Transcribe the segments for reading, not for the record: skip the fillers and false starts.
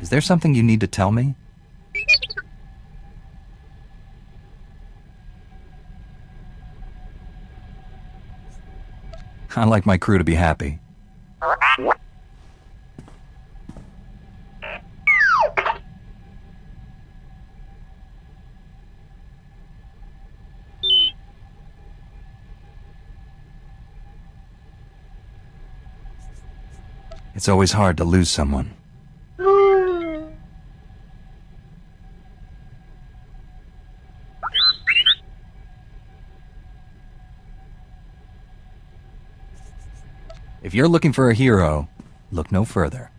Is there something you need to tell me? I like my crew to be happy. It's always hard to lose someone. If you're looking for a hero, look no further.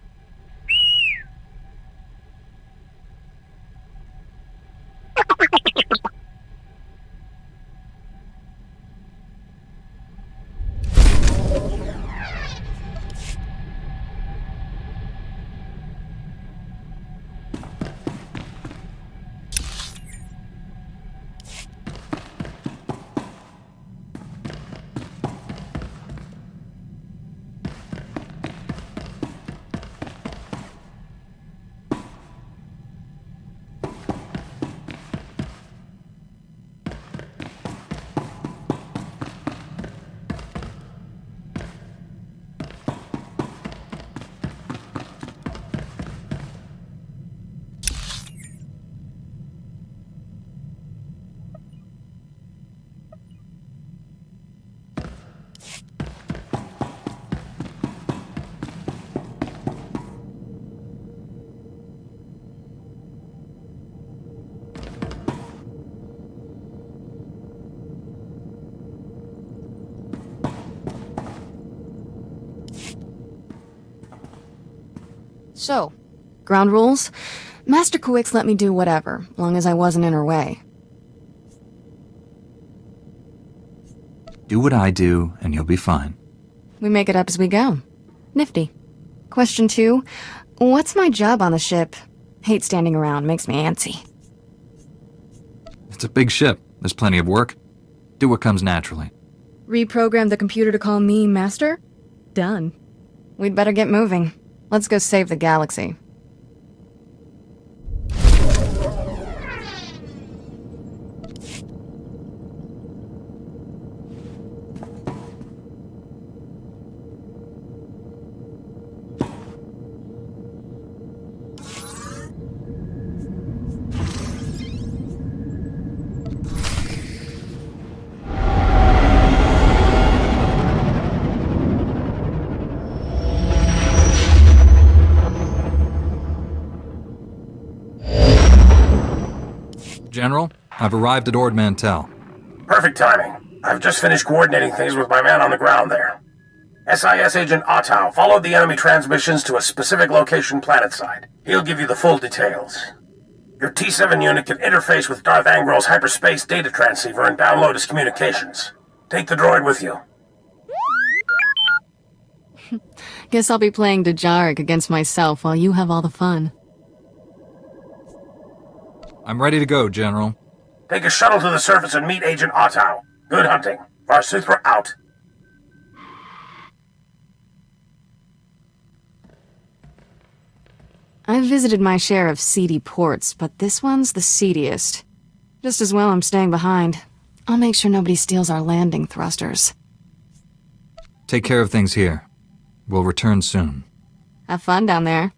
So, ground rules? Master Kuix let me do whatever, long as I wasn't in her way. Do what I do, and you'll be fine. We make it up as we go. Nifty. Question 2. What's my job on the ship? Hate standing around, makes me antsy. It's a big ship. There's plenty of work. Do what comes naturally. Reprogram the computer to call me Master? Done. We'd better get moving. Let's go save the galaxy. General, I've arrived at Ord Mantell. Perfect timing. I've just finished coordinating things with my man on the ground there. SIS Agent Ottow followed the enemy transmissions to a specific location planetside. He'll give you the full details. Your T7 unit can interface with Darth Angrel's hyperspace data transceiver and download his communications. Take the droid with you. Guess I'll be playing Djarik against myself while you have all the fun. I'm ready to go, General. Take a shuttle to the surface and meet Agent Ottow. Good hunting. Varsuthra out. I've visited my share of seedy ports, but this one's the seediest. Just as well I'm staying behind. I'll make sure nobody steals our landing thrusters. Take care of things here. We'll return soon. Have fun down there.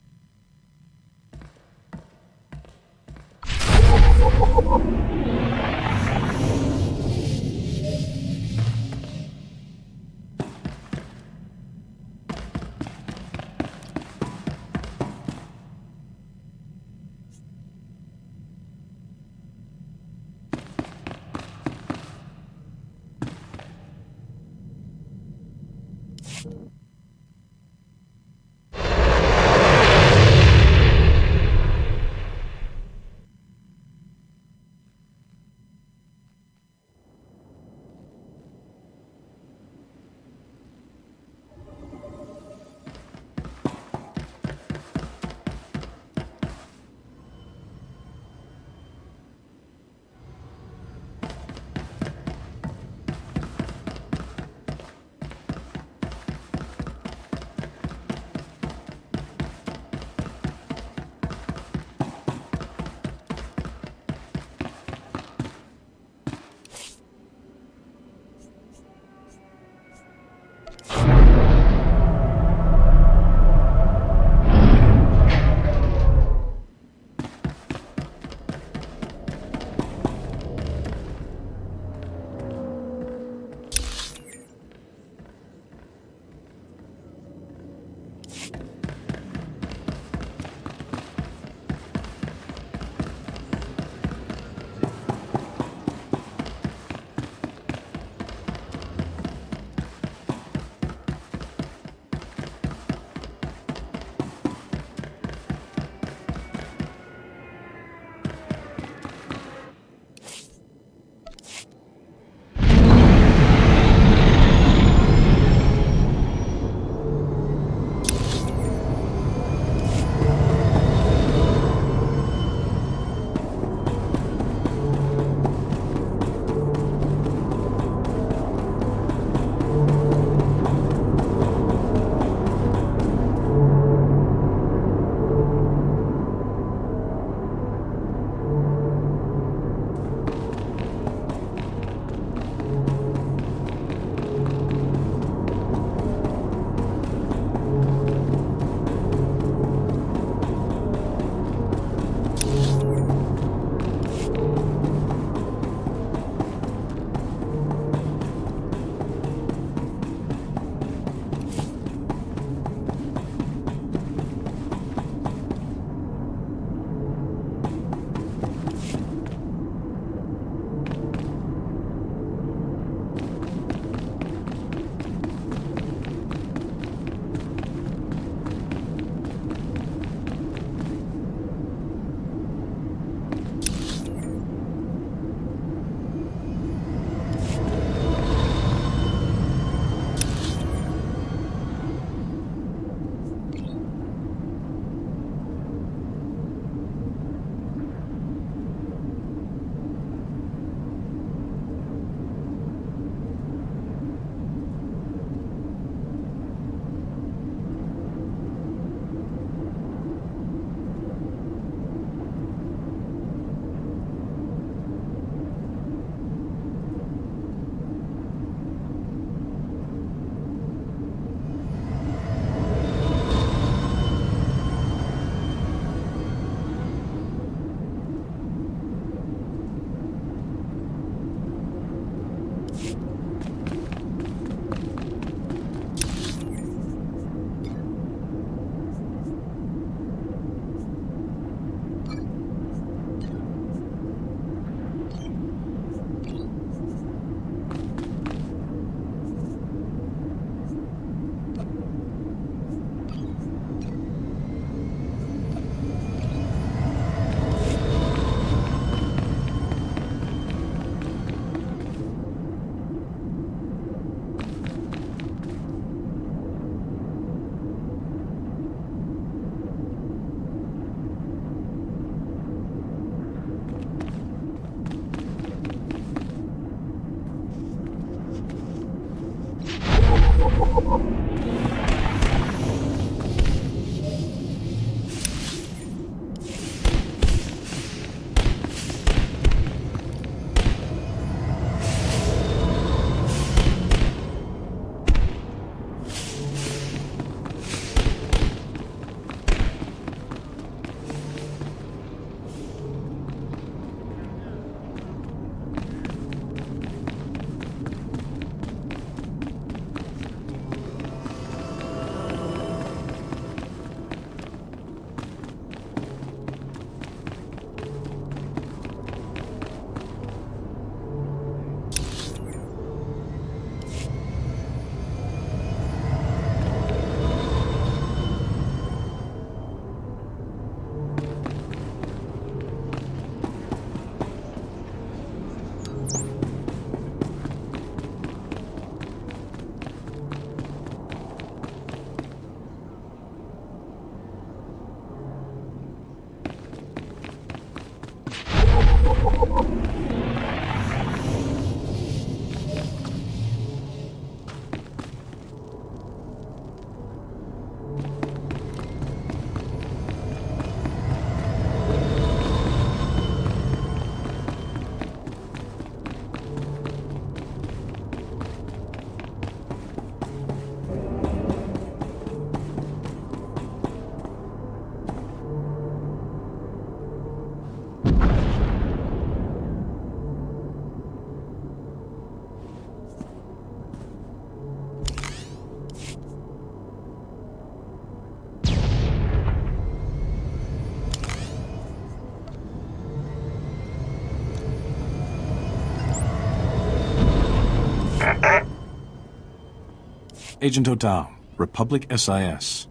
Agent Total, Republic SIS.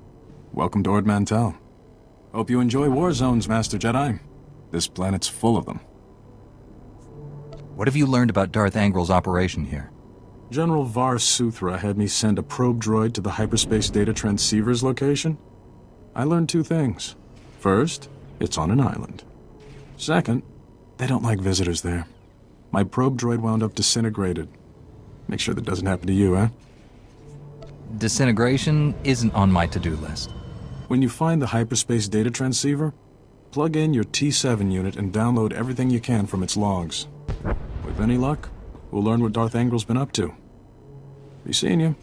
Welcome to Ord Mantell. Hope you enjoy war zones, Master Jedi. This planet's full of them. What have you learned about Darth Angrel's operation here? General Var Suthra had me send a probe droid to the hyperspace data transceiver's location. I learned two things. First, it's on an island. Second, they don't like visitors there. My probe droid wound up disintegrated. Make sure that doesn't happen to you, eh? Disintegration isn't on my to-do list. When you find the hyperspace data transceiver, plug in your T7 unit and download everything you can from its logs. With any luck, we'll learn what Darth Angrel's been up to. Be seeing you.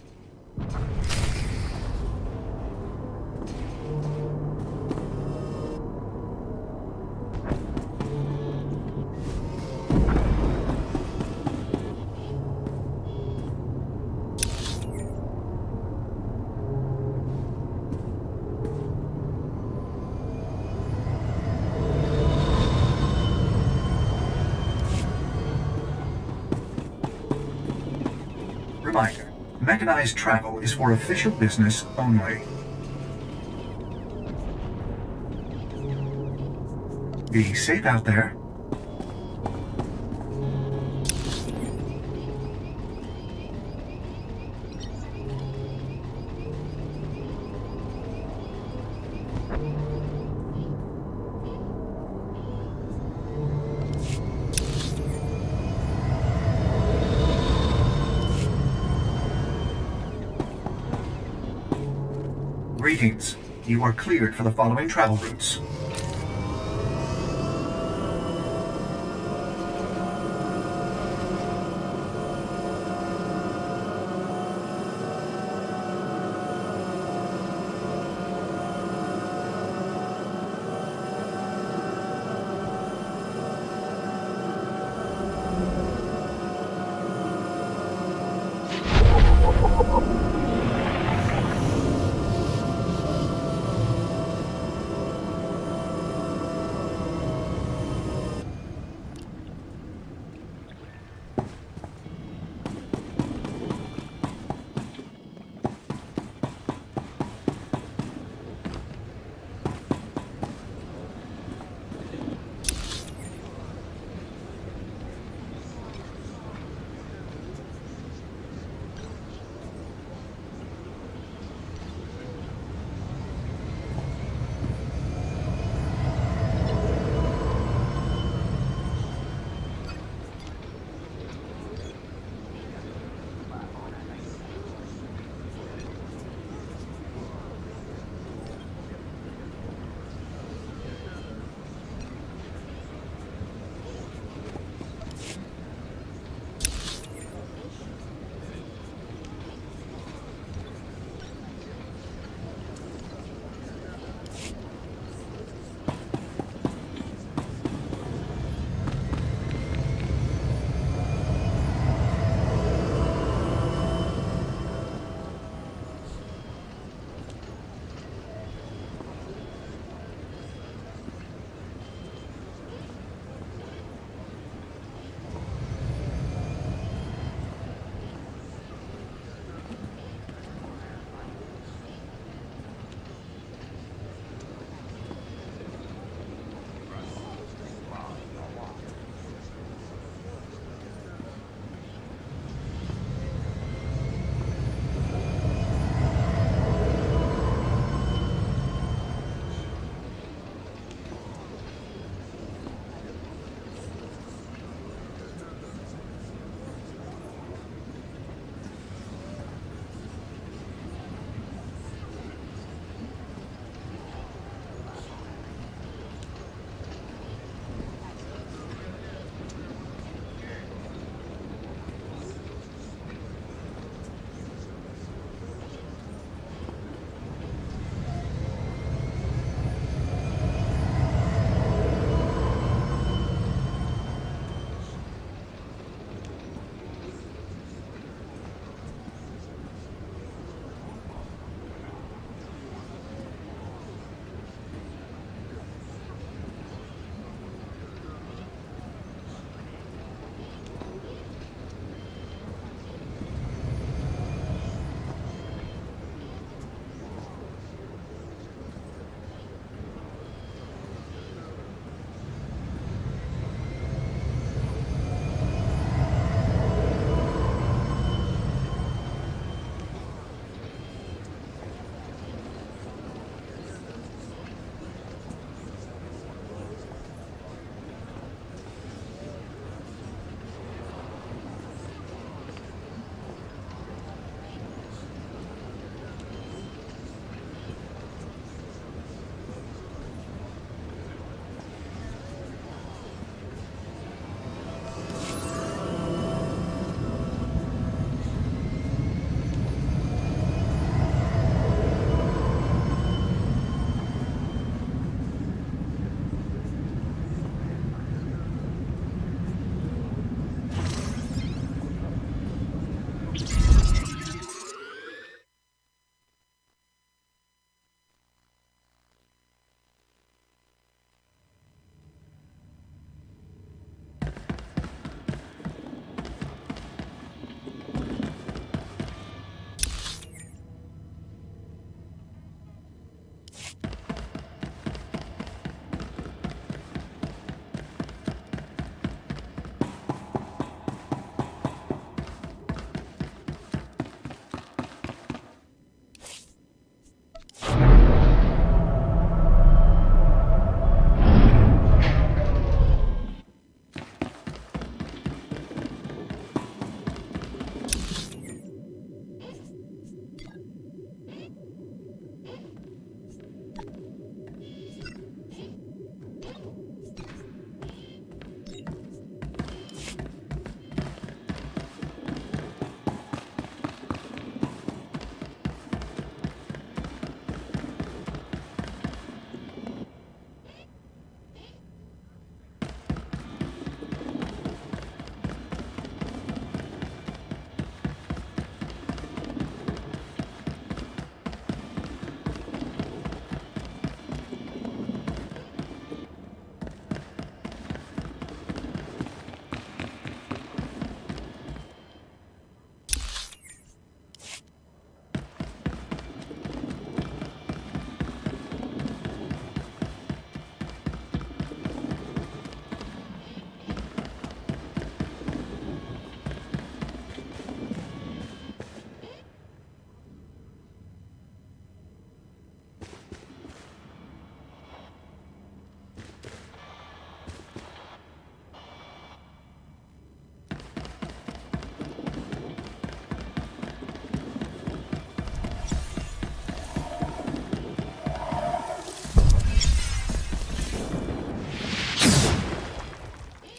Reminder, mechanized travel is for official business only. Be safe out there. Greetings. You are cleared for the following travel routes.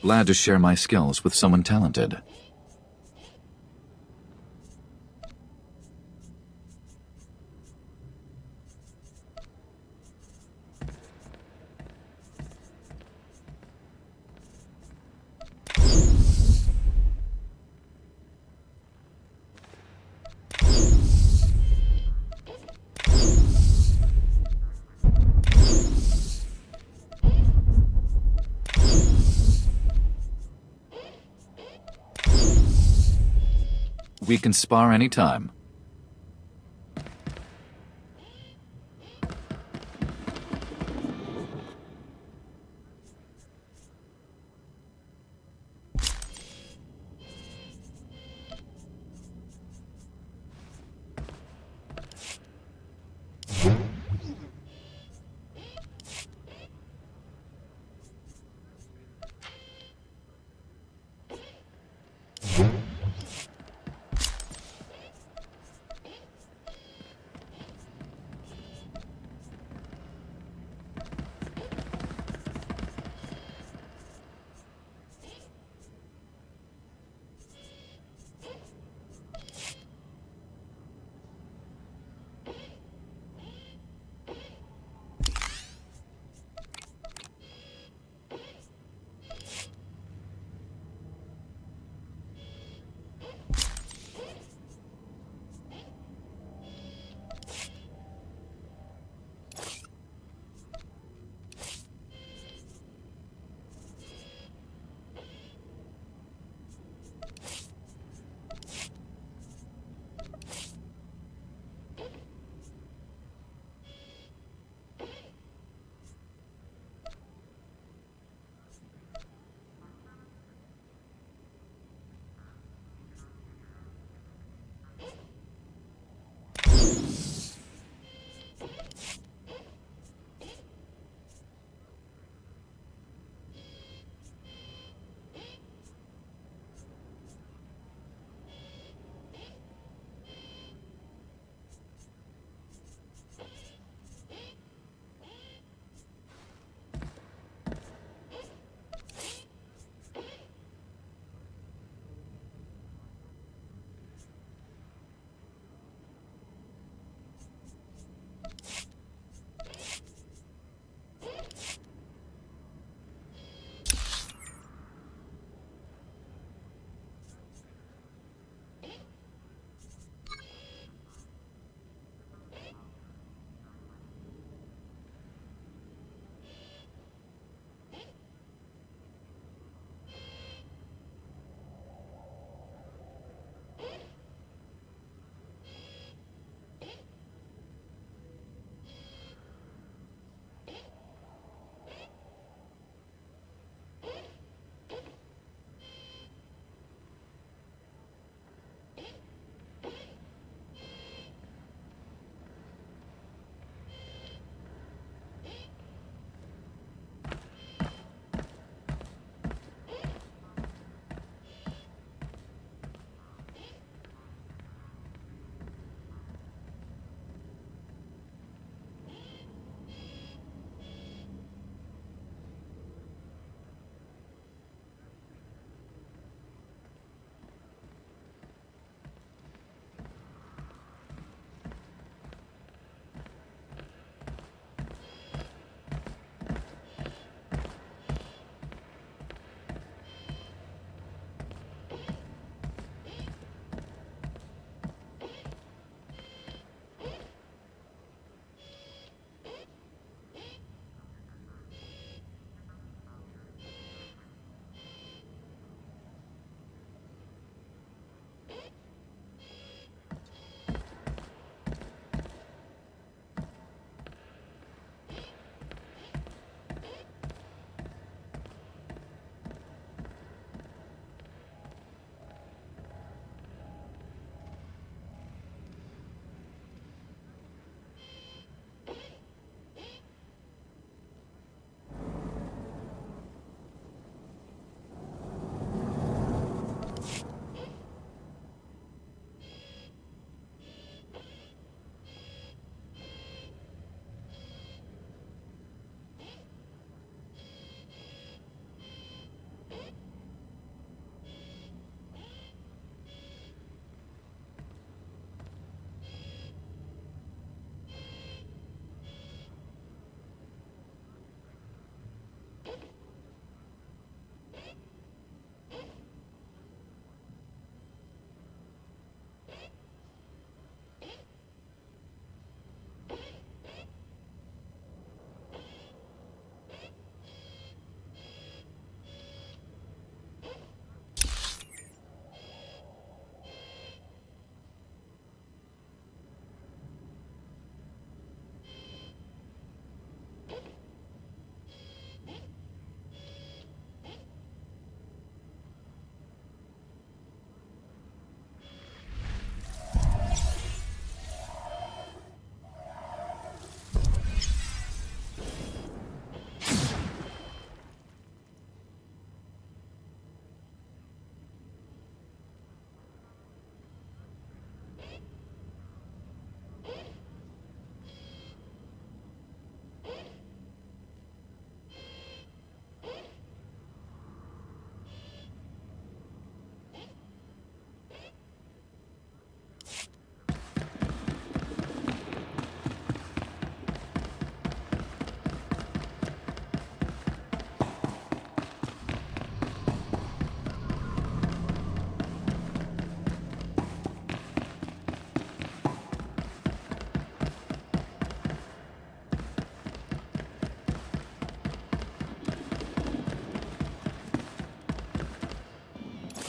Glad to share my skills with someone talented. We can spar anytime.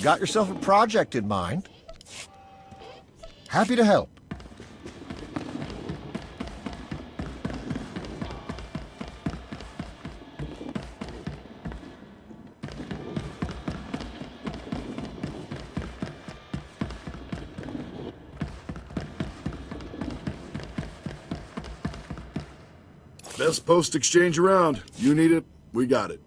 Got yourself a project in mind? Happy to help. Best post exchange around. You need it, we got it.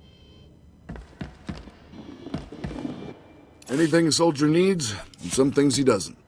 Anything a soldier needs, and some things he doesn't.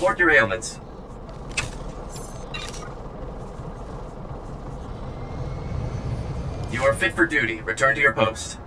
Report your ailments. You are fit for duty. Return to your post.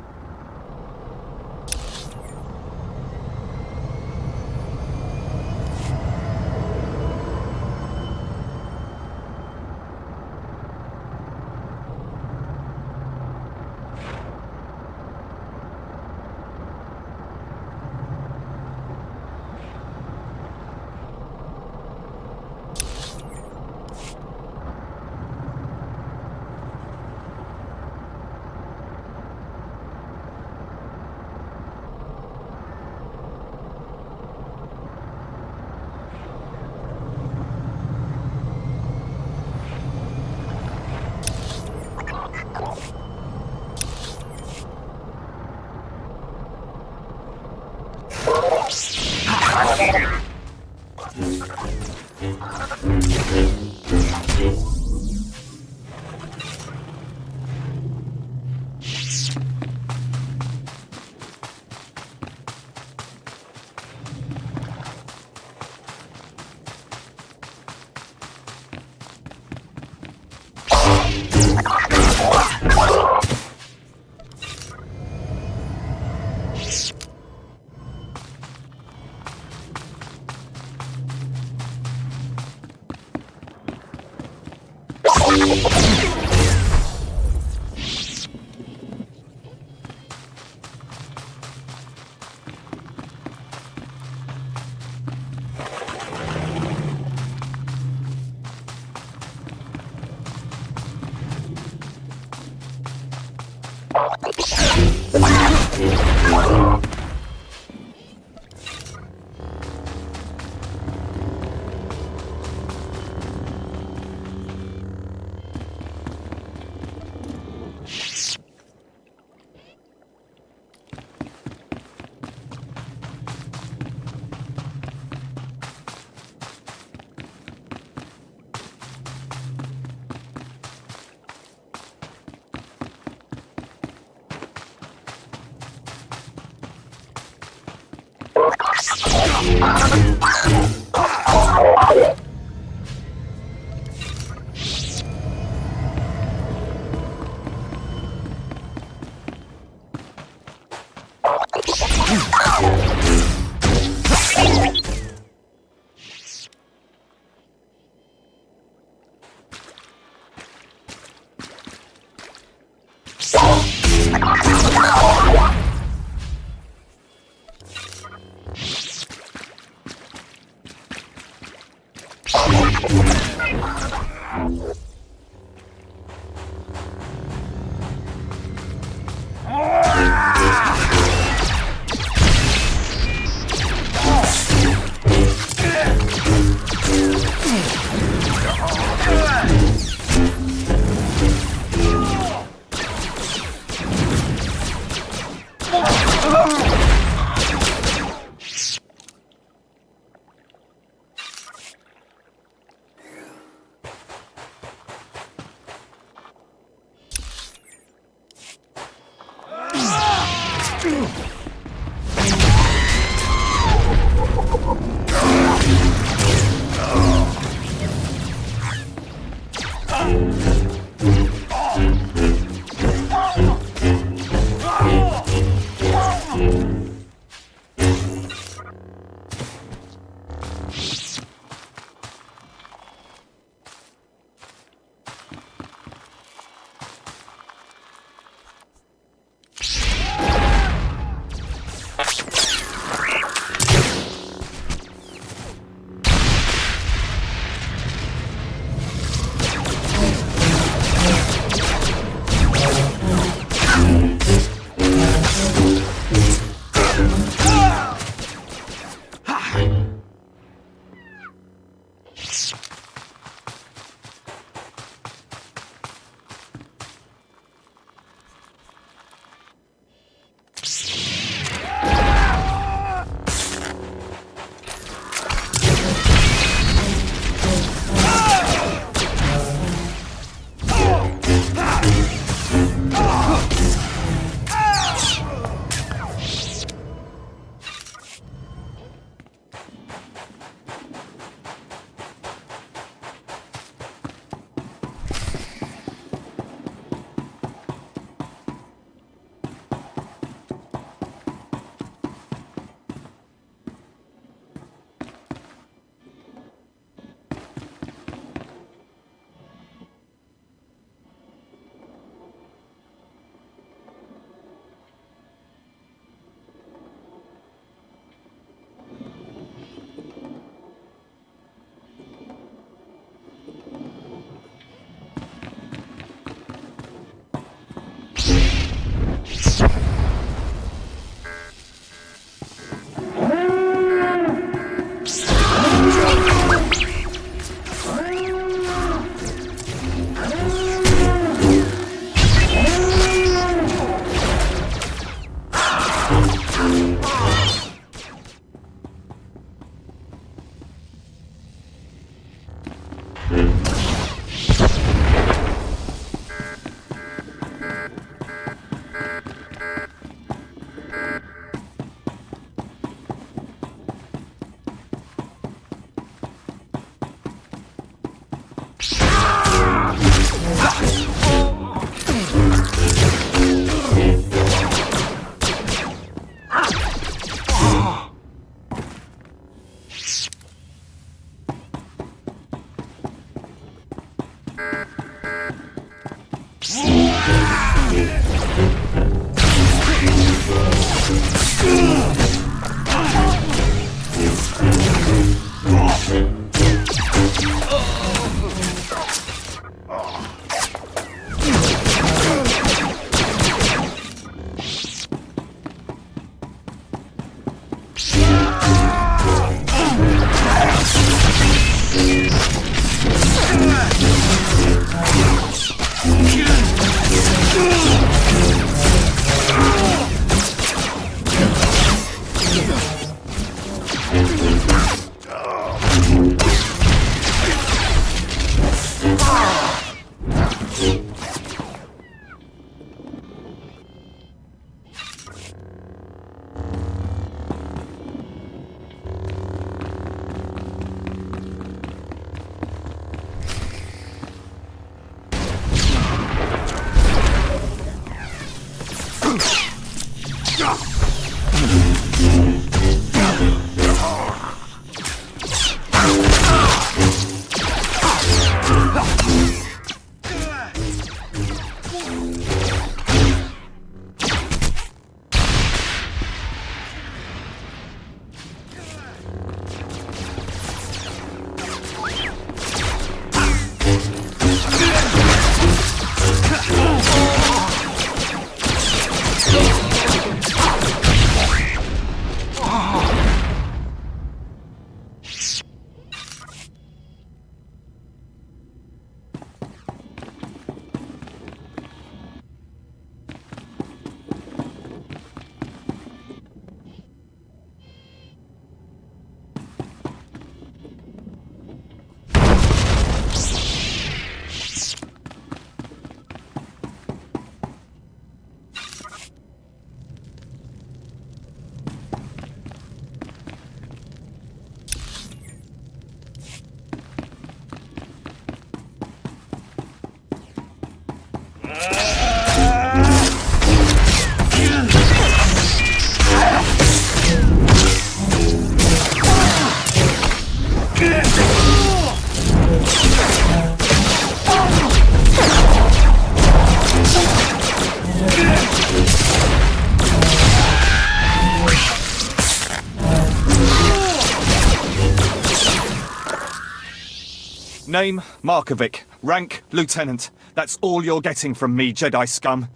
Name, Markovic. Rank, Lieutenant. That's all you're getting from me, Jedi scum.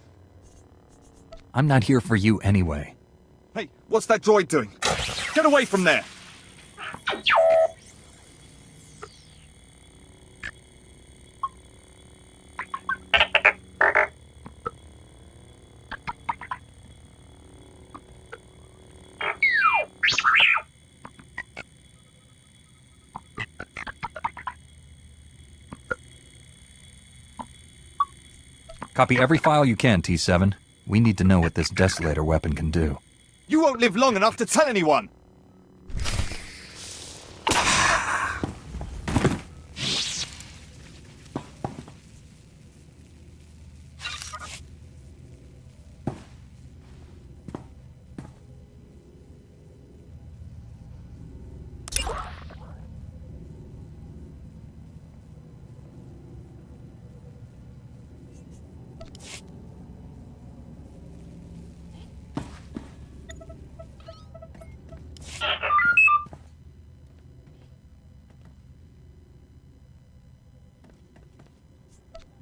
I'm not here for you anyway. Hey, what's that droid doing? Get away from there! Copy every file you can, T7. We need to know what this Desolator weapon can do. You won't live long enough to tell anyone!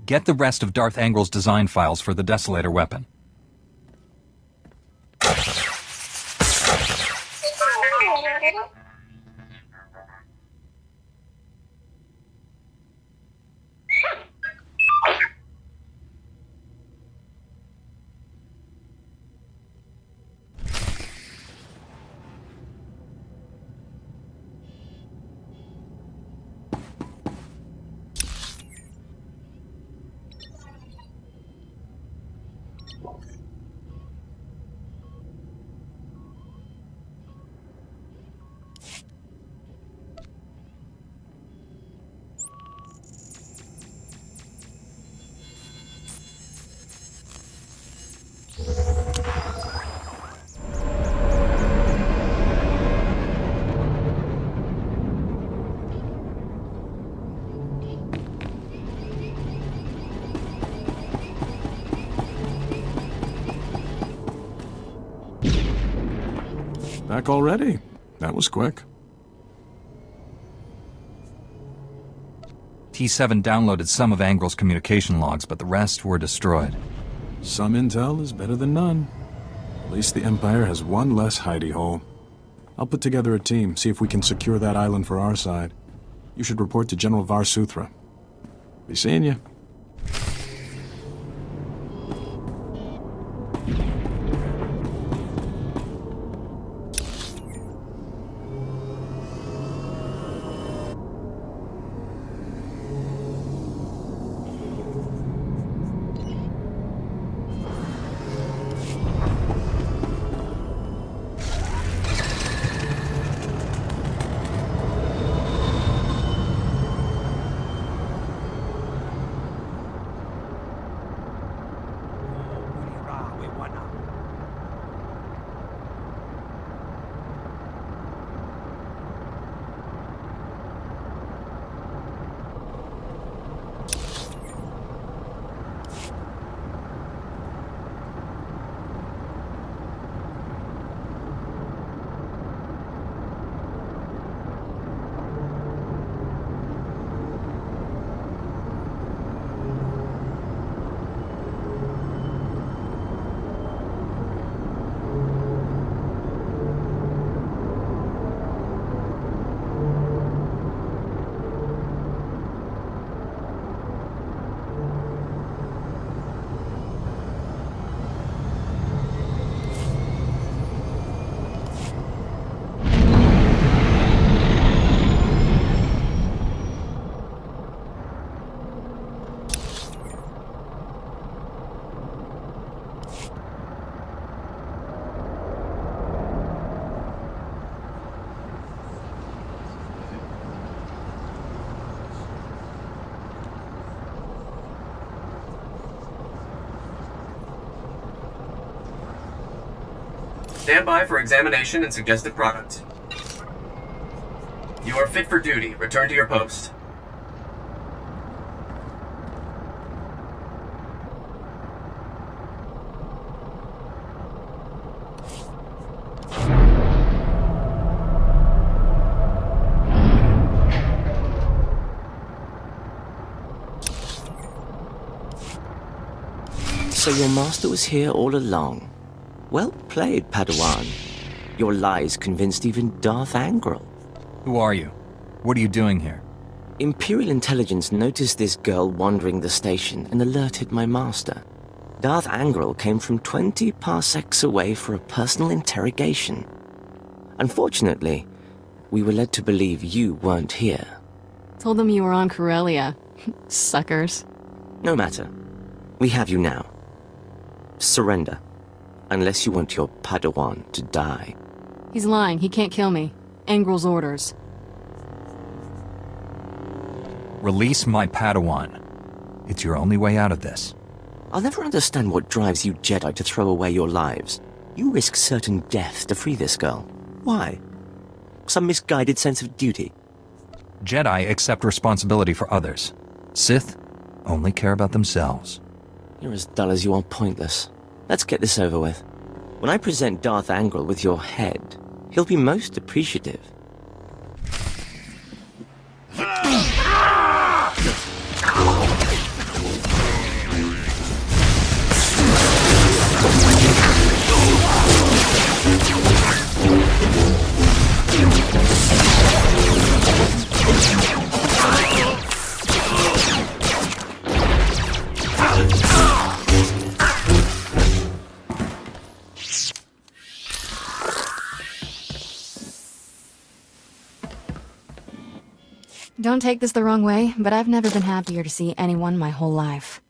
Get the rest of Darth Angrel's design files for the Desolator weapon. Back already? That was quick. T7 downloaded some of Angril's communication logs, but the rest were destroyed. Some intel is better than none. At least the Empire has one less hidey hole. I'll put together a team, see if we can secure that island for our side. You should report to General Varsuthra. Be seeing you. Stand by for examination and suggested product. You are fit for duty. Return to your post. So your master was here all along. Well played, Padawan. Your lies convinced even Darth Angral. Who are you? What are you doing here? Imperial intelligence noticed this girl wandering the station and alerted my master. Darth Angral came from 20 parsecs away for a personal interrogation. Unfortunately, we were led to believe you weren't here. Told them you were on Corellia. Suckers. No matter. We have you now. Surrender. Unless you want your Padawan to die. He's lying. He can't kill me. Angril's orders. Release my Padawan. It's your only way out of this. I'll never understand what drives you Jedi to throw away your lives. You risk certain death to free this girl. Why? Some misguided sense of duty? Jedi accept responsibility for others. Sith only care about themselves. You're as dull as you are pointless. Let's get this over with. When I present Darth Angral with your head, he'll be most appreciative. Don't take this the wrong way, but I've never been happier to see anyone my whole life.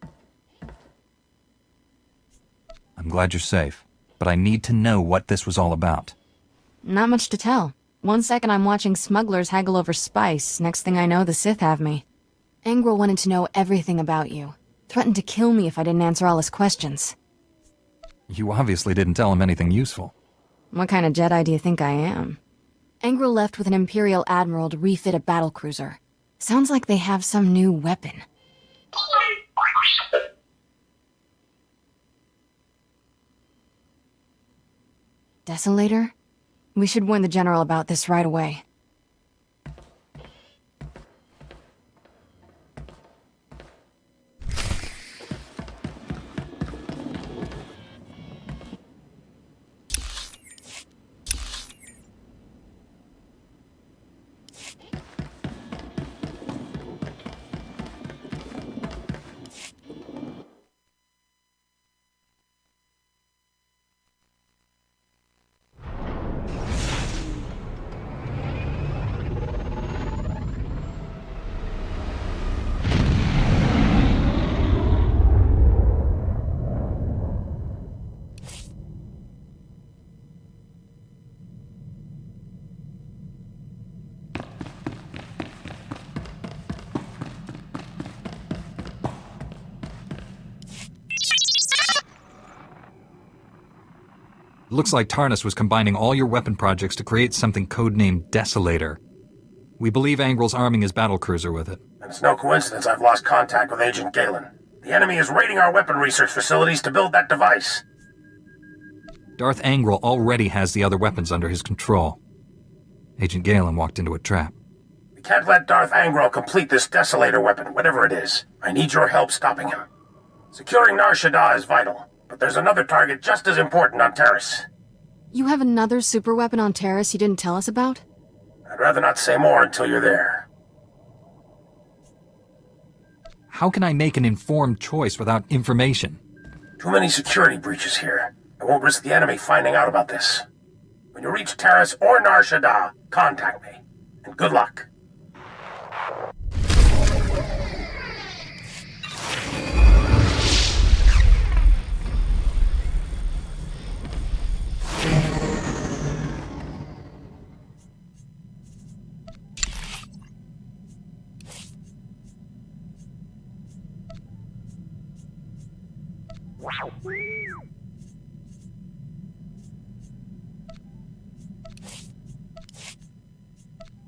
I'm glad you're safe, but I need to know what this was all about. Not much to tell. One second I'm watching smugglers haggle over spice, next thing I know the Sith have me. Angral wanted to know everything about you. Threatened to kill me if I didn't answer all his questions. You obviously didn't tell him anything useful. What kind of Jedi do you think I am? Angral left with an Imperial Admiral to refit a battlecruiser. Sounds like they have some new weapon. Desolator? We should warn the General about this right away. Looks like Tarnus was combining all your weapon projects to create something codenamed Desolator. We believe Angrel's arming his battlecruiser with it. And it's no coincidence I've lost contact with Agent Galen. The enemy is raiding our weapon research facilities to build that device. Darth Angrel already has the other weapons under his control. Agent Galen walked into a trap. We can't let Darth Angrel complete this Desolator weapon, whatever it is. I need your help stopping him. Securing Nar Shaddaa is vital, but there's another target just as important on Terrace. You have another superweapon on Terrace you didn't tell us about? I'd rather not say more until you're there. How can I make an informed choice without information? Too many security breaches here. I won't risk the enemy finding out about this. When you reach Terrace or Nar Shaddaa, contact me. And good luck.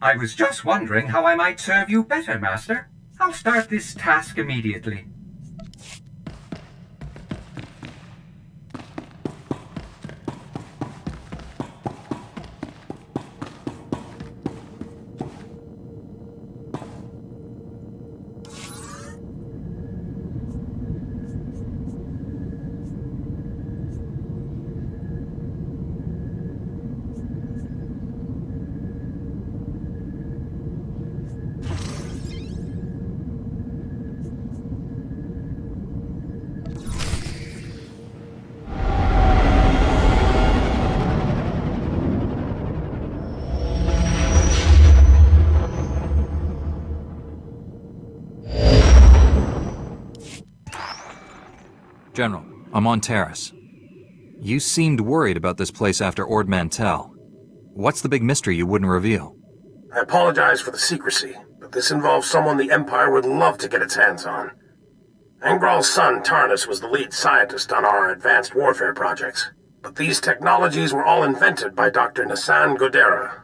I was just wondering how I might serve you better, Master. I'll start this task immediately. General, I'm on Terrace. You seemed worried about this place after Ord Mantell. What's the big mystery you wouldn't reveal? I apologize for the secrecy, but this involves someone the Empire would love to get its hands on. Angral's son, Tarnus, was the lead scientist on our advanced warfare projects. But these technologies were all invented by Dr. Nassan Godera.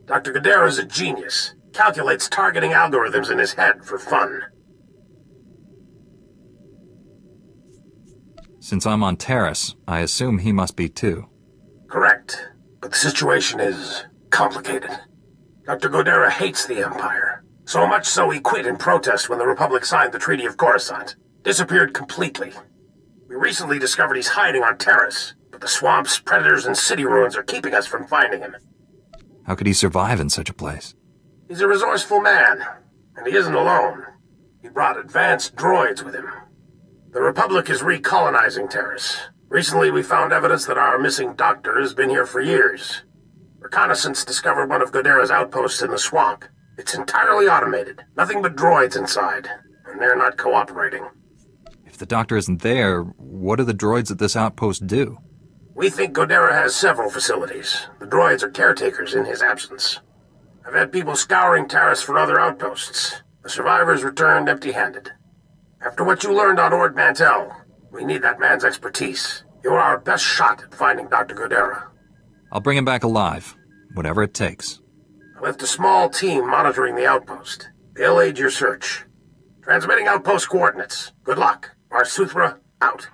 Dr. Godera is a genius. Calculates targeting algorithms in his head for fun. Since I'm on Terrace, I assume he must be too. Correct. But the situation is complicated. Dr. Godera hates the Empire. So much so he quit in protest when the Republic signed the Treaty of Coruscant. Disappeared completely. We recently discovered he's hiding on Terrace, but the swamps, predators, and city ruins are keeping us from finding him. How could he survive in such a place? He's a resourceful man, and he isn't alone. He brought advanced droids with him. The Republic is recolonizing Terrace. Recently we found evidence that our missing doctor has been here for years. Reconnaissance discovered one of Godera's outposts in the swamp. It's entirely automated. Nothing but droids inside, and they're not cooperating. If the doctor isn't there, what do the droids at this outpost do? We think Godera has several facilities. The droids are caretakers in his absence. I've had people scouring Terrace for other outposts. The survivors returned empty-handed. After what you learned on Ord Mantell, we need that man's expertise. You're our best shot at finding Dr. Godera. I'll bring him back alive, whatever it takes. I left a small team monitoring the outpost. They'll aid your search. Transmitting outpost coordinates. Good luck. Suthra, out.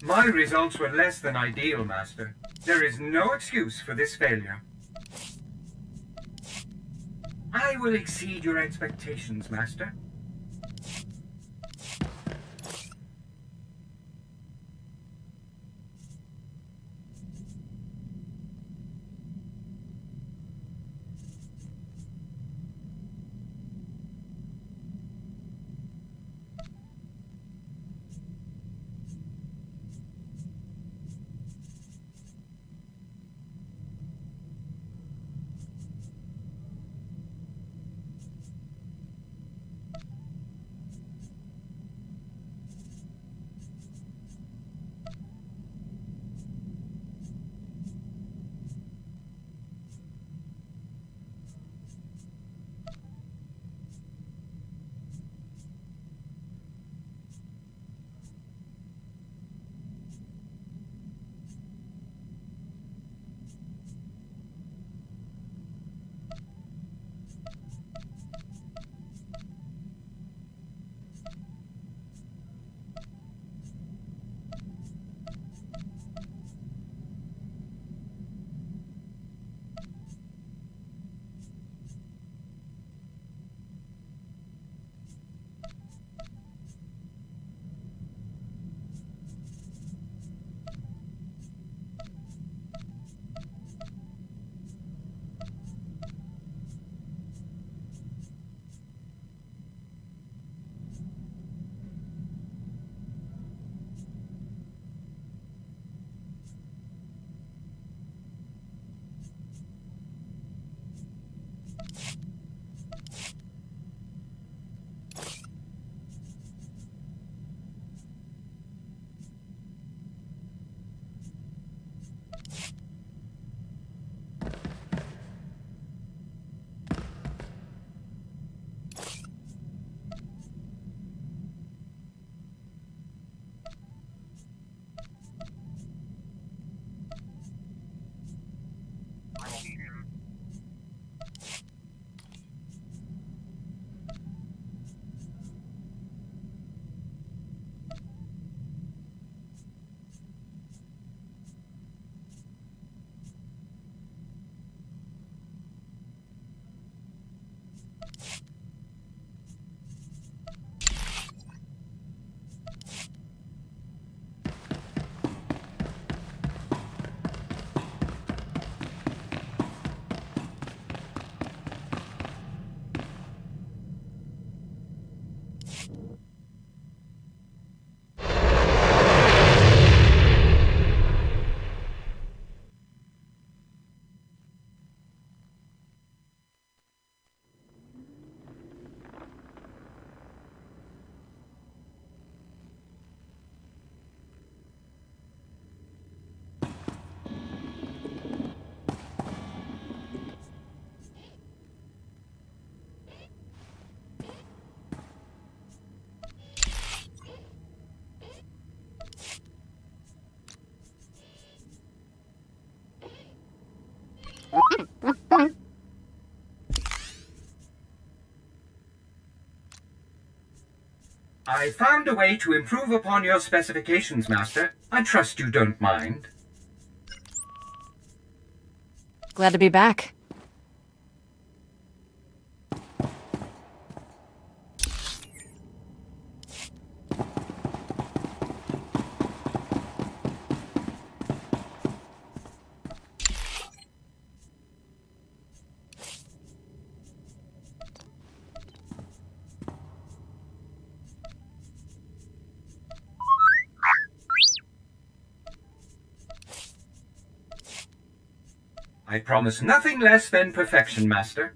My results were less than ideal, Master. There is no excuse for this failure. I will exceed your expectations, Master. I found a way to improve upon your specifications, Master. I trust you don't mind. Glad to be back. I promise nothing less than perfection, Master.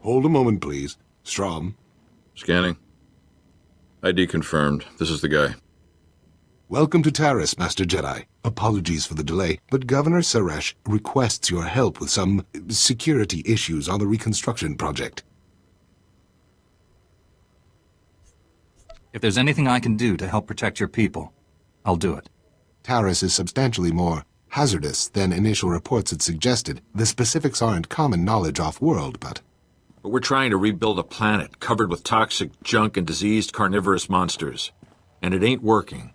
Hold a moment, please. Strom. Scanning. ID confirmed. This is the guy. Welcome to Taris, Master Jedi. Apologies for the delay, but Governor Suresh requests your help with some security issues on the reconstruction project. If there's anything I can do to help protect your people, I'll do it. Taris is substantially more hazardous than initial reports had suggested. The specifics aren't common knowledge off-world, but we're trying to rebuild a planet covered with toxic junk and diseased carnivorous monsters. And it ain't working.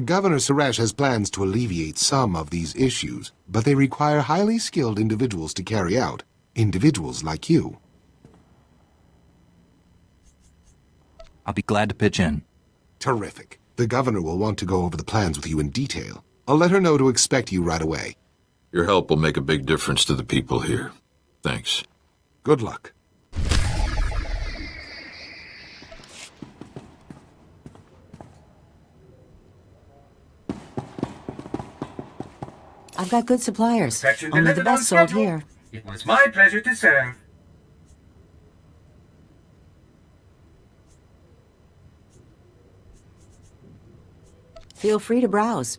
Governor Suresh has plans to alleviate some of these issues, but they require highly skilled individuals to carry out. Individuals like you. I'll be glad to pitch in. Terrific. The governor will want to go over the plans with you in detail. I'll let her know to expect you right away. Your help will make a big difference to the people here. Thanks. Good luck. I've got good suppliers. Perfection Only the delivered on best sold schedule. here. It was my pleasure to serve. Feel free to browse.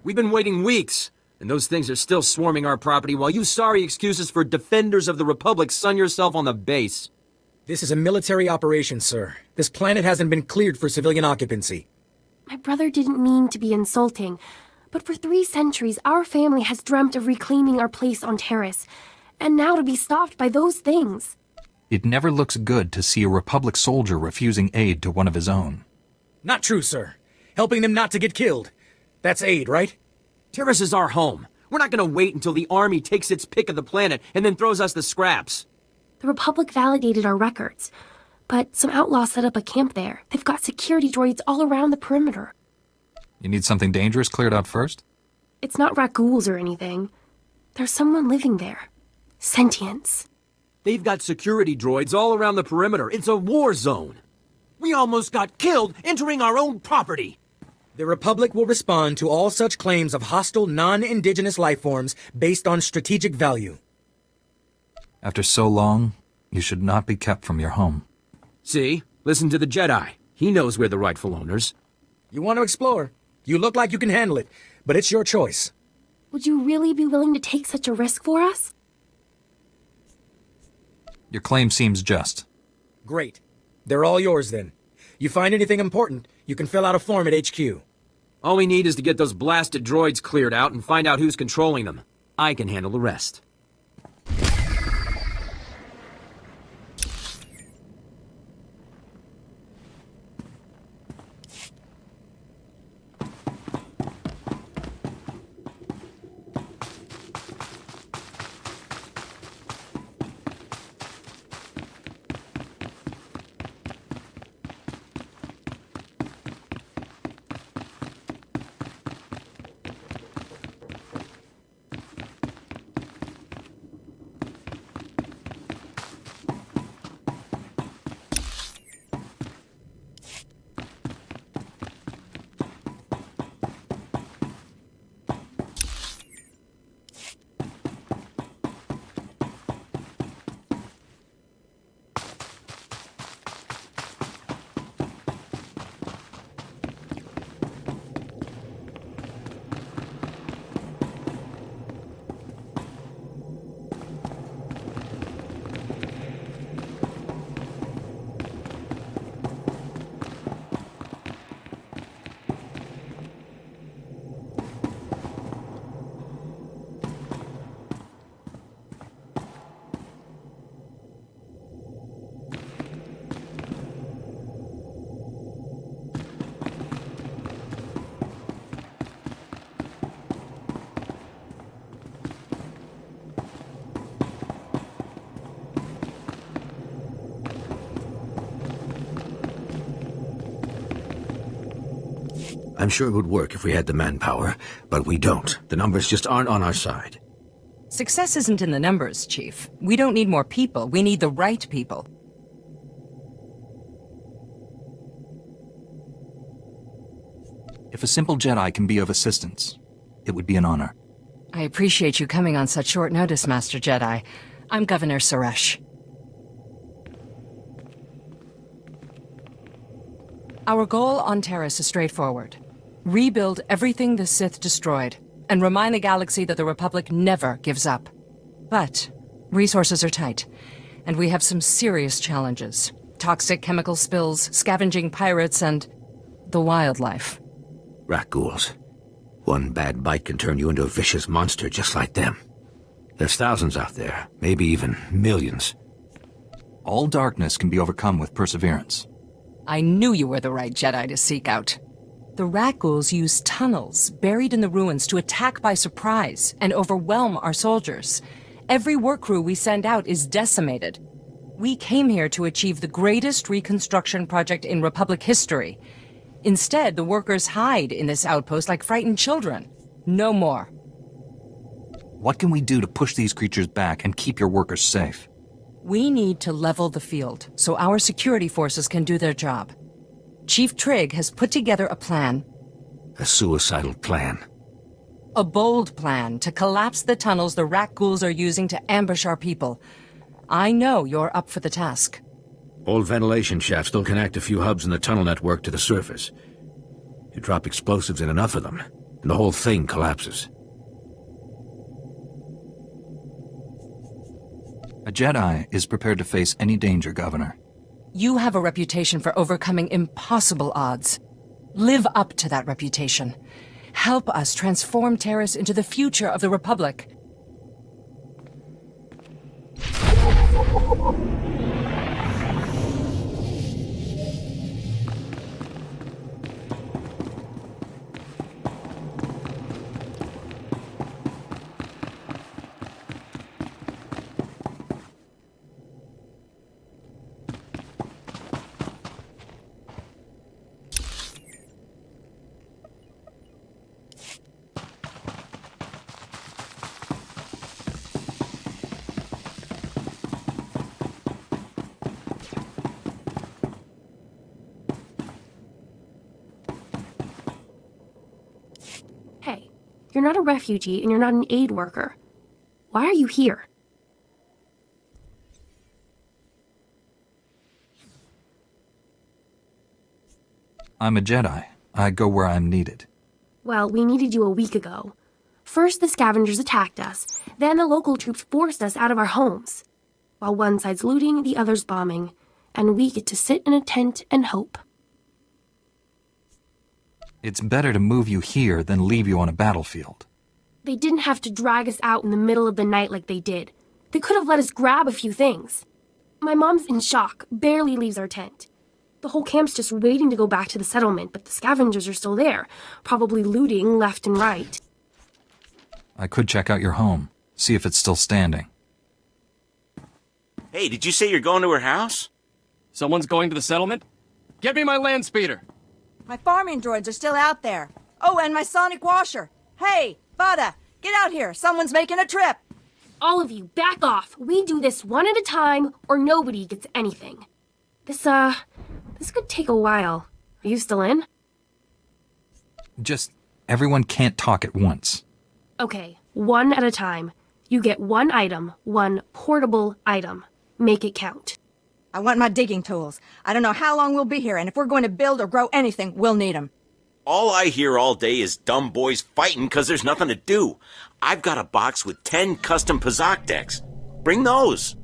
We've been waiting weeks, and those things are still swarming our property while you sorry excuses for defenders of the Republic sun yourself on the base. This is a military operation, sir. This planet hasn't been cleared for civilian occupancy. My brother didn't mean to be insulting, but for 3 centuries our family has dreamt of reclaiming our place on Taris, and now to be stopped by those things. It never looks good to see a Republic soldier refusing aid to one of his own. Not true, sir. Helping them not to get killed. That's aid, right? Taris is our home. We're not gonna wait until the army takes its pick of the planet and then throws us the scraps. The Republic validated our records, but some outlaws set up a camp there. They've got security droids all around the perimeter. You need something dangerous cleared out first? It's not rat-ghouls or anything. There's someone living there. Sentience. They've got security droids all around the perimeter. It's a war zone. We almost got killed entering our own property. The Republic will respond to all such claims of hostile, non-indigenous life forms based on strategic value. After so long, you should not be kept from your home. See? Listen to the Jedi. He knows we're the rightful owners. You want to explore? You look like you can handle it, but it's your choice. Would you really be willing to take such a risk for us? Your claim seems just. Great. They're all yours then. You find anything important, you can fill out a form at HQ. All we need is to get those blasted droids cleared out and find out who's controlling them. I can handle the rest. I'm sure it would work if we had the manpower, but we don't. The numbers just aren't on our side. Success isn't in the numbers, Chief. We don't need more people. We need the right people. If a simple Jedi can be of assistance, it would be an honor. I appreciate you coming on such short notice, Master Jedi. I'm Governor Suresh. Our goal on Terrace is straightforward. Rebuild everything the Sith destroyed, and remind the galaxy that the Republic never gives up. But resources are tight, and we have some serious challenges. Toxic chemical spills, scavenging pirates, and the wildlife. Rat ghouls. One bad bite can turn you into a vicious monster just like them. There's thousands out there, maybe even millions. All darkness can be overcome with perseverance. I knew you were the right Jedi to seek out. The rat ghouls use tunnels buried in the ruins to attack by surprise and overwhelm our soldiers. Every work crew we send out is decimated. We came here to achieve the greatest reconstruction project in Republic history. Instead, the workers hide in this outpost like frightened children. No more. What can we do to push these creatures back and keep your workers safe? We need to level the field so our security forces can do their job. Chief Trigg has put together a plan. A suicidal plan. A bold plan to collapse the tunnels the rat ghouls are using to ambush our people. I know you're up for the task. Old ventilation shafts still connect a few hubs in the tunnel network to the surface. You drop explosives in enough of them, and the whole thing collapses. A Jedi is prepared to face any danger, Governor. You have a reputation for overcoming impossible odds. Live up to that reputation. Help us transform Terrace into the future of the Republic. Hey, you're not a refugee and you're not an aid worker. Why are you here? I'm a Jedi. I go where I'm needed. Well, we needed you a week ago. First, the scavengers attacked us. Then the local troops forced us out of our homes. While one side's looting, the other's bombing. And we get to sit in a tent and hope. It's better to move you here than leave you on a battlefield. They didn't have to drag us out in the middle of the night like they did. They could have let us grab a few things. My mom's in shock, barely leaves our tent. The whole camp's just waiting to go back to the settlement, but the scavengers are still there, probably looting left and right. I could check out your home, see if it's still standing. Hey, did you say you're going to her house? Someone's going to the settlement? Get me my land speeder! My farming droids are still out there. Oh, and my sonic washer. Hey, Vada, get out here. Someone's making a trip. All of you, back off. We do this one at a time, or nobody gets anything. This could take a while. Are you still in? Just, everyone can't talk at once. Okay, one at a time. You get one item, one portable item. Make it count. I want my digging tools. I don't know how long we'll be here, and if we're going to build or grow anything, we'll need them. All I hear all day is dumb boys fighting because there's nothing to do. I've got a box with 10 custom Pazak decks. Bring those.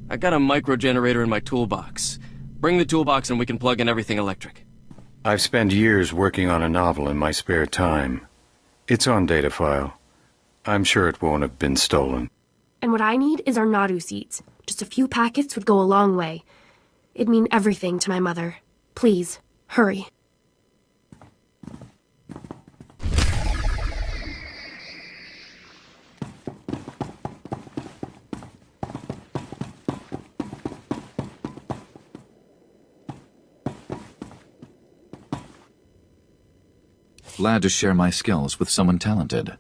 I got a micro generator in my toolbox. Bring the toolbox and we can plug in everything electric. I've spent years working on a novel in my spare time. It's on data file. I'm sure it won't have been stolen. And what I need is our Nadu seeds. Just a few packets would go a long way. It'd mean everything to my mother. Please, hurry. Glad to share my skills with someone talented.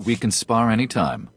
We can spar anytime.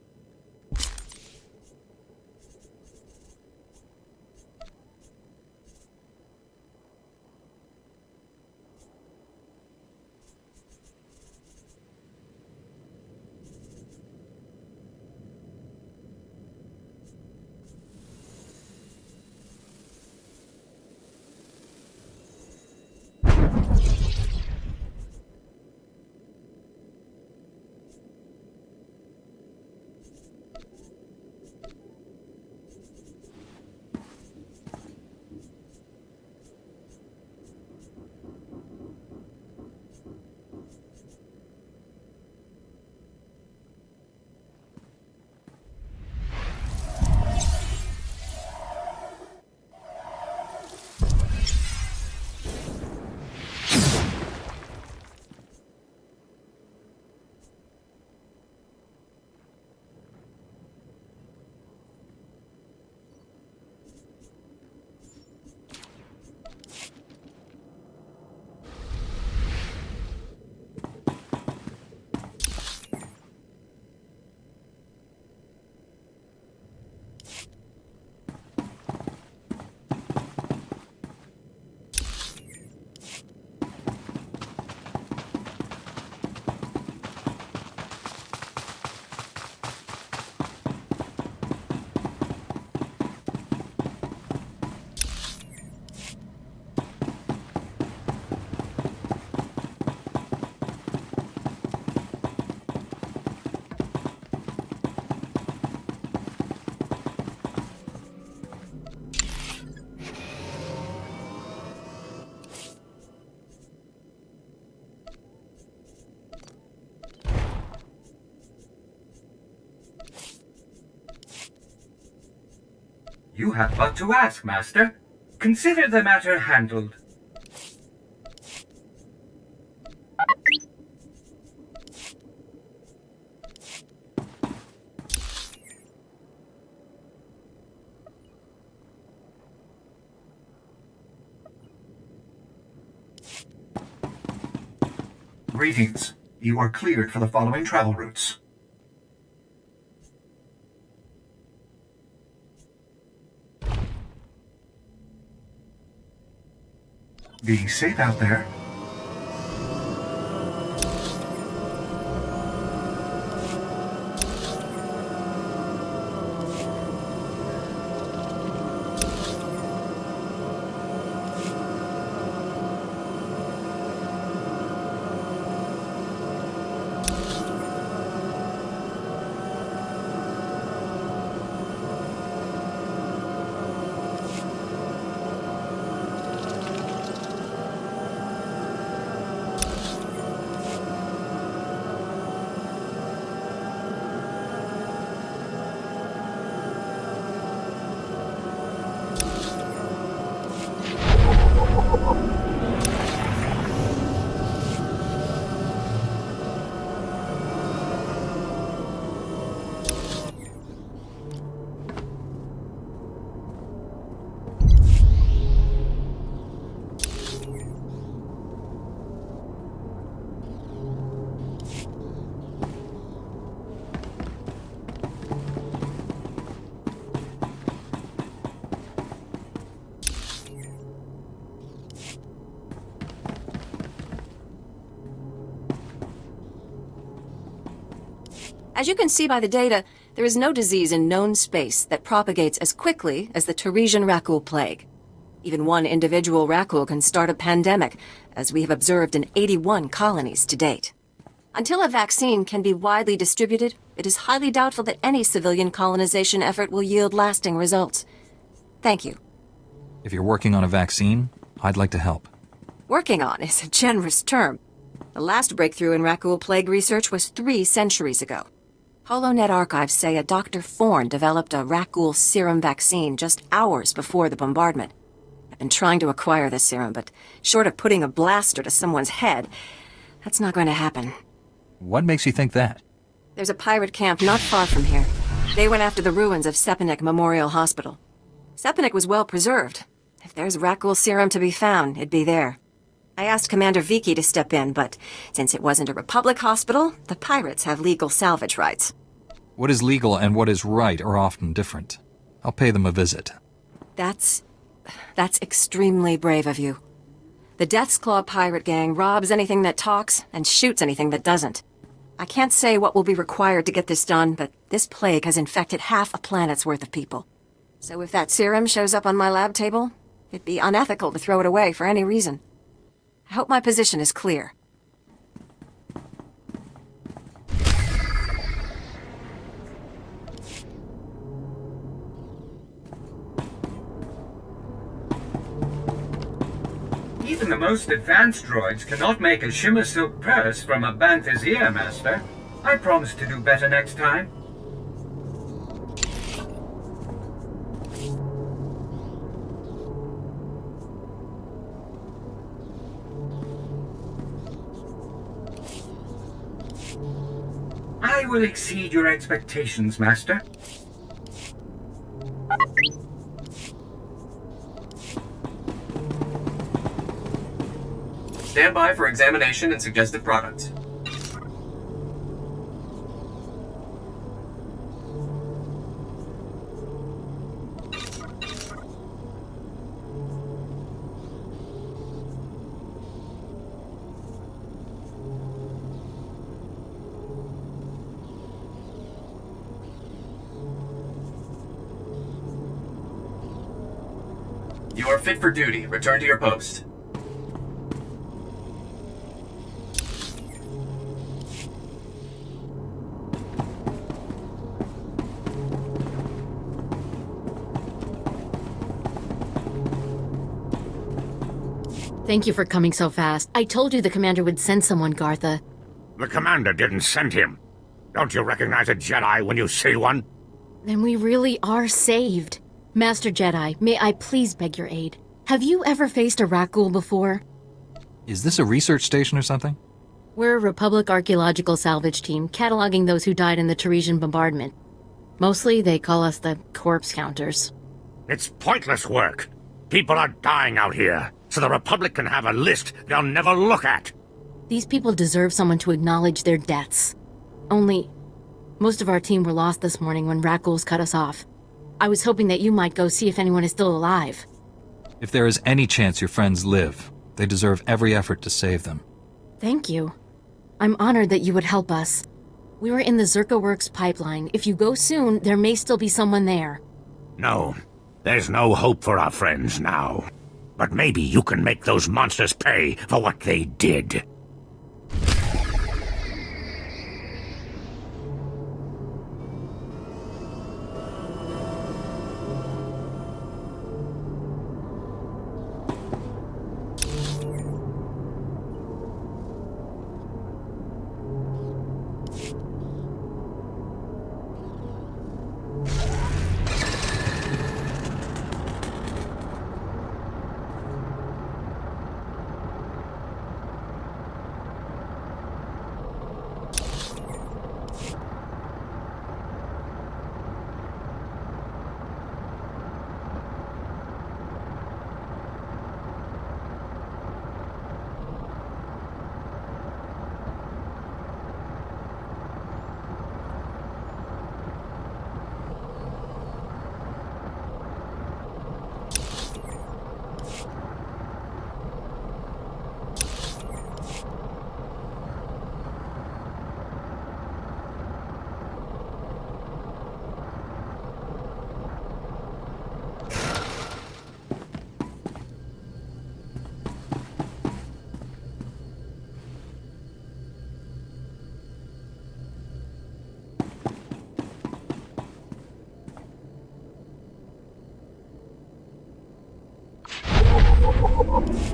You have but to ask, Master. Consider the matter handled. Greetings. You are cleared for the following travel routes. Be safe out there. As you can see by the data, there is no disease in known space that propagates as quickly as the Teresian Rakul plague. Even one individual Rakul can start a pandemic, as we have observed in 81 colonies to date. Until a vaccine can be widely distributed, it is highly doubtful that any civilian colonization effort will yield lasting results. Thank you. If you're working on a vaccine, I'd like to help. Working on is a generous term. The last breakthrough in Rakul plague research was 3 centuries ago. HoloNet archives say a Dr. Forn developed a Rakul serum vaccine just hours before the bombardment. I've been trying to acquire the serum, but short of putting a blaster to someone's head, that's not going to happen. What makes you think that? There's a pirate camp not far from here. They went after the ruins of Sepanik Memorial Hospital. Sepanik was well preserved. If there's Rakghoul serum to be found, it'd be there. I asked Commander Viki to step in, but since it wasn't a Republic hospital, the pirates have legal salvage rights. What is legal and what is right are often different. I'll pay them a visit. That's extremely brave of you. The Death's Claw pirate gang robs anything that talks and shoots anything that doesn't. I can't say what will be required to get this done, but this plague has infected half a planet's worth of people. So if that serum shows up on my lab table, it'd be unethical to throw it away for any reason. I hope my position is clear. Even the most advanced droids cannot make a shimmer silk purse from a bantha's ear, Master. I promise to do better next time. I will exceed your expectations, Master. Stand by for examination and suggested products. You are fit for duty. Return to your post. Thank you for coming so fast. I told you the commander would send someone, Gartha. The commander didn't send him. Don't you recognize a Jedi when you see one? Then we really are saved. Master Jedi, may I please beg your aid? Have you ever faced a Rakghoul before? Is this a research station or something? We're a Republic archaeological salvage team, cataloging those who died in the Teresian bombardment. Mostly, they call us the corpse counters. It's pointless work. People are dying out here, so the Republic can have a list they'll never look at. These people deserve someone to acknowledge their deaths. Only, most of our team were lost this morning when Rakghouls cut us off. I was hoping that you might go see if anyone is still alive. If there is any chance your friends live, they deserve every effort to save them. Thank you. I'm honored that you would help us. We were in the Zerka Works pipeline. If you go soon, there may still be someone there. No, there's no hope for our friends now. But maybe you can make those monsters pay for what they did.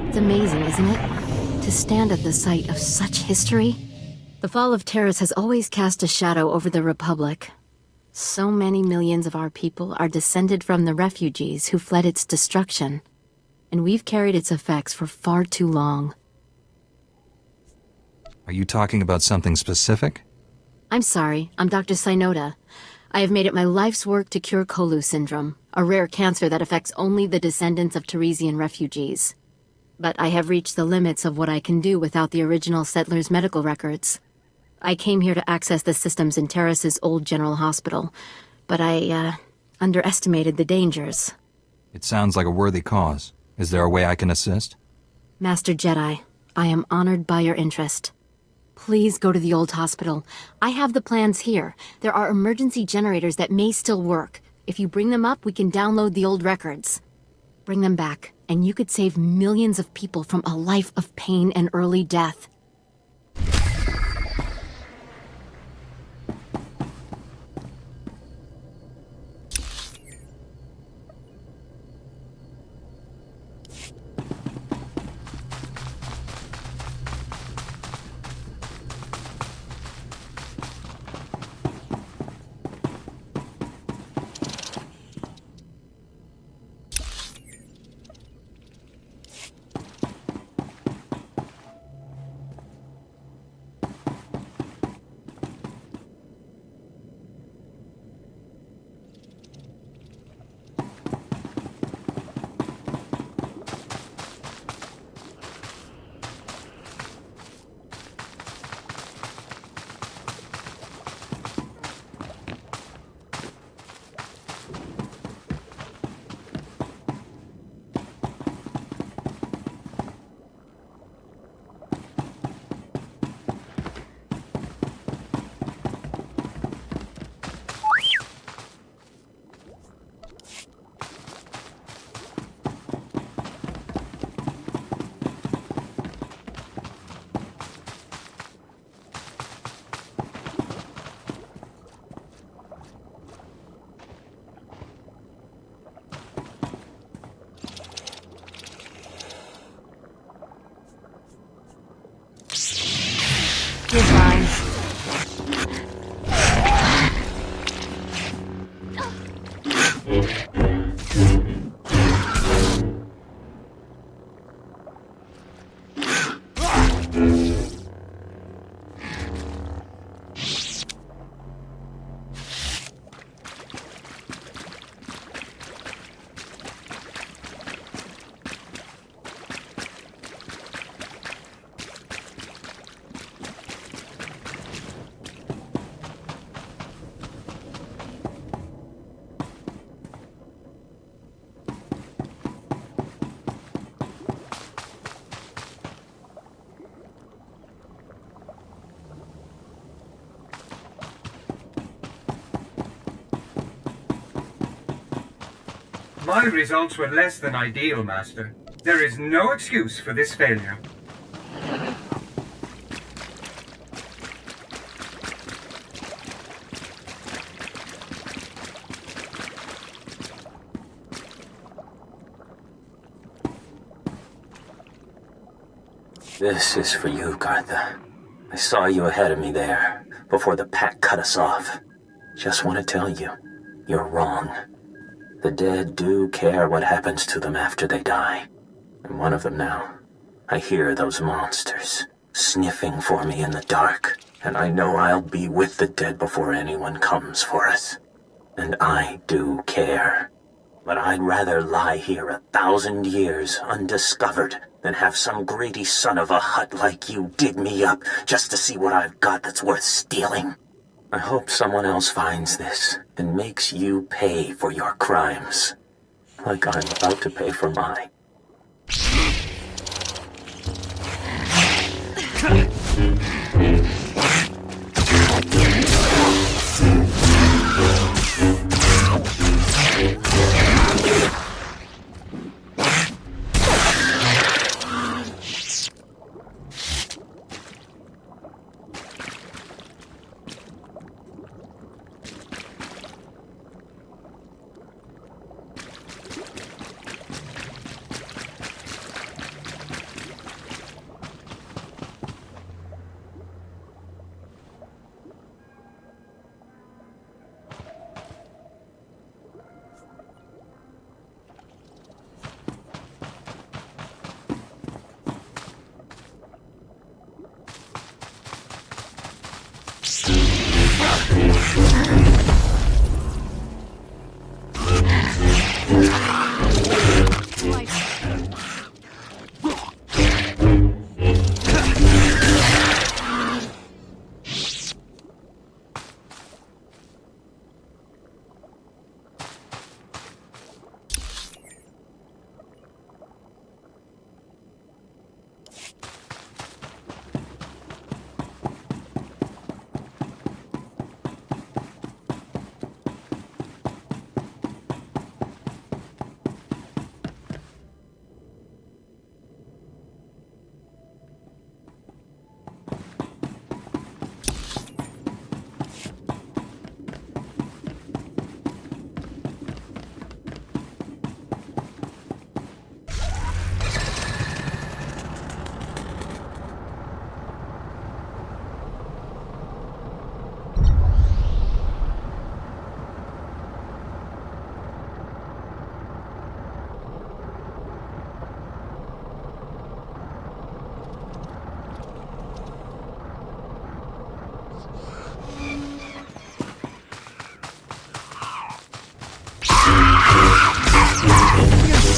It's amazing, isn't it? To stand at the site of such history. The fall of Terrace has always cast a shadow over the Republic. So many millions of our people are descended from the refugees who fled its destruction, and we've carried its effects for far too long. Are you talking about something specific? I'm sorry, I'm Dr. Synoda. I have made it my life's work to cure Kolu syndrome, a rare cancer that affects only the descendants of Teresian refugees. But I have reached the limits of what I can do without the original settlers' medical records. I came here to access the systems in Terrace's old general hospital, but I, underestimated the dangers. It sounds like a worthy cause. Is there a way I can assist? Master Jedi, I am honored by your interest. Please go to the old hospital. I have the plans here. There are emergency generators that may still work. If you bring them up, we can download the old records. Bring them back, and you could save millions of people from a life of pain and early death. You're fine. My results were less than ideal, Master. There is no excuse for this failure. This is for you, Gartha. I saw you ahead of me there, before the pack cut us off. Just want to tell you, you're wrong. The dead do care what happens to them after they die. I'm one of them now. I hear those monsters sniffing for me in the dark, and I know I'll be with the dead before anyone comes for us. And I do care. But I'd rather lie here 1,000 years undiscovered than have some greedy son of a hut like you dig me up just to see what I've got that's worth stealing. I hope someone else finds this and makes you pay for your crimes, like I'm about to pay for mine.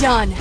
done.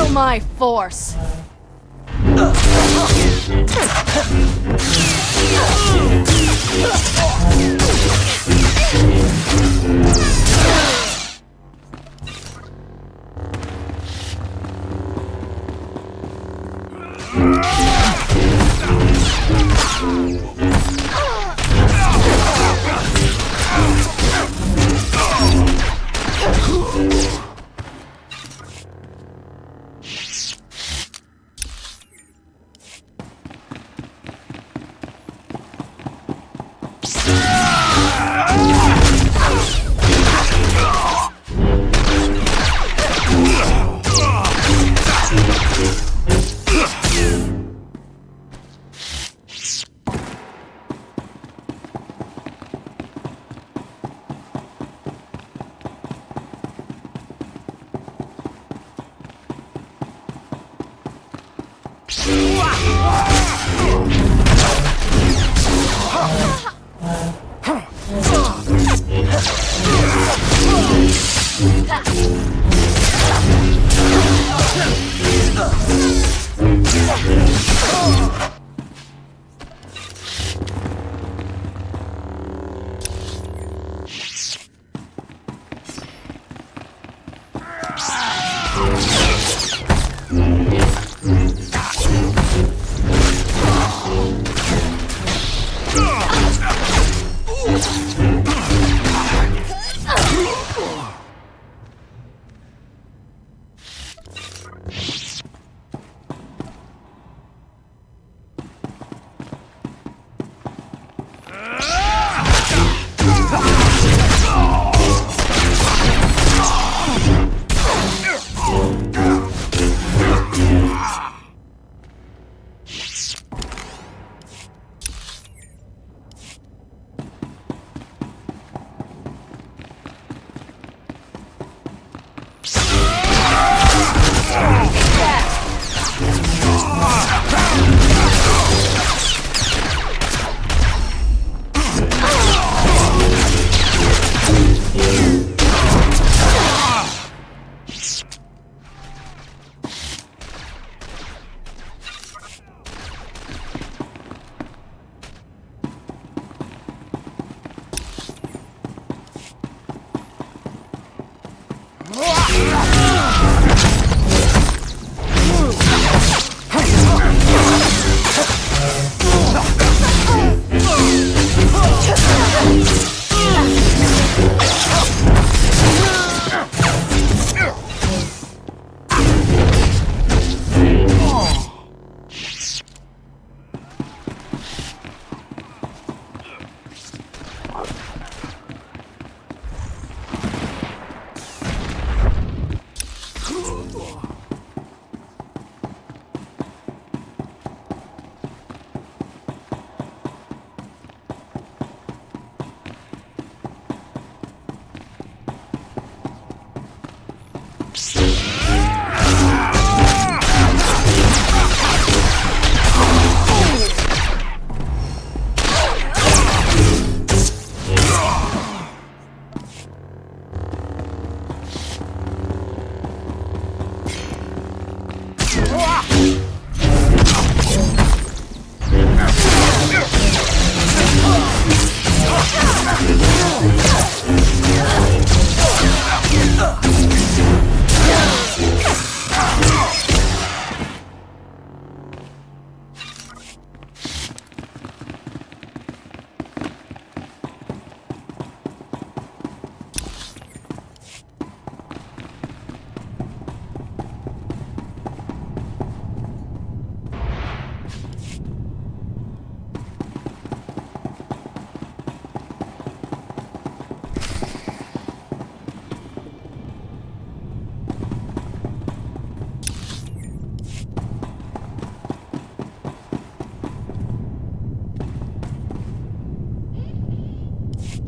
Feel my force.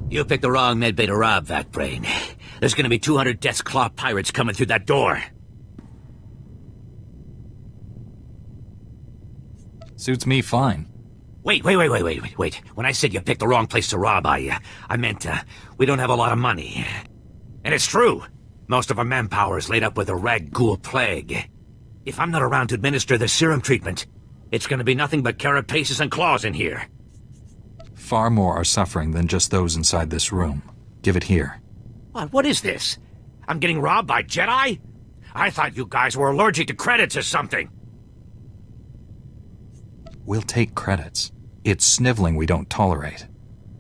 You picked the wrong medbay to rob, Vat Brain. There's gonna be 200 Death's Claw pirates coming through that door. Suits me fine. Wait. When I said you picked the wrong place to rob, I meant, we don't have a lot of money. And it's true. Most of our manpower is laid up with the rag ghoul plague. If I'm not around to administer the serum treatment, it's gonna be nothing but carapaces and claws in here. Far more are suffering than just those inside this room. Give it here. What is this? I'm getting robbed by Jedi? I thought you guys were allergic to credits or something. We'll take credits. It's sniveling we don't tolerate.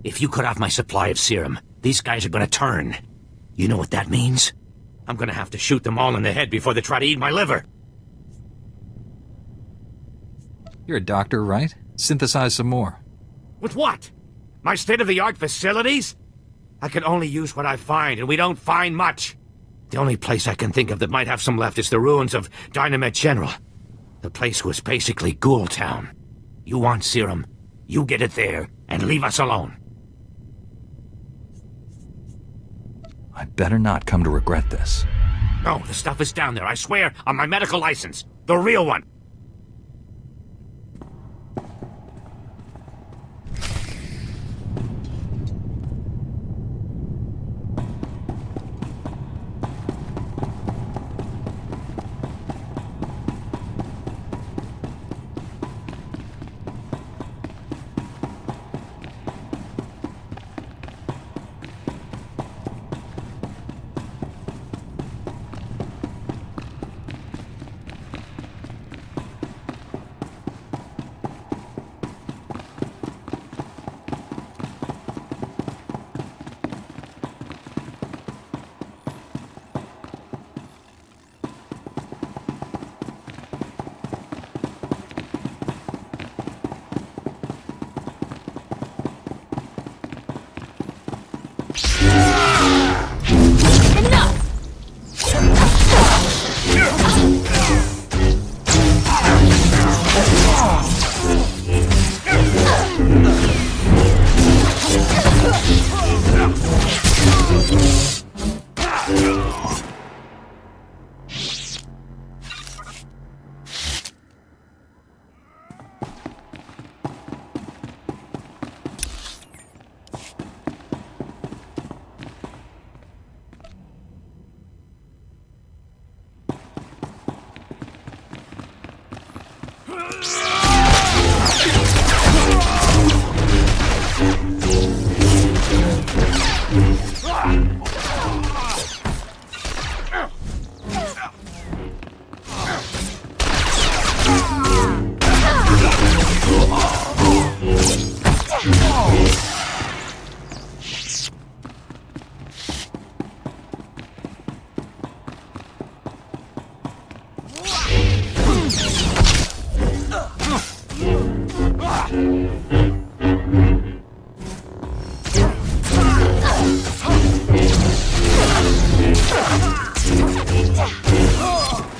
If you cut off my supply of serum, these guys are gonna turn. You know what that means? I'm gonna have to shoot them all in the head before they try to eat my liver. You're a doctor, right? Synthesize some more. With what? My state-of-the-art facilities? I can only use what I find, and we don't find much. The only place I can think of that might have some left is the ruins of Dynamite General. The place was basically Ghoul Town. You want serum, you get it there, and leave us alone. I better not come to regret this. No, the stuff is down there, I swear, on my medical license. The real one.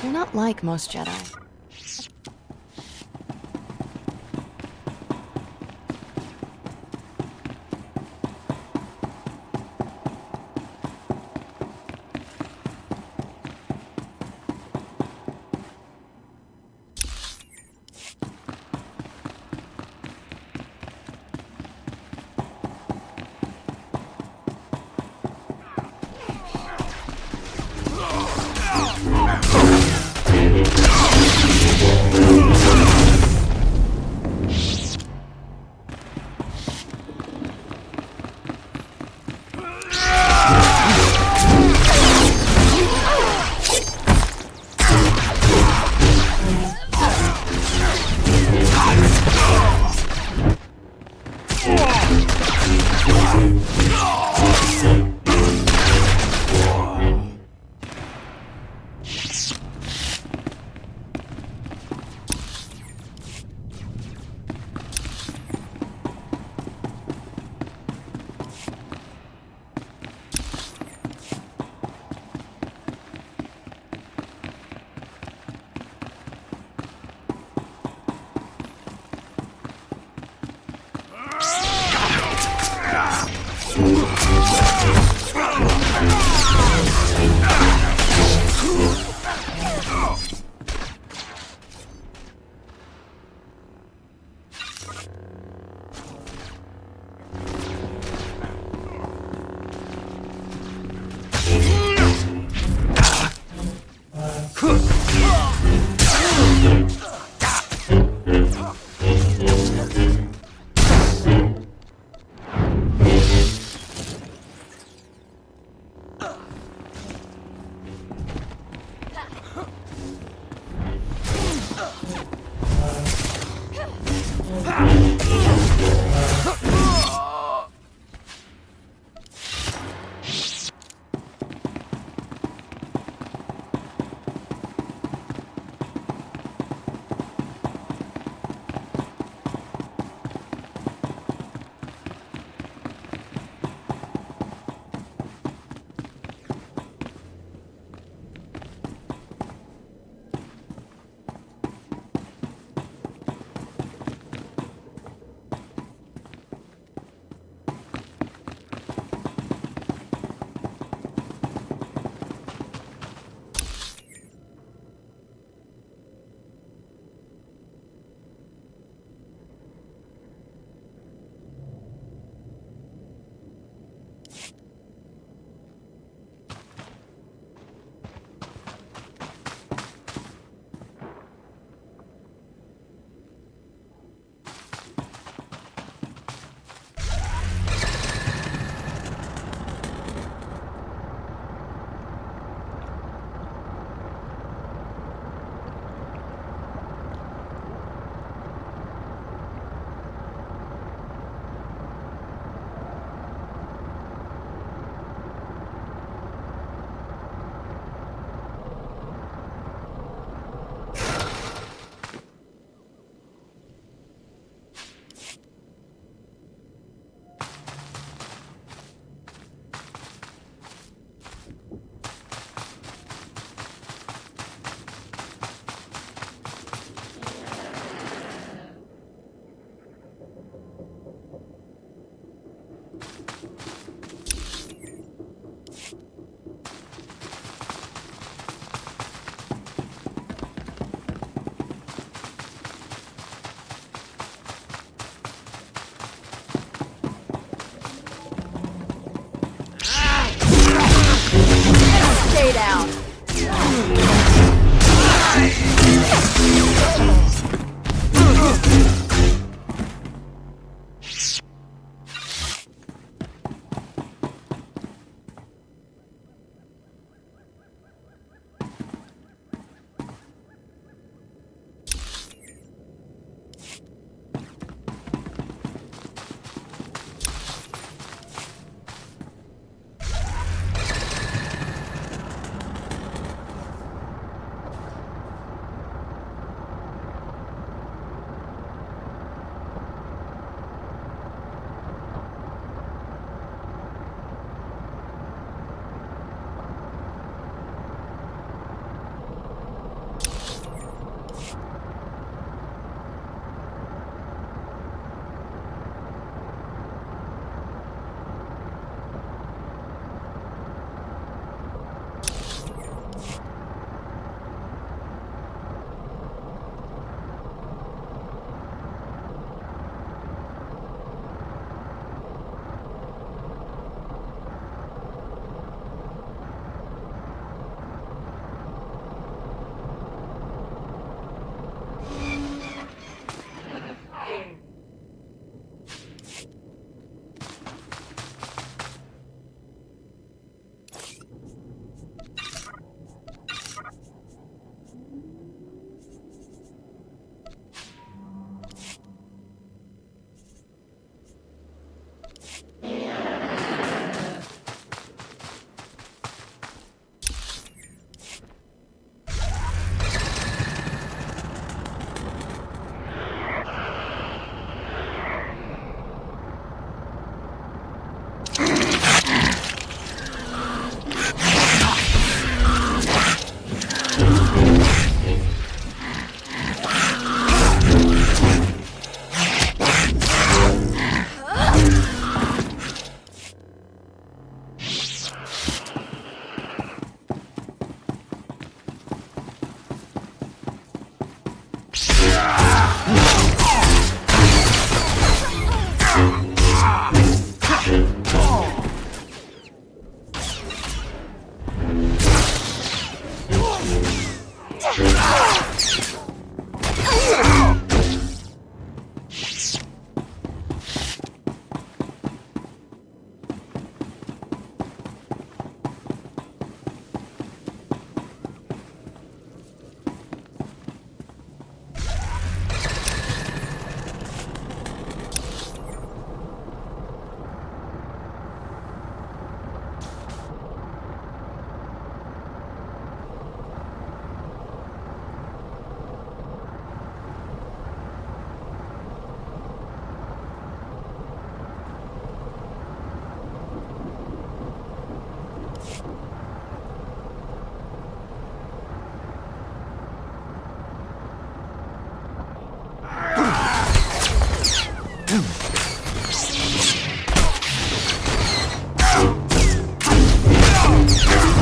You're not like most Jedi.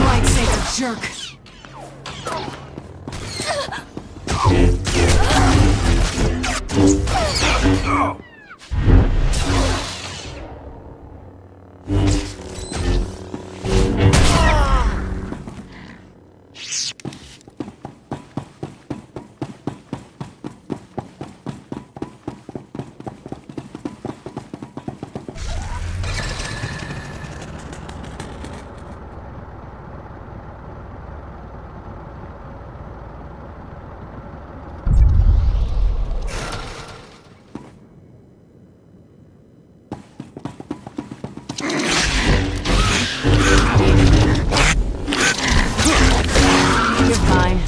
Lightsaber jerk. You're fine.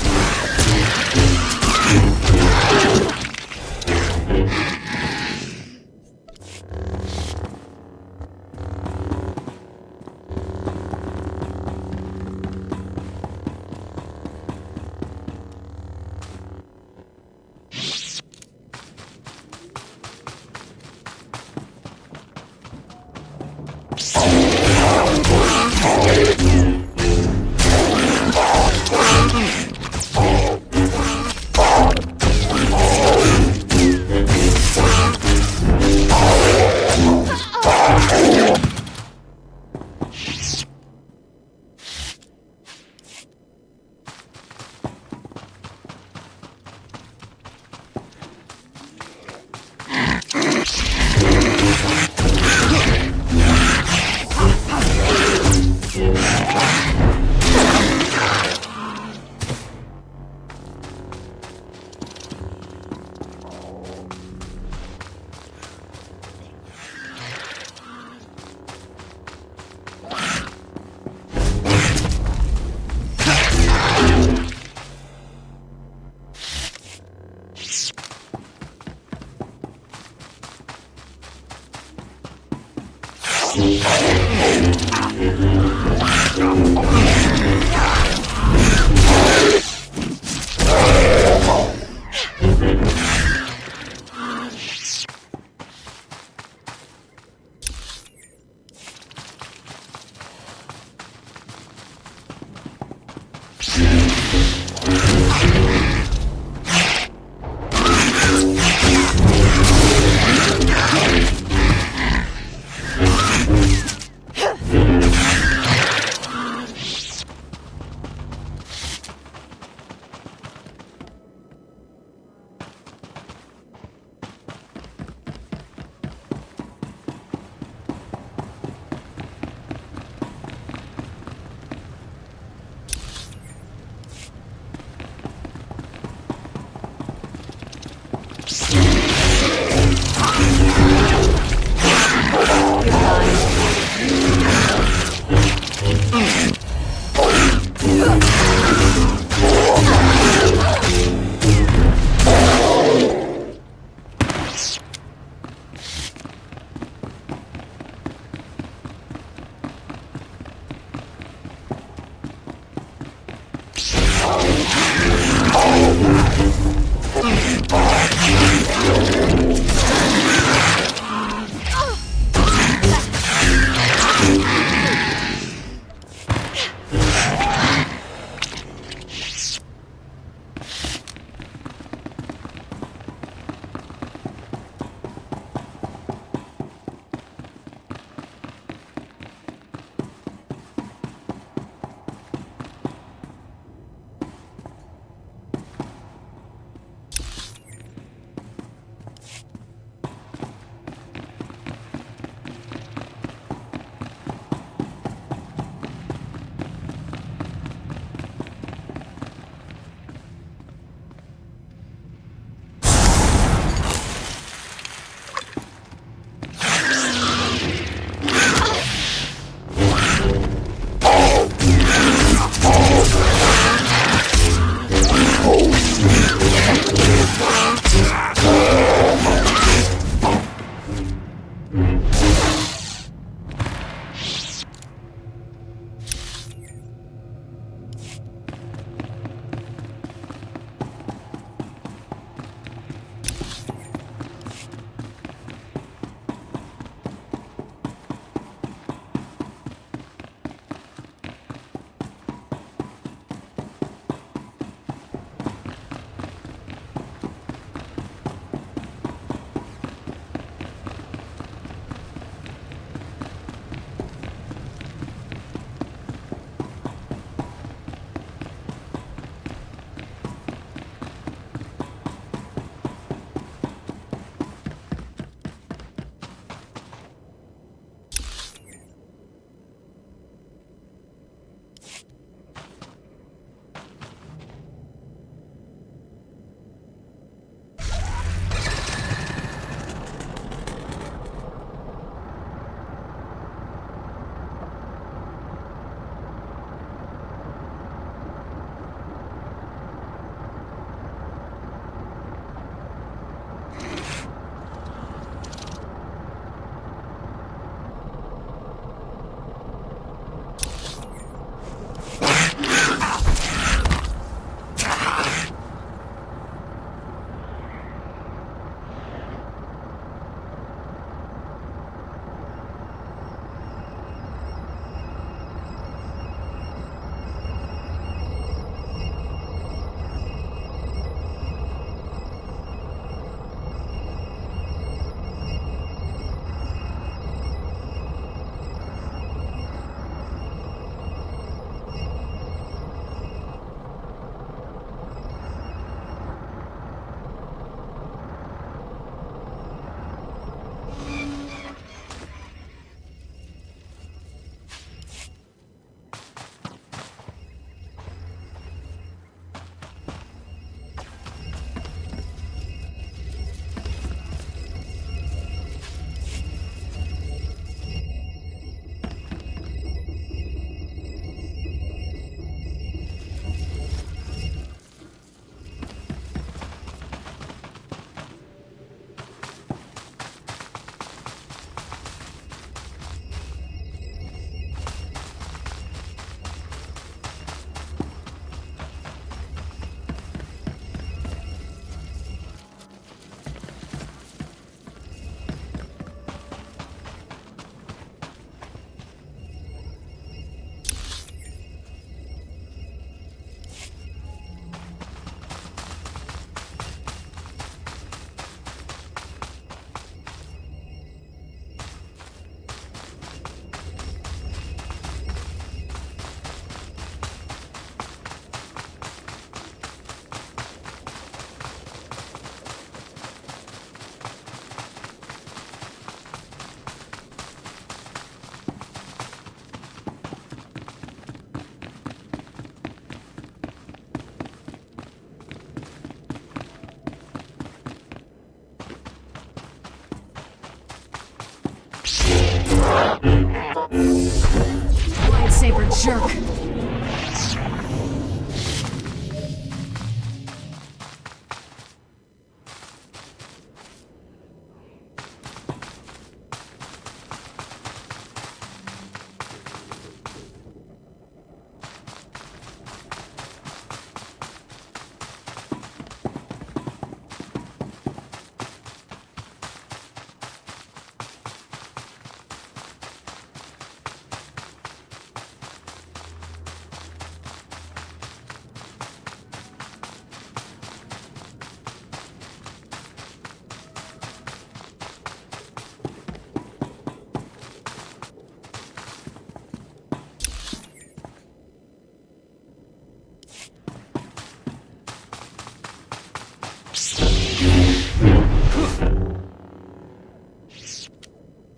lightsaber, jerk!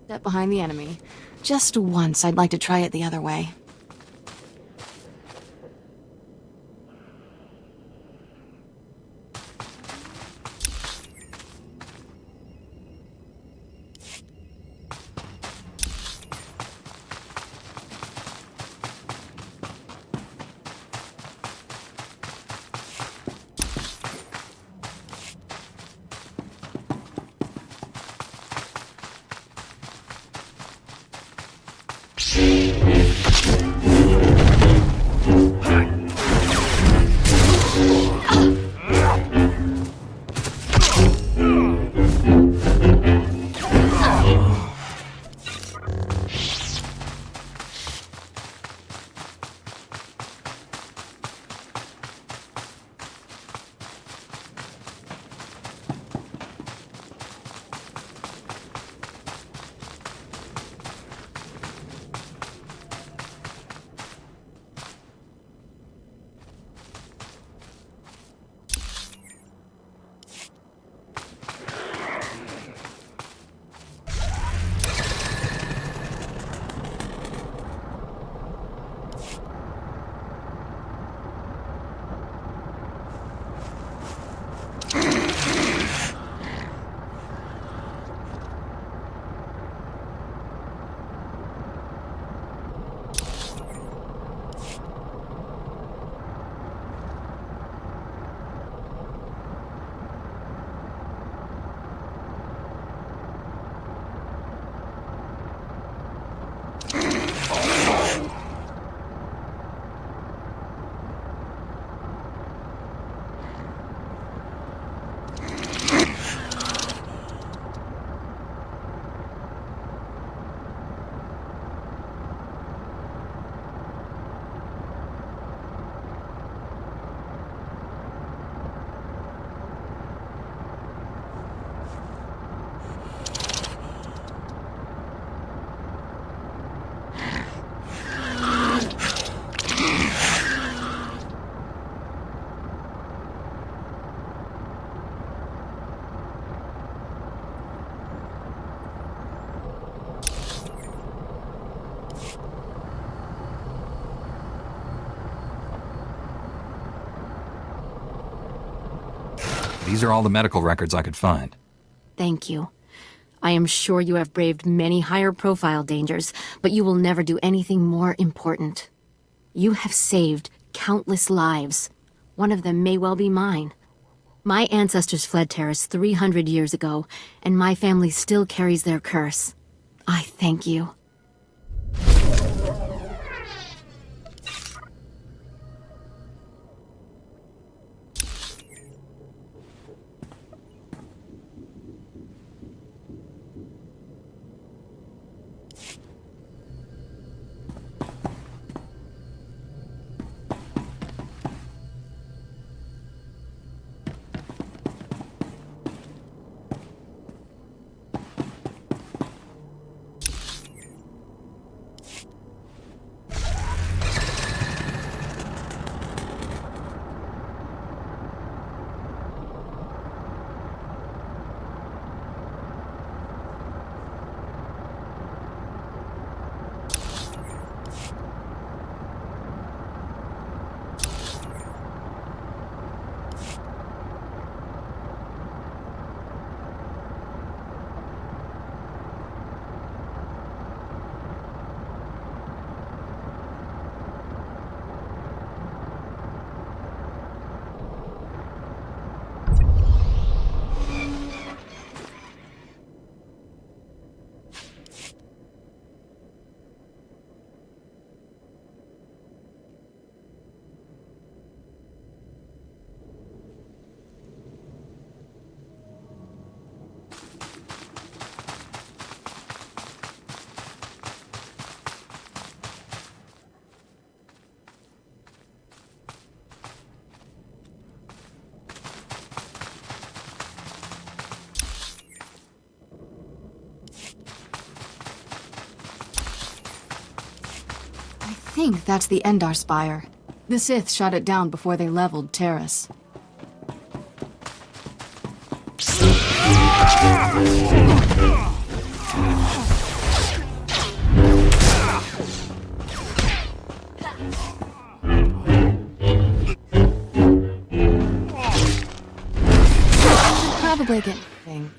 Step behind the enemy. Just once, I'd like to try it the other way. These are all the medical records I could find. Thank you. I am sure you have braved many higher-profile dangers, but you will never do anything more important. You have saved countless lives. One of them may well be mine. My ancestors fled Terrace 300 years ago, and my family still carries their curse. I thank you. think that's the Endar Spire. The Sith shot it down before they leveled Terrace. Probably get thing.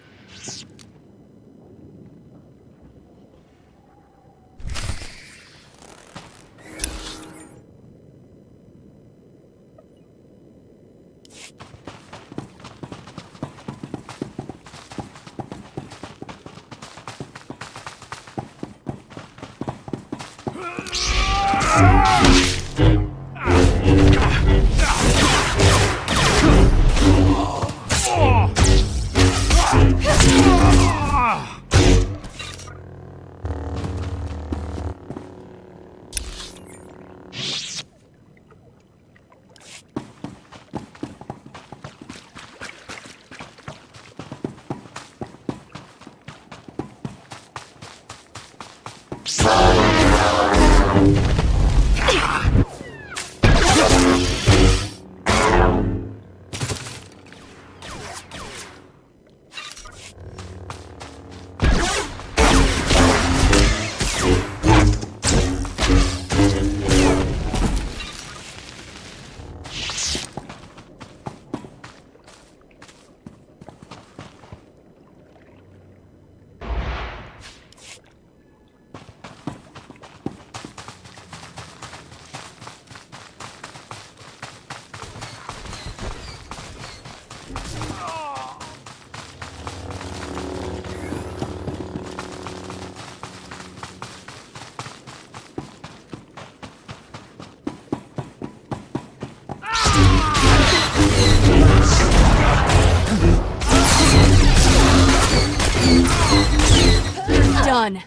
Done.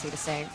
To save.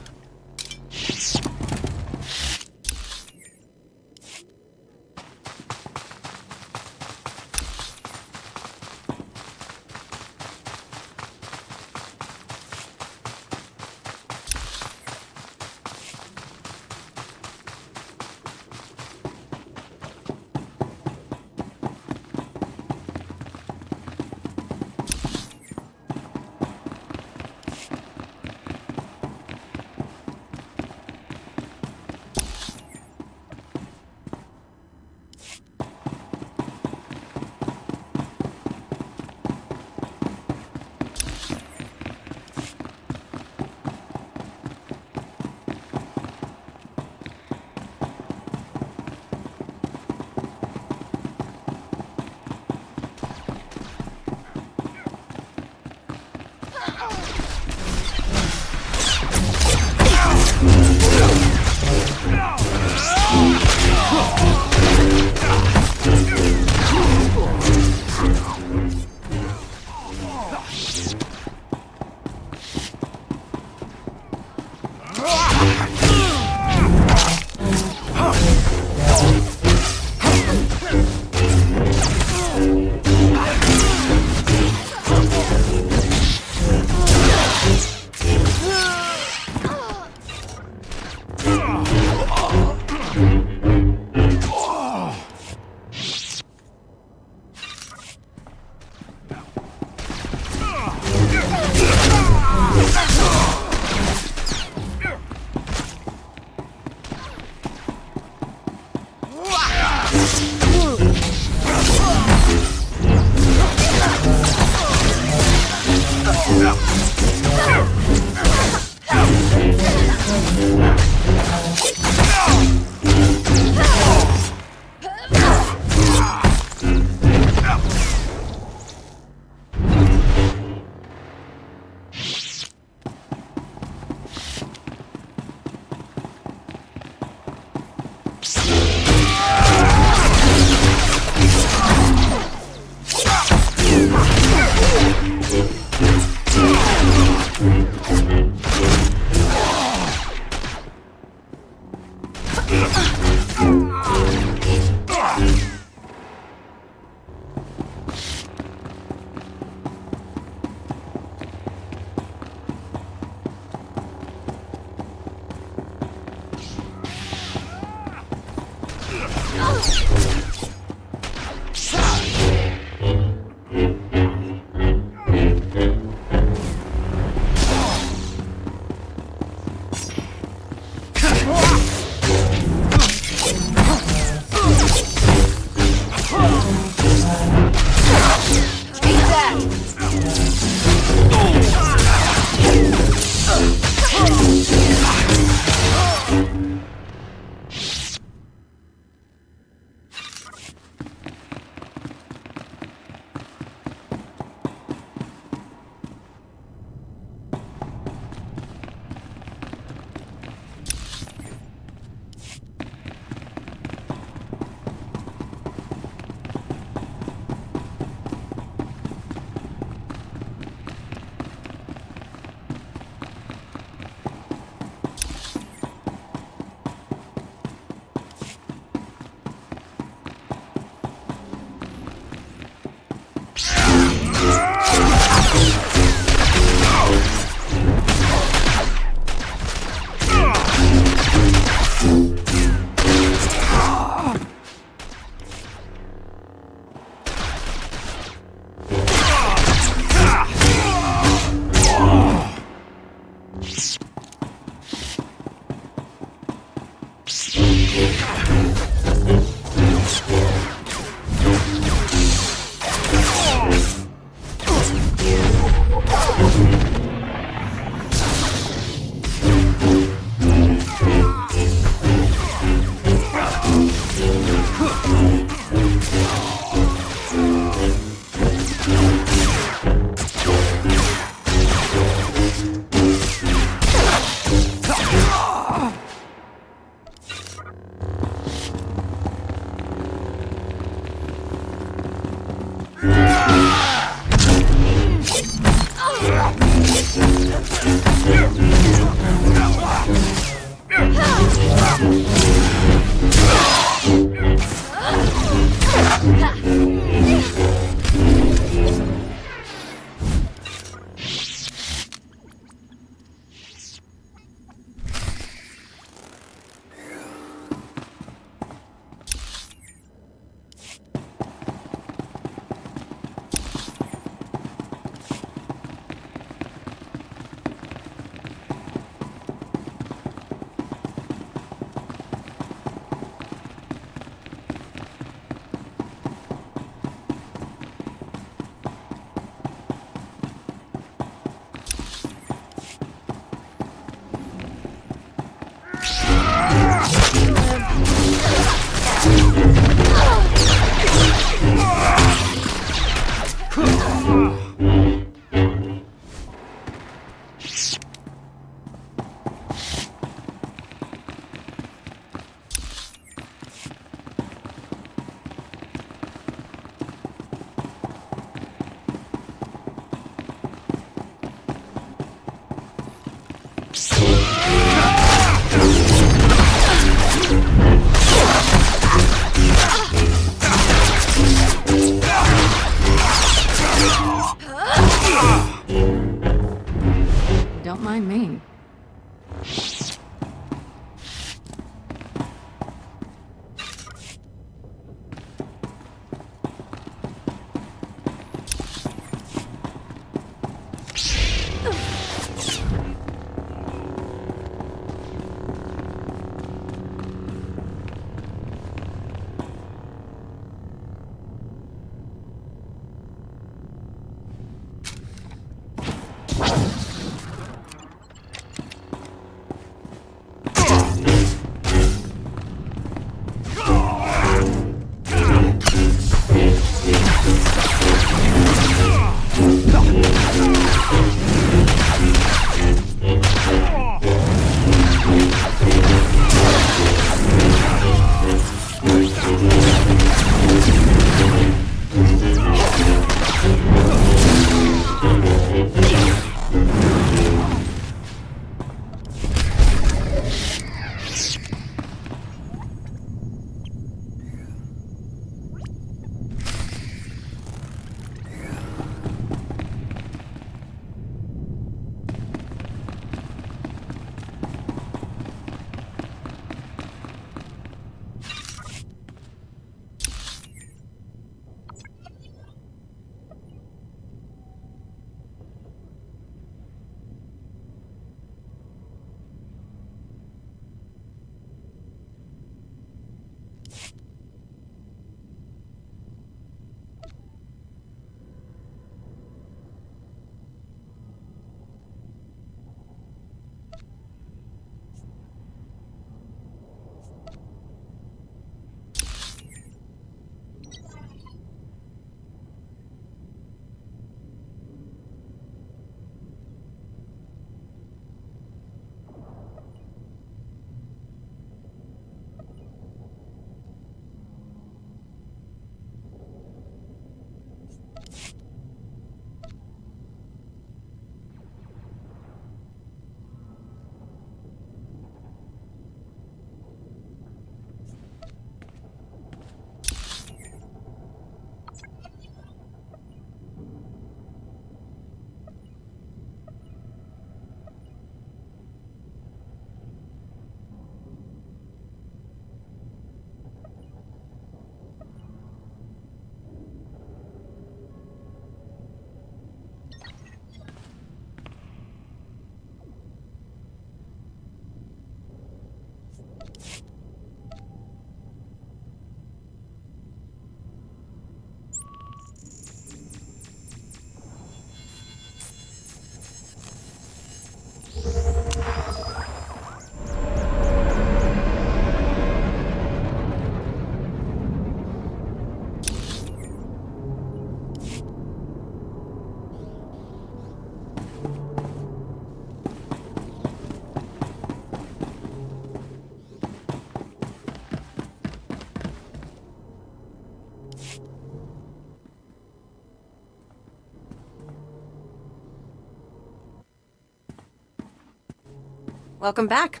Welcome back.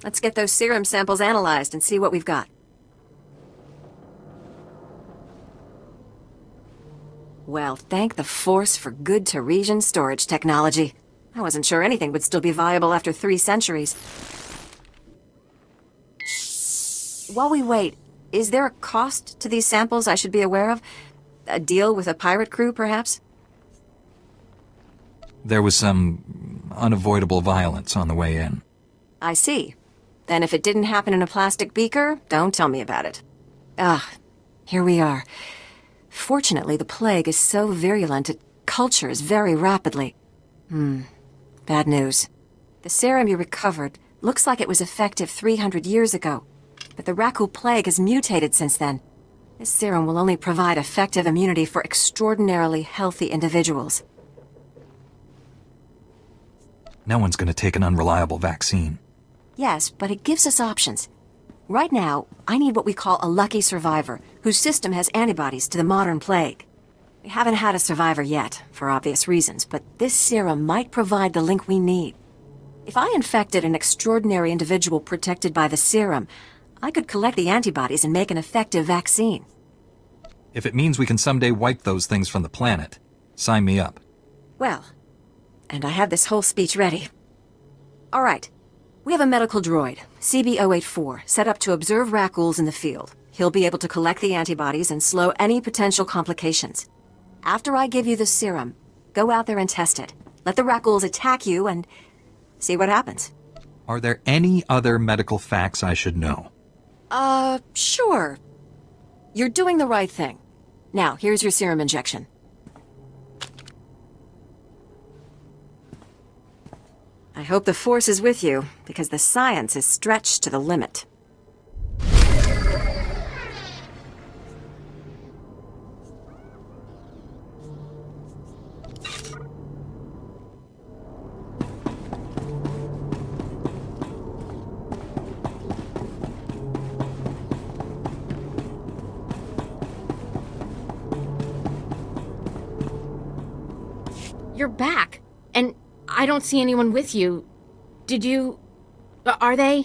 Let's get those serum samples analyzed and see what we've got. Well, thank the Force for good Teresian storage technology. I wasn't sure anything would still be viable after 3 centuries. While we wait, is there a cost to these samples I should be aware of? A deal with a pirate crew, perhaps? There was some unavoidable violence on the way in. I see. Then if it didn't happen in a plastic beaker, don't tell me about it. Here we are. Fortunately, the plague is so virulent it cultures very rapidly. Bad news. The serum you recovered looks like it was effective 300 years ago, but the Rakul plague has mutated since then. This serum will only provide effective immunity for extraordinarily healthy individuals. No one's going to take an unreliable vaccine. Yes, but it gives us options. Right now, I need what we call a lucky survivor, whose system has antibodies to the modern plague. We haven't had a survivor yet, for obvious reasons, but this serum might provide the link we need. If I infected an extraordinary individual protected by the serum, I could collect the antibodies and make an effective vaccine. If it means we can someday wipe those things from the planet, sign me up. Well, and I have this whole speech ready. All right. We have a medical droid, CB-084, set up to observe Rakuls in the field. He'll be able to collect the antibodies and slow any potential complications. After I give you the serum, go out there and test it. Let the Rakuls attack you and see what happens. Are there any other medical facts I should know? Sure. You're doing the right thing. Now, here's your serum injection. I hope the Force is with you, because the science is stretched to the limit. You're back, and I don't see anyone with you. Did you... are they?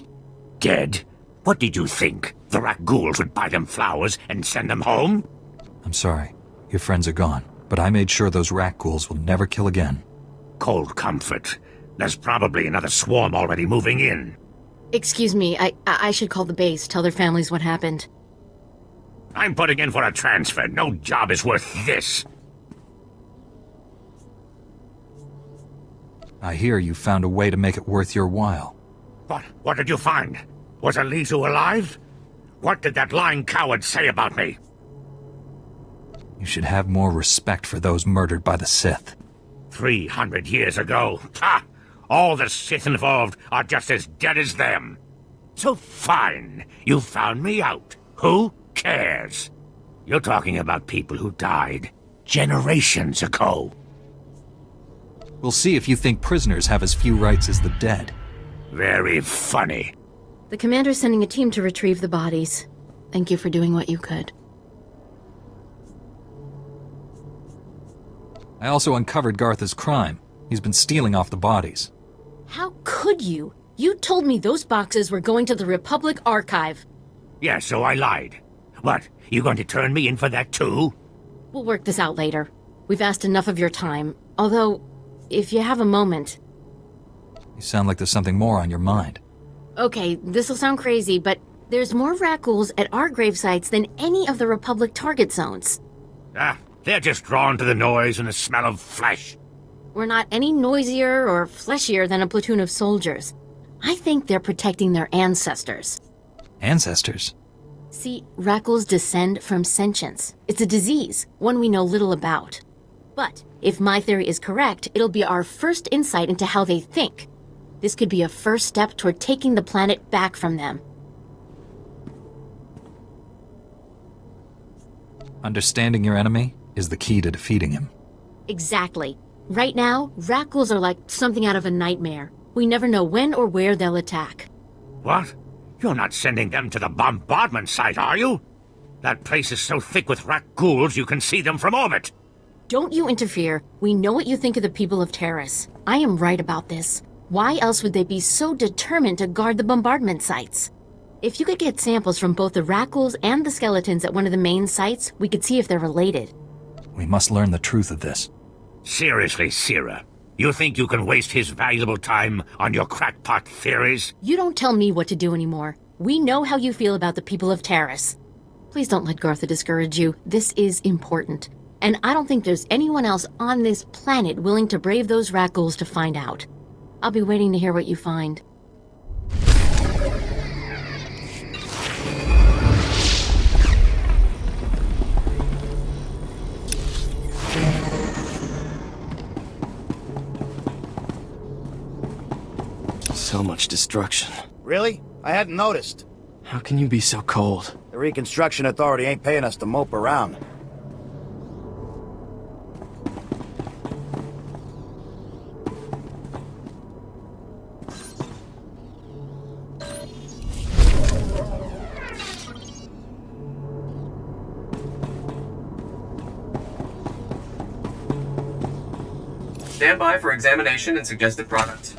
Dead? What did you think? The Rakuls would buy them flowers and send them home? I'm sorry. Your friends are gone, but I made sure those Rakuls will never kill again. Cold comfort. There's probably another swarm already moving in. Excuse me, I should call the base, tell their families what happened. I'm putting in for a transfer. No job is worth this. I hear you found a way to make it worth your while. What did you find? Was Alizu alive? What did that lying coward say about me? You should have more respect for those murdered by the Sith. 300 years ago. Ha! All the Sith involved are just as dead as them. So fine, you found me out. Who cares? You're talking about people who died generations ago. We'll see if you think prisoners have as few rights as the dead. Very funny. The commander's sending a team to retrieve the bodies. Thank you for doing what you could. I also uncovered Gartha's crime. He's been stealing off the bodies. How could you? You told me those boxes were going to the Republic Archive. Yeah, so I lied. What, you going to turn me in for that too? We'll work this out later. We've asked enough of your time. Although, if you have a moment... You sound like there's something more on your mind. Okay, this'll sound crazy, but there's more Rakuls at our gravesites than any of the Republic target zones. They're just drawn to the noise and the smell of flesh. We're not any noisier or fleshier than a platoon of soldiers. I think they're protecting their ancestors. Ancestors? See, Rakuls descend from sentience. It's a disease, one we know little about. But if my theory is correct, it'll be our first insight into how they think. This could be a first step toward taking the planet back from them. Understanding your enemy is the key to defeating him. Exactly. Right now, Rakuls are like something out of a nightmare. We never know when or where they'll attack. What? You're not sending them to the bombardment site, are you? That place is so thick with Rakuls you can see them from orbit. Don't you interfere. We know what you think of the people of Terrace. I am right about this. Why else would they be so determined to guard the bombardment sites? If you could get samples from both the raccoons and the skeletons at one of the main sites, we could see if they're related. We must learn the truth of this. Seriously, Sierra, you think you can waste his valuable time on your crackpot theories? You don't tell me what to do anymore. We know how you feel about the people of Taris. Please don't let Gartha discourage you. This is important. And I don't think there's anyone else on this planet willing to brave those raccoons to find out. I'll be waiting to hear what you find. So much destruction. Really? I hadn't noticed. How can you be so cold? The Reconstruction Authority ain't paying us to mope around. Stand by for examination and suggested product.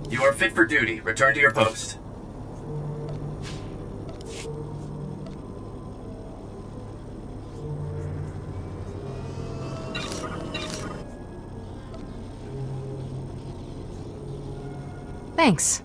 You are fit for duty. Return to your post. Thanks.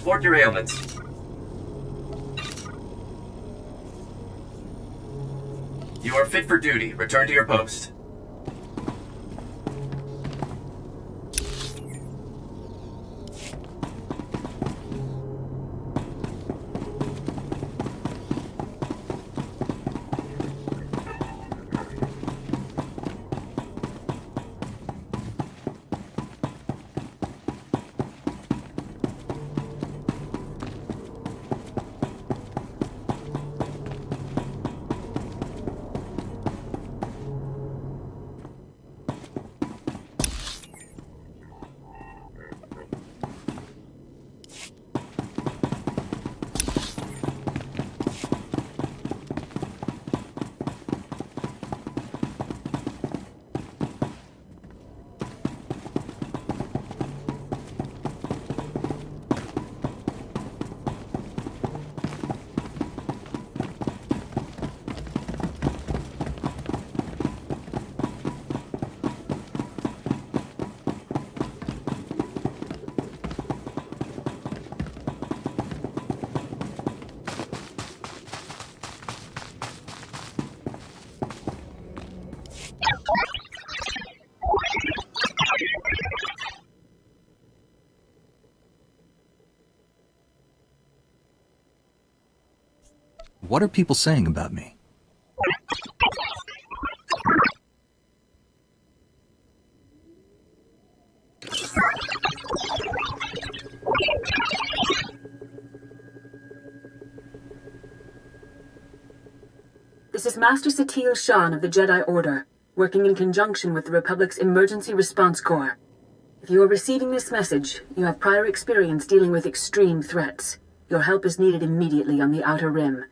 Report your ailments. You are fit for duty. Return to your post. What are people saying about me? This is Master Satil Shan of the Jedi Order, working in conjunction with the Republic's Emergency Response Corps. If you are receiving this message, you have prior experience dealing with extreme threats. Your help is needed immediately on the Outer Rim.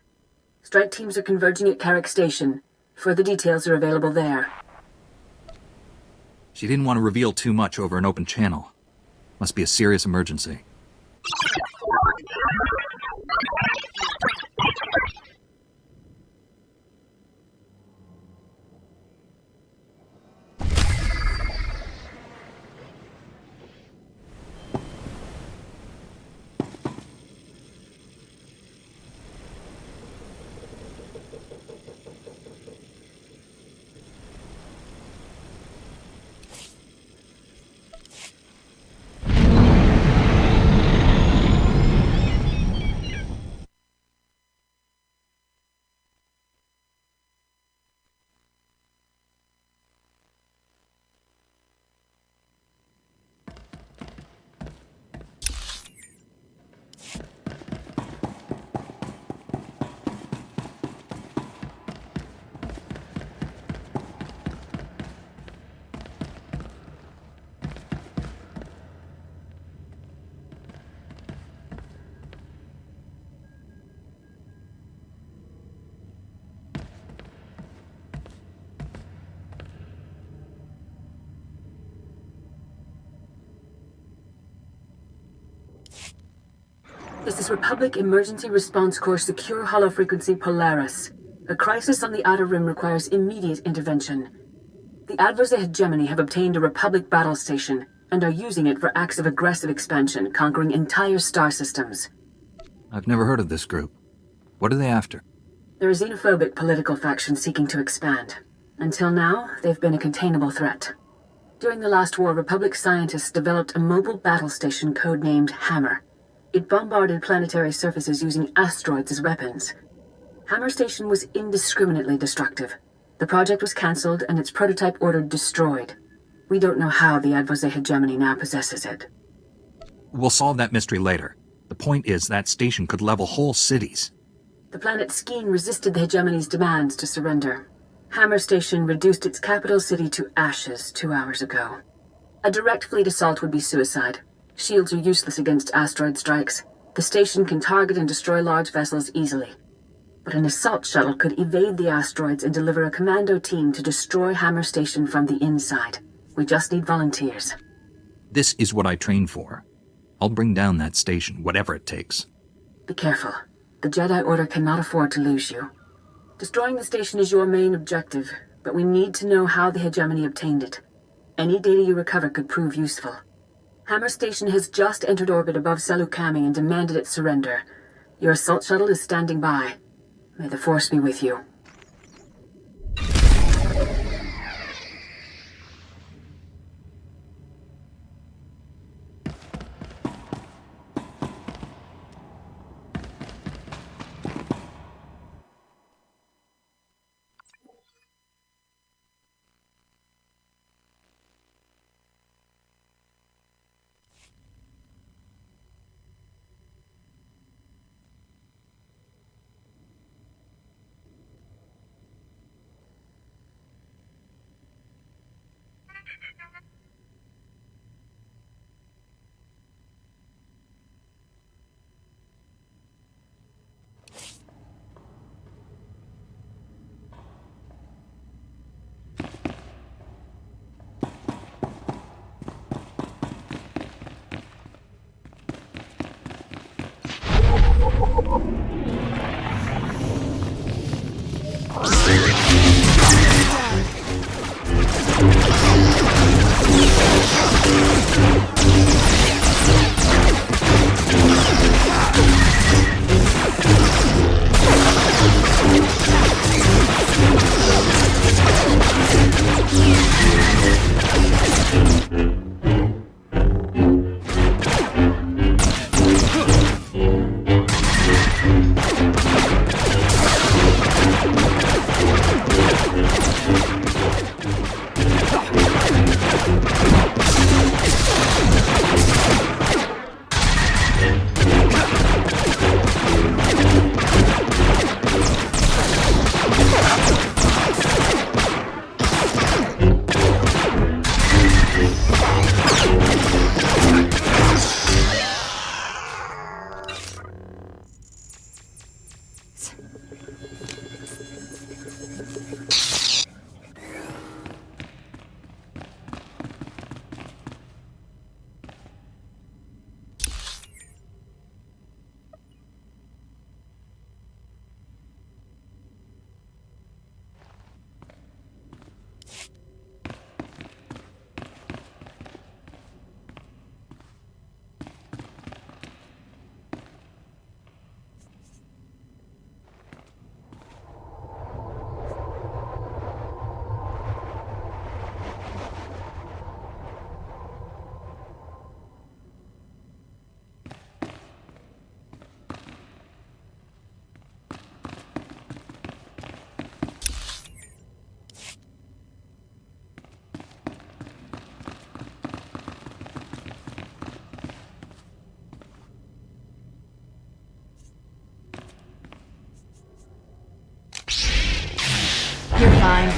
Strike teams are converging at Carrick Station. Further details are available there. She didn't want to reveal too much over an open channel. Must be a serious emergency. This is Republic Emergency Response Corps Secure Holofrequency Polaris. A crisis on the Outer Rim requires immediate intervention. The Adversary Hegemony have obtained a Republic battle station and are using it for acts of aggressive expansion, conquering entire star systems. I've never heard of this group. What are they after? They're a xenophobic political faction seeking to expand. Until now, they've been a containable threat. During the last war, Republic scientists developed a mobile battle station codenamed Hammer. It bombarded planetary surfaces using asteroids as weapons. Hammer Station was indiscriminately destructive. The project was cancelled and its prototype ordered destroyed. We don't know how the Adversary Hegemony now possesses it. We'll solve that mystery later. The point is that station could level whole cities. The planet Skeen resisted the Hegemony's demands to surrender. Hammer Station reduced its capital city to ashes 2 hours ago. A direct fleet assault would be suicide. Shields are useless against asteroid strikes. The station can target and destroy large vessels easily. But an assault shuttle could evade the asteroids and deliver a commando team to destroy Hammer Station from the inside. We just need volunteers. This is what I trained for. I'll bring down that station, whatever it takes. Be careful. The Jedi Order cannot afford to lose you. Destroying the station is your main objective, but we need to know how the Hegemony obtained it. Any data you recover could prove useful. Hammer Station has just entered orbit above Salukami and demanded its surrender. Your assault shuttle is standing by. May the Force be with you. You're fine.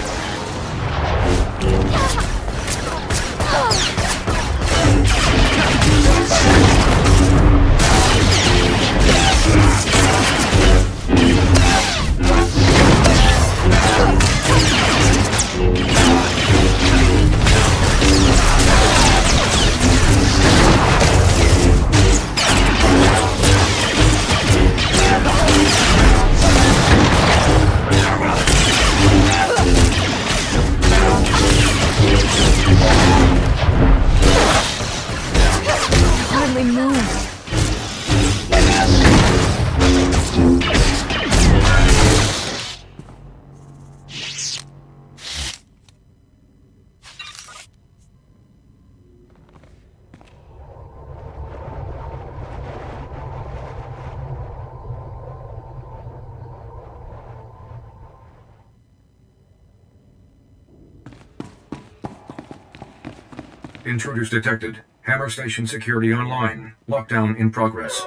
Intruders detected. Hammer Station security online. Lockdown in progress.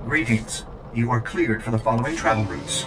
Greetings. You are cleared for the following travel routes.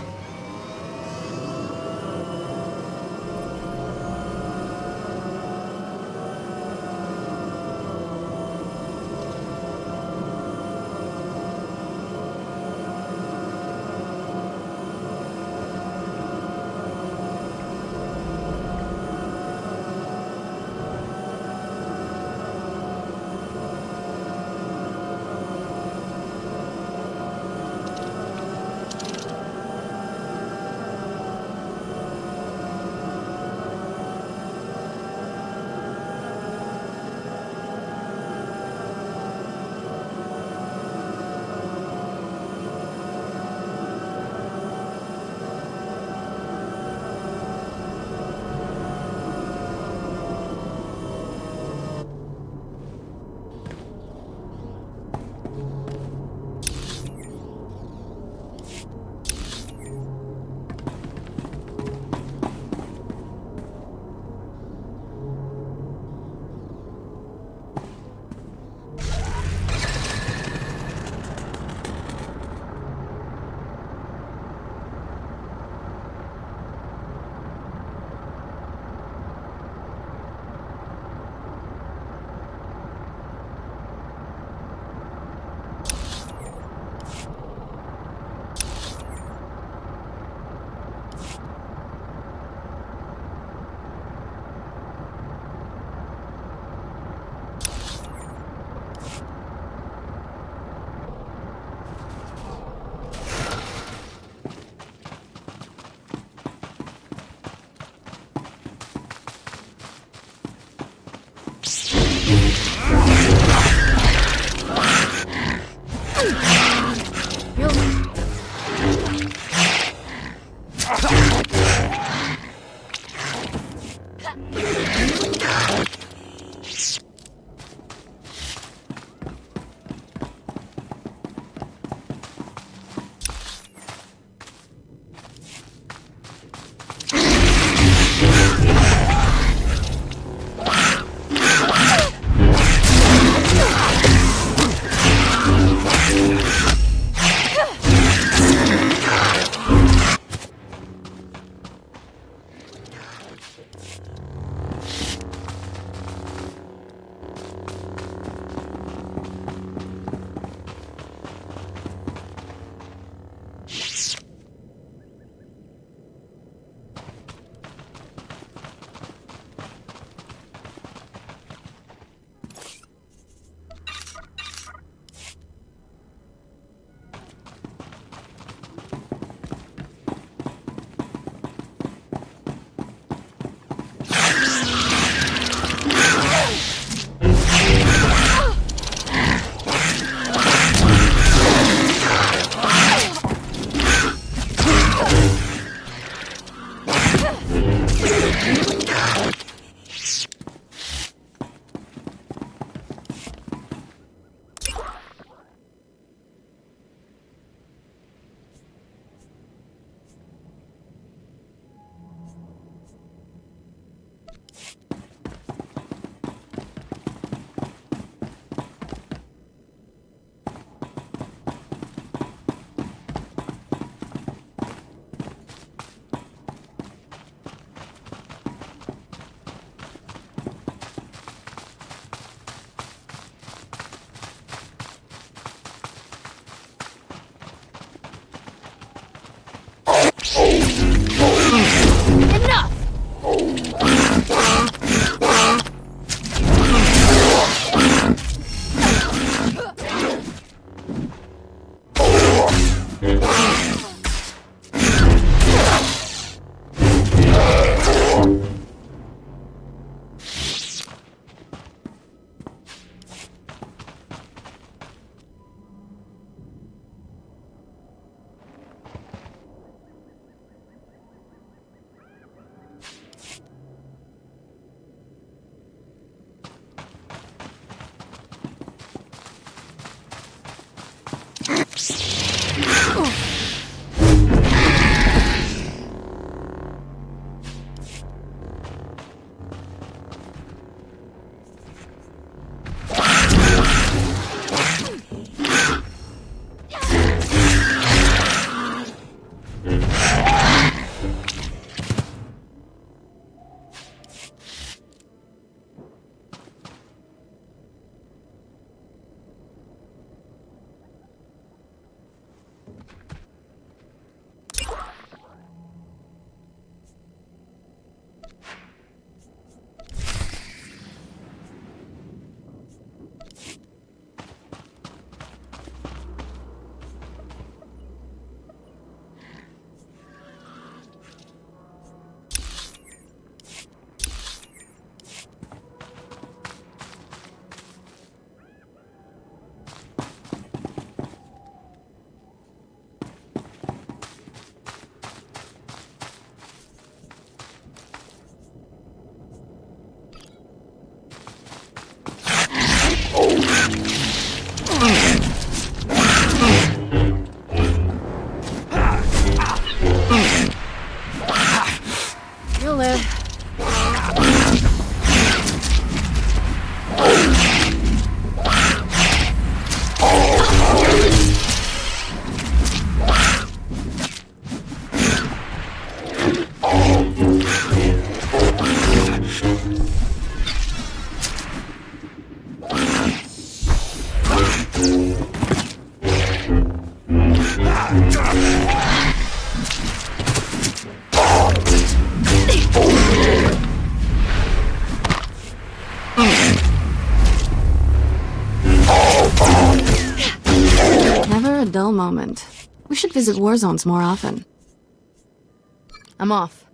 Never a dull moment. We should visit war zones more often. I'm off.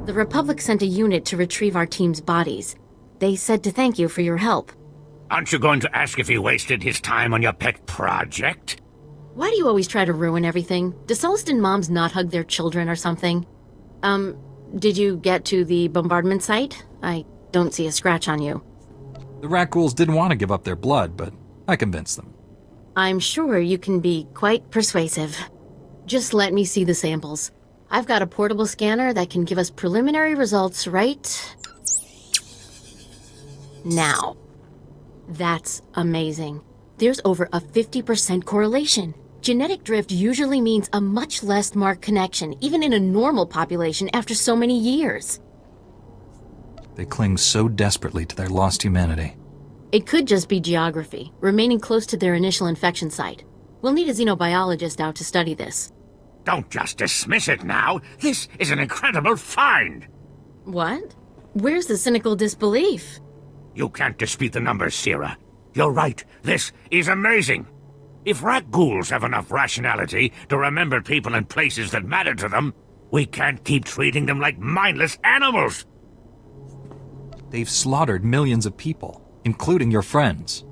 The Republic sent a unit to retrieve our team's bodies. They said to thank you for your help. Aren't you going to ask if he wasted his time on your pet project? Why do you always try to ruin everything? Do Sullustan moms not hug their children or something? Did you get to the bombardment site? I don't see a scratch on you. The rat ghouls didn't want to give up their blood, but I convinced them. I'm sure you can be quite persuasive. Just let me see the samples. I've got a portable scanner that can give us preliminary results right now. That's amazing. There's over a 50% correlation. Genetic drift usually means a much less marked connection, even in a normal population after so many years. They cling so desperately to their lost humanity. It could just be geography, remaining close to their initial infection site. We'll need a xenobiologist out to study this. Don't just dismiss it now. This is an incredible find. What? Where's the cynical disbelief? You can't dispute the numbers, Sierra. You're right. This is amazing. If rat ghouls have enough rationality to remember people and places that matter to them, we can't keep treating them like mindless animals. They've slaughtered millions of people, including your friends.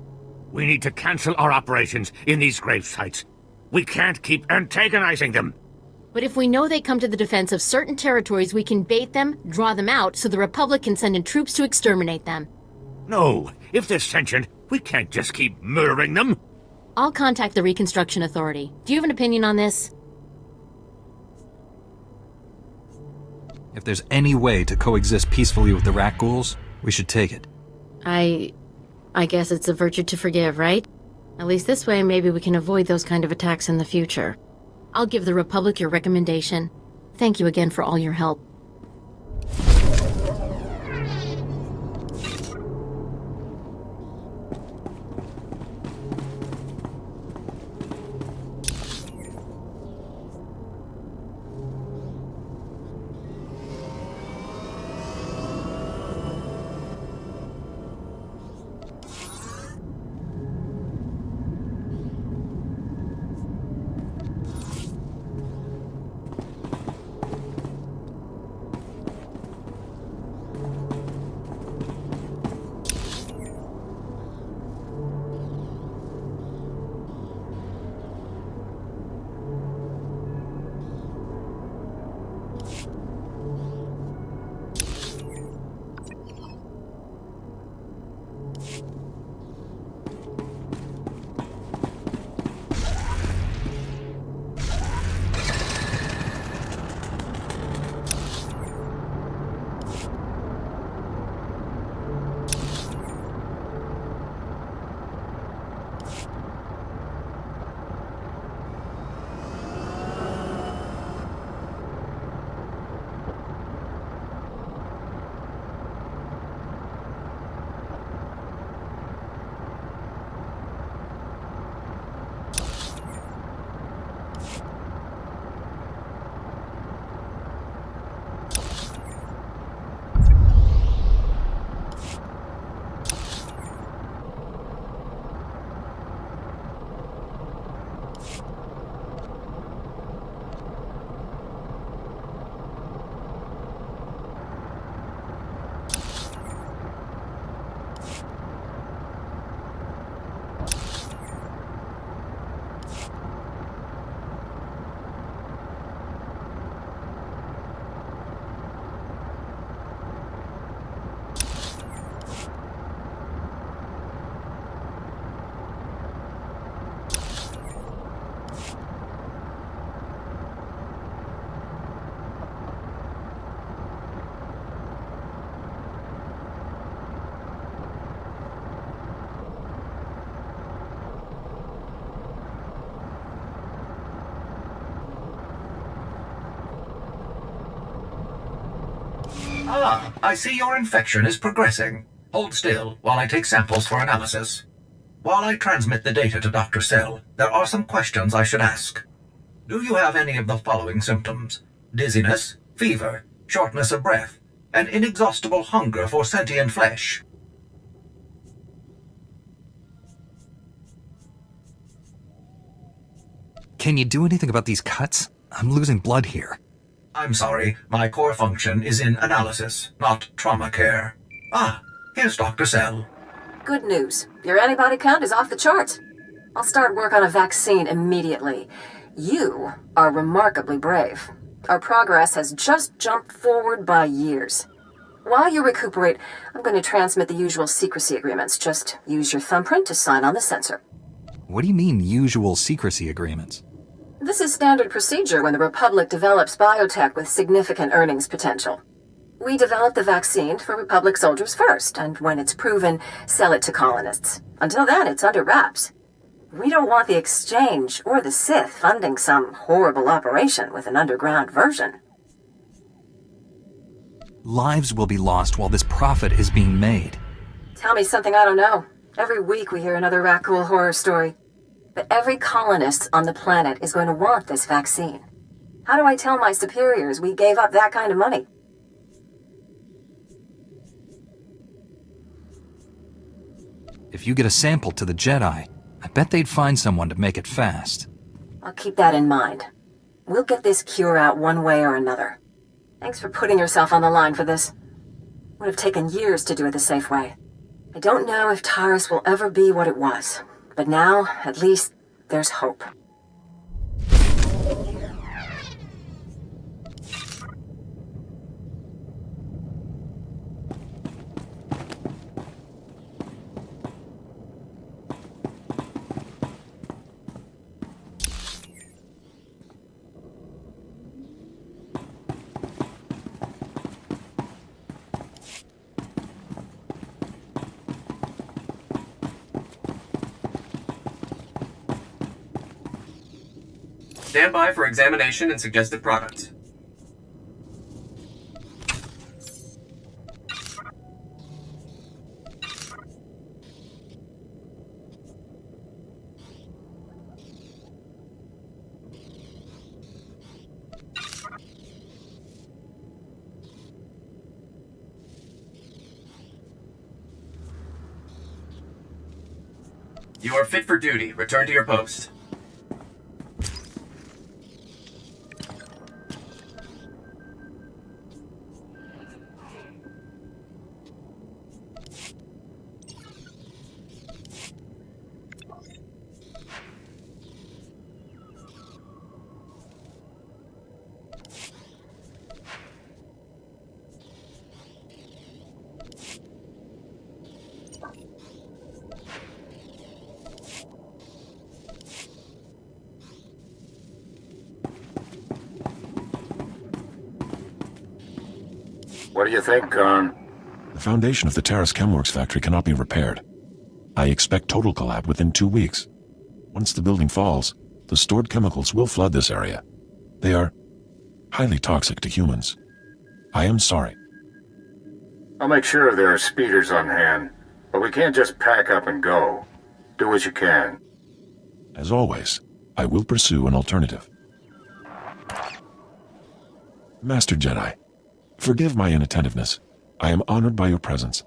We need to cancel our operations in these grave sites. We can't keep antagonizing them. But if we know they come to the defense of certain territories, we can bait them, draw them out, so the Republic can send in troops to exterminate them. No, if they're sentient, we can't just keep murdering them. I'll contact the Reconstruction Authority. Do you have an opinion on this? If there's any way to coexist peacefully with the rat ghouls, we should take it. I guess it's a virtue to forgive, right? At least this way, maybe we can avoid those kind of attacks in the future. I'll give the Republic your recommendation. Thank you again for all your help. Ah, I see your infection is progressing. Hold still while I take samples for analysis. While I transmit the data to Dr. Sell, there are some questions I should ask. Do you have any of the following symptoms? Dizziness, fever, shortness of breath, and inexhaustible hunger for sentient flesh? Can you do anything about these cuts? I'm losing blood here. I'm sorry, my core function is in analysis, not trauma care. Ah, here's Dr. Sell. Good news. Your antibody count is off the charts. I'll start work on a vaccine immediately. You are remarkably brave. Our progress has just jumped forward by years. While you recuperate, I'm going to transmit the usual secrecy agreements. Just use your thumbprint to sign on the sensor. What do you mean, usual secrecy agreements? This is standard procedure when the Republic develops biotech with significant earnings potential. We develop the vaccine for Republic soldiers first, and when it's proven, sell it to colonists. Until then, it's under wraps. We don't want the Exchange or the Sith funding some horrible operation with an underground version. Lives will be lost while this profit is being made. Tell me something I don't know. Every week we hear another Rakul horror story. But every colonist on the planet is going to want this vaccine. How do I tell my superiors we gave up that kind of money? If you get a sample to the Jedi, I bet they'd find someone to make it fast. I'll keep that in mind. We'll get this cure out one way or another. Thanks for putting yourself on the line for this. Would have taken years to do it the safe way. I don't know if Taurus will ever be what it was, but now, at least, there's hope. Stand by for examination and suggested products. You are fit for duty. Return to your post. What do you think, Khan? The foundation of the Terrace Chemworks factory cannot be repaired. I expect total collapse within 2 weeks. Once the building falls, the stored chemicals will flood this area. They are highly toxic to humans. I am sorry. I'll make sure there are speeders on hand, but we can't just pack up and go. Do what you can. As always, I will pursue an alternative. Master Jedi, forgive my inattentiveness. I am honored by your presence,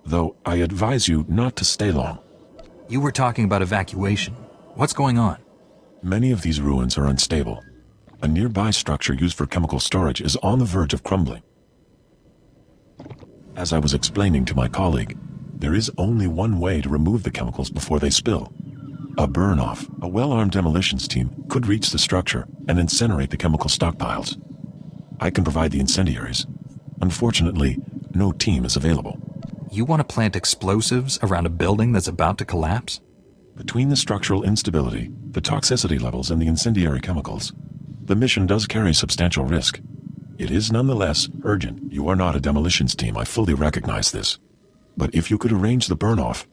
though I advise you not to stay long. You were talking about evacuation. What's going on? Many of these ruins are unstable. A nearby structure used for chemical storage is on the verge of crumbling. As I was explaining to my colleague, there is only one way to remove the chemicals before they spill. A burn-off. A well-armed demolitions team could reach the structure and incinerate the chemical stockpiles. I can provide the incendiaries. Unfortunately, no team is available. You want to plant explosives around a building that's about to collapse? Between the structural instability, the toxicity levels, and the incendiary chemicals, the mission does carry substantial risk. It is nonetheless urgent. You are not a demolitions team, I fully recognize this. But if you could arrange the burn-off,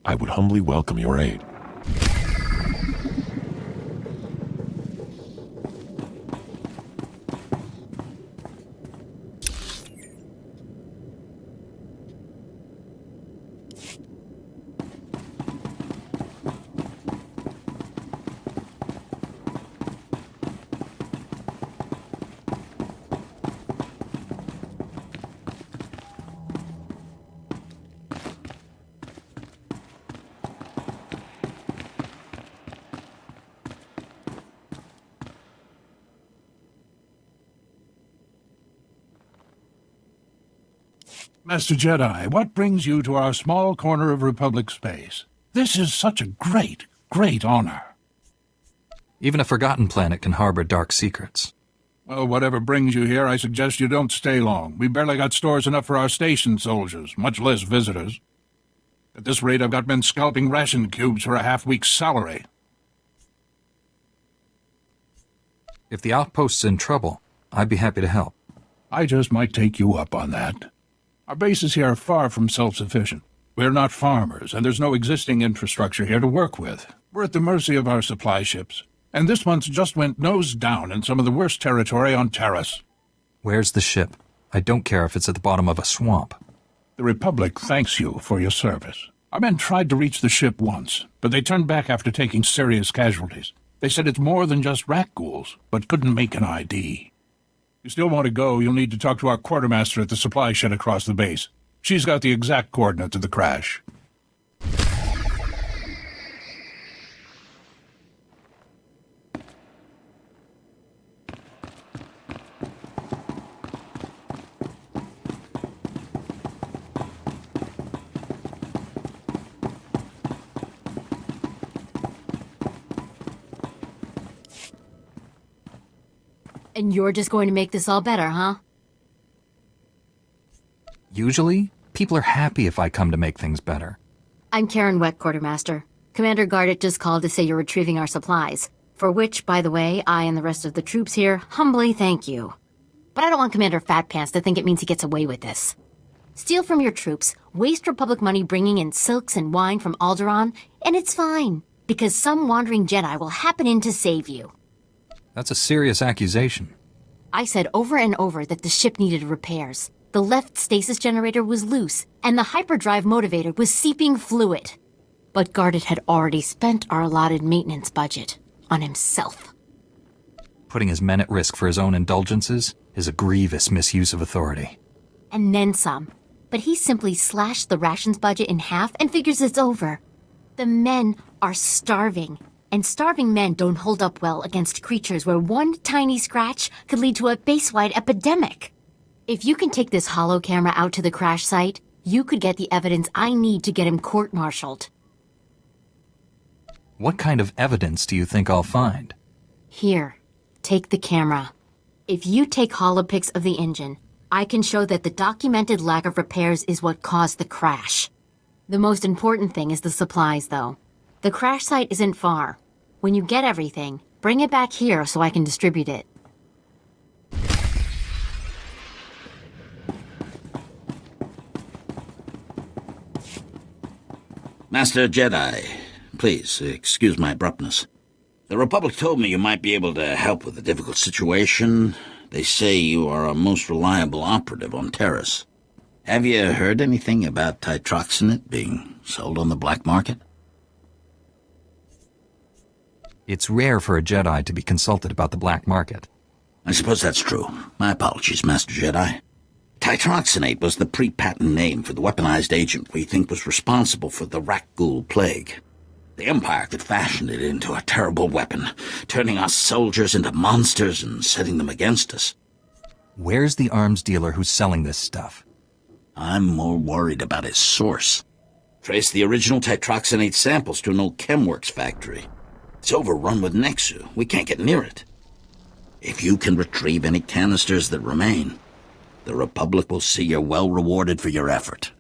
I would humbly welcome your aid. Master Jedi, what brings you to our small corner of Republic space? This is such a great, great honor. Even a forgotten planet can harbor dark secrets. Well, whatever brings you here, I suggest you don't stay long. We barely got stores enough for our station soldiers, much less visitors. At this rate, I've got men scalping ration cubes for a half-week's salary. If the outpost's in trouble, I'd be happy to help. I just might take you up on that. Our bases here are far from self-sufficient. We're not farmers, and there's no existing infrastructure here to work with. We're at the mercy of our supply ships. And this month's just went nose down in some of the worst territory on Terrace. Where's the ship? I don't care if it's at the bottom of a swamp. The Republic thanks you for your service. Our men tried to reach the ship once, but they turned back after taking serious casualties. They said it's more than just rat ghouls, but couldn't make an ID. If you still want to go, you'll need to talk to our quartermaster at the supply shed across the base. She's got the exact coordinates of the crash. And you're just going to make this all better, huh? Usually, people are happy if I come to make things better. I'm Karen Weck, Quartermaster. Commander Gardet just called to say you're retrieving our supplies. For which, by the way, I and the rest of the troops here humbly thank you. But I don't want Commander Fatpants to think it means he gets away with this. Steal from your troops, waste Republic money bringing in silks and wine from Alderaan, and it's fine, because some wandering Jedi will happen in to save you. That's a serious accusation. I said over and over that the ship needed repairs. The left stasis generator was loose, and the hyperdrive motivator was seeping fluid. But Gardet had already spent our allotted maintenance budget on himself. Putting his men at risk for his own indulgences is a grievous misuse of authority. And then some. But he simply slashed the rations budget in half and figures it's over. The men are starving. And starving men don't hold up well against creatures where one tiny scratch could lead to a base-wide epidemic. If you can take this holo camera out to the crash site, you could get the evidence I need to get him court-martialed. What kind of evidence do you think I'll find? Here, take the camera. If you take holopics of the engine, I can show that the documented lack of repairs is what caused the crash. The most important thing is the supplies, though. The crash site isn't far. When you get everything, bring it back here so I can distribute it. Master Jedi, please excuse my abruptness. The Republic told me you might be able to help with a difficult situation. They say you are a most reliable operative on Terrace. Have you heard anything about titroxinate being sold on the black market? It's rare for a Jedi to be consulted about the black market. I suppose that's true. My apologies, Master Jedi. Titroxinate was the pre-patent name for the weaponized agent we think was responsible for the Rat-Ghoul plague. The Empire could fashion it into a terrible weapon, turning us soldiers into monsters and setting them against us. Where's the arms dealer who's selling this stuff? I'm more worried about his source. Trace the original titroxinate samples to an old Chemworks factory. It's overrun with Nexu. We can't get near it. If you can retrieve any canisters that remain, the Republic will see you're well rewarded for your effort.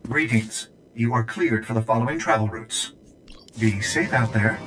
Greetings. You are cleared for the following travel routes. Be safe out there.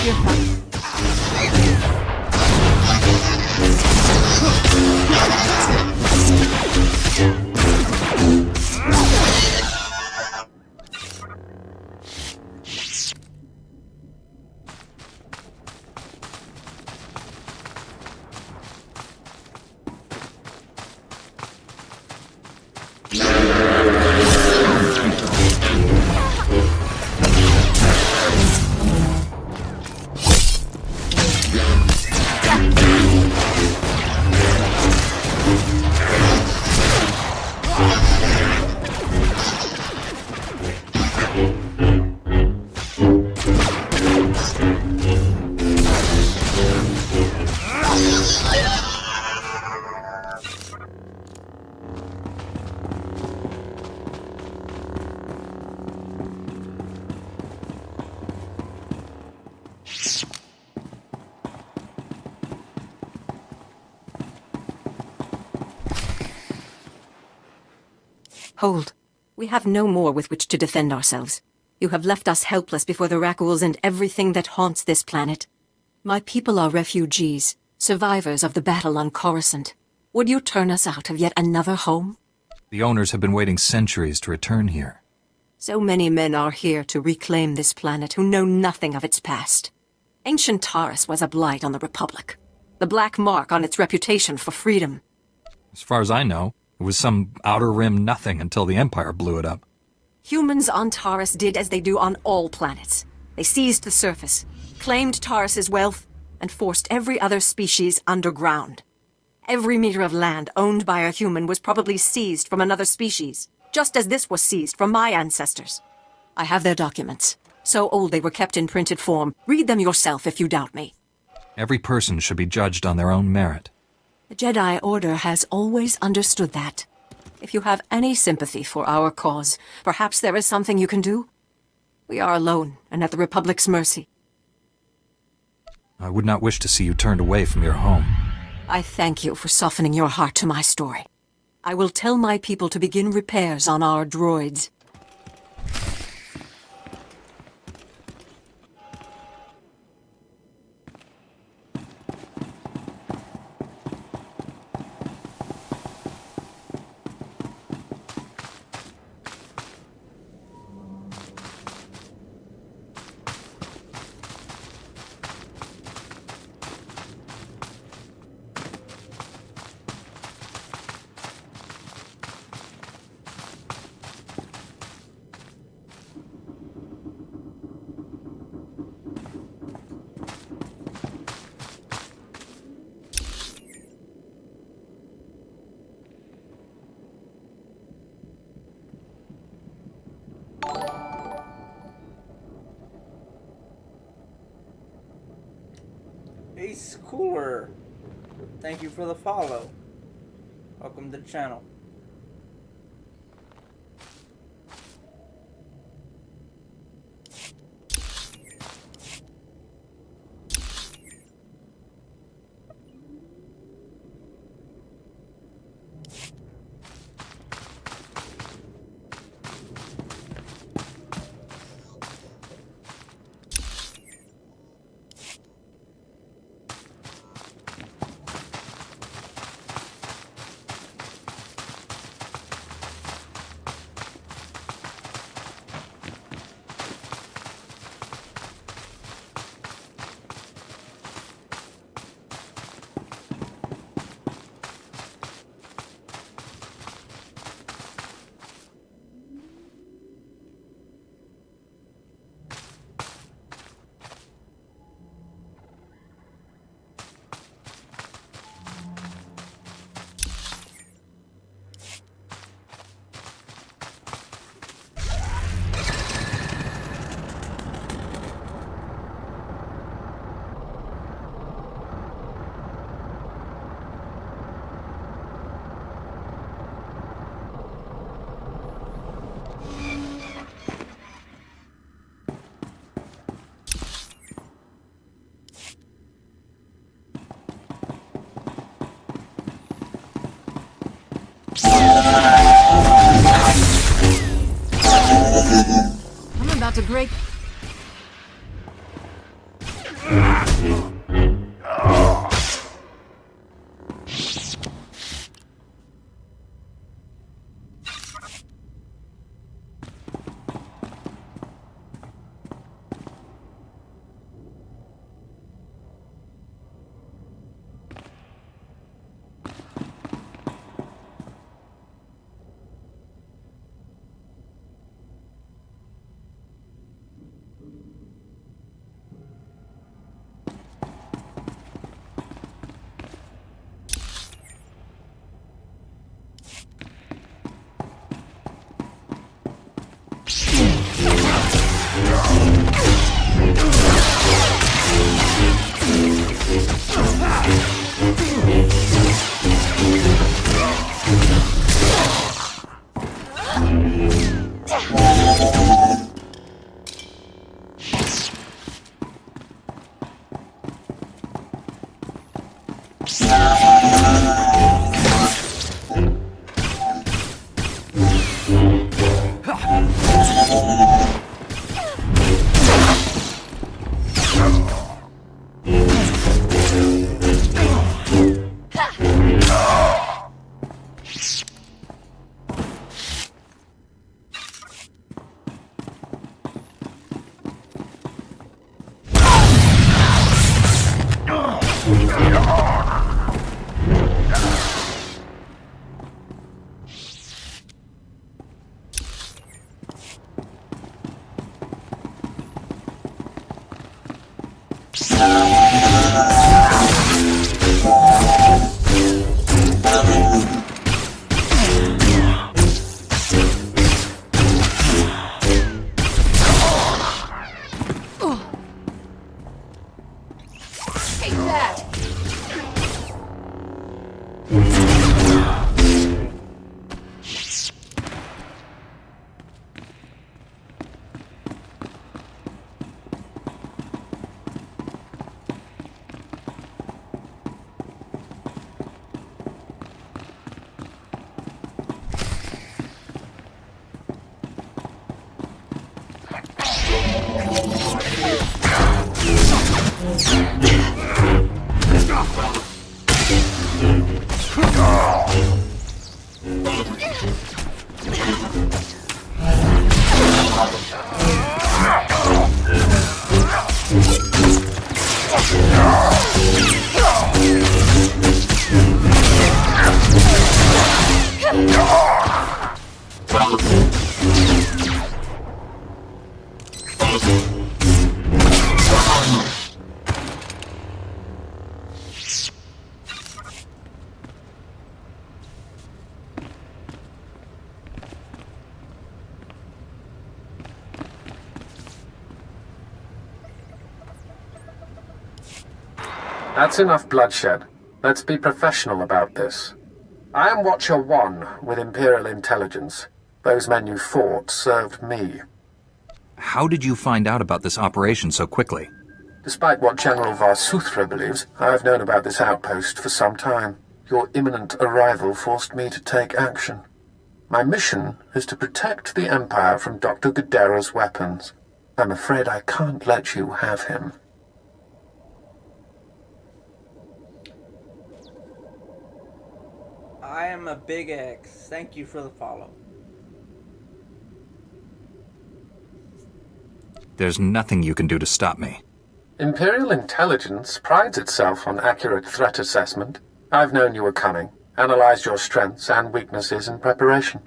You're fine. Hold. We have no more with which to defend ourselves. You have left us helpless before the Rakuls and everything that haunts this planet. My people are refugees, survivors of the battle on Coruscant. Would you turn us out of yet another home? The owners have been waiting centuries to return here. So many men are here to reclaim this planet who know nothing of its past. Ancient Taurus was a blight on the Republic, the black mark on its reputation for freedom. As far as I know, it was some outer rim nothing until the Empire blew it up. Humans on Taurus did as they do on all planets. They seized the surface, claimed Taurus's wealth, and forced every other species underground. Every meter of land owned by a human was probably seized from another species, just as this was seized from my ancestors. I have their documents. So old they were kept in printed form. Read them yourself if you doubt me. Every person should be judged on their own merit. The Jedi Order has always understood that. If you have any sympathy for our cause, perhaps there is something you can do? We are alone and at the Republic's mercy. I would not wish to see you turned away from your home. I thank you for softening your heart to my story. I will tell my people to begin repairs on our droids. Hey Schooler, thank you for the follow. Welcome to the channel. I'm about to break... That's enough bloodshed. Let's be professional about this. I am Watcher 1 with Imperial Intelligence. Those men you fought served me. How did you find out about this operation so quickly? Despite what General Varsuthra believes, I have known about this outpost for some time. Your imminent arrival forced me to take action. My mission is to protect the Empire from Dr. Gadera's weapons. I'm afraid I can't let you have him. I am a big X. Thank you for the follow. There's nothing you can do to stop me. Imperial Intelligence prides itself on accurate threat assessment. I've known you were coming, analyzed your strengths and weaknesses in preparation.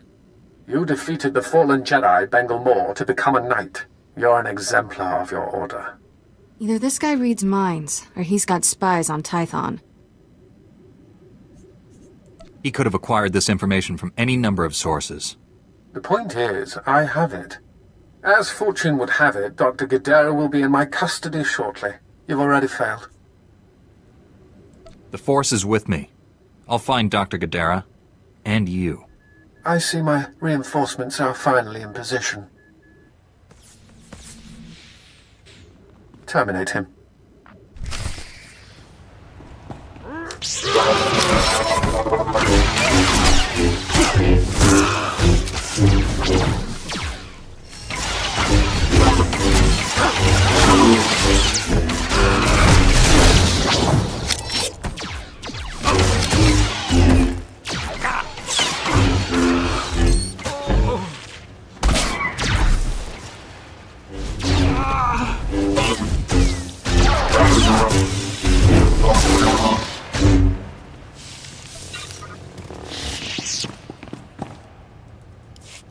You defeated the fallen Jedi Bengal Moore to become a knight. You're an exemplar of your order. Either this guy reads minds, or he's got spies on Tython. He could have acquired this information from any number of sources. The point is, I have it. As fortune would have it, Dr. Gadera will be in my custody shortly. You've already failed. The Force is with me. I'll find Dr. Gadera. And you. I see my reinforcements are finally in position. Terminate him.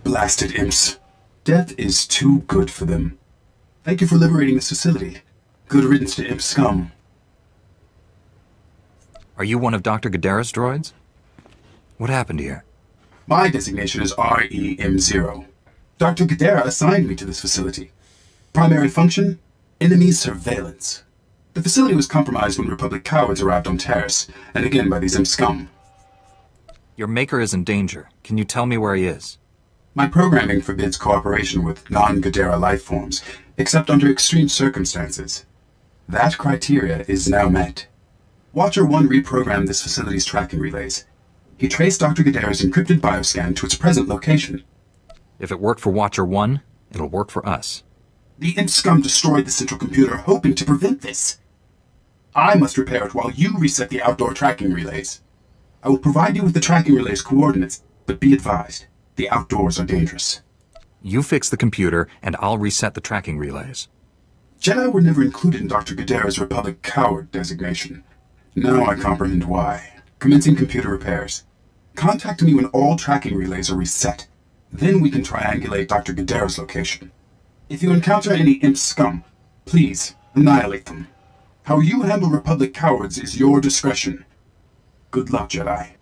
Blasted imps. Death is too good for them. Thank you for liberating this facility. Good riddance to imp scum. Are you one of Dr. Gadera's droids? What happened here? My designation is REM0. Dr. Gadera assigned me to this facility. Primary function? Enemy surveillance. The facility was compromised when Republic cowards arrived on Terrace, and again by these imp scum. Your maker is in danger. Can you tell me where he is? My programming forbids cooperation with non-Gadara life forms, except under extreme circumstances. That criteria is now met. Watcher 1 reprogrammed this facility's tracking relays. He traced Dr. Gadara's encrypted bioscan to its present location. If it worked for Watcher 1, it'll work for us. The imp scum destroyed the central computer, hoping to prevent this. I must repair it while you reset the outdoor tracking relays. I will provide you with the tracking relay's coordinates, but be advised, the outdoors are dangerous. You fix the computer, and I'll reset the tracking relays. Jedi were never included in Dr. Gadara's Republic coward designation. Now I comprehend why. Commencing computer repairs. Contact me when all tracking relays are reset. Then we can triangulate Dr. Gadara's location. If you encounter any imp scum, please annihilate them. How you handle Republic cowards is your discretion. Good luck, Jedi.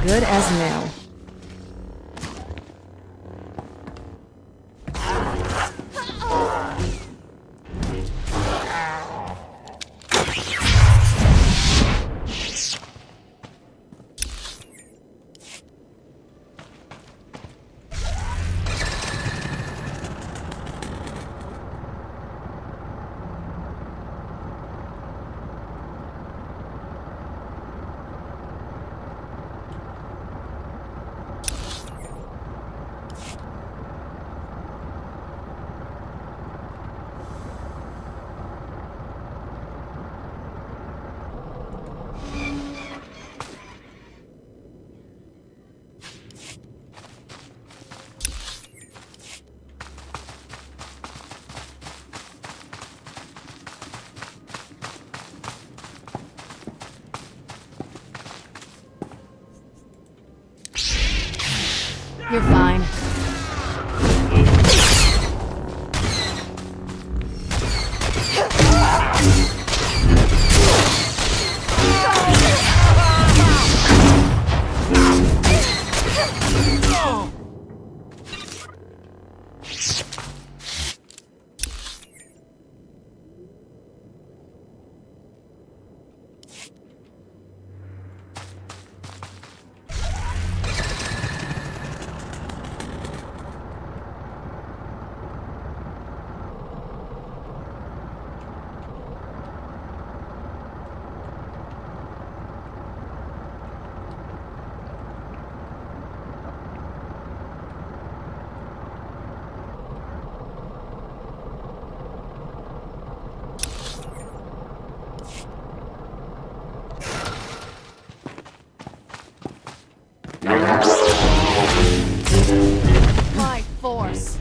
good as new. You're fine. My force.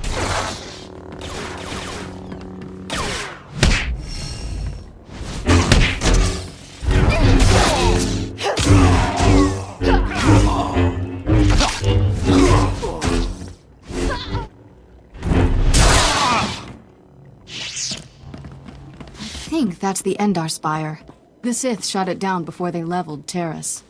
I think that's the Endar Spire. The Sith shot it down before they leveled Terrace.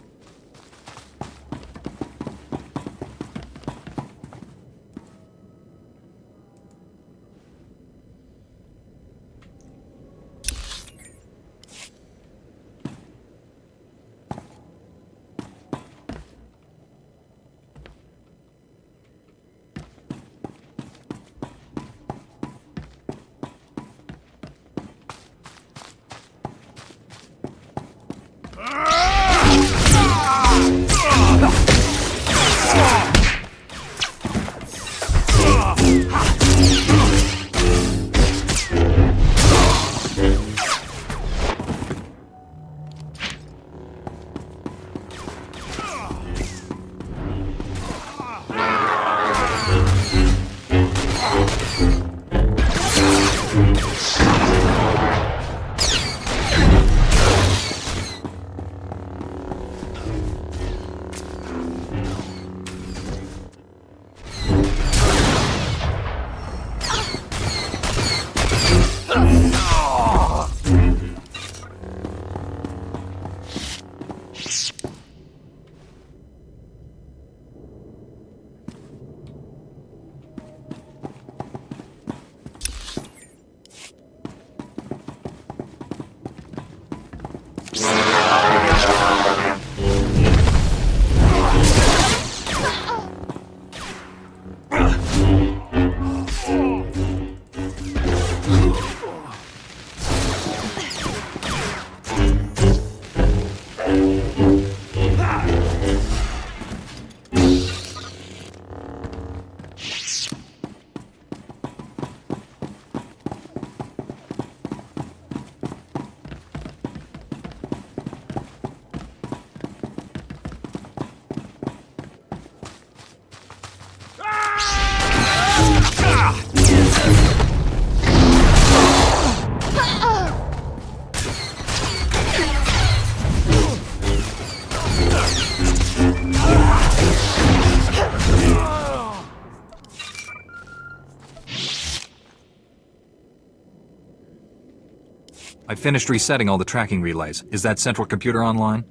I finished resetting all the tracking relays. Is that central computer online?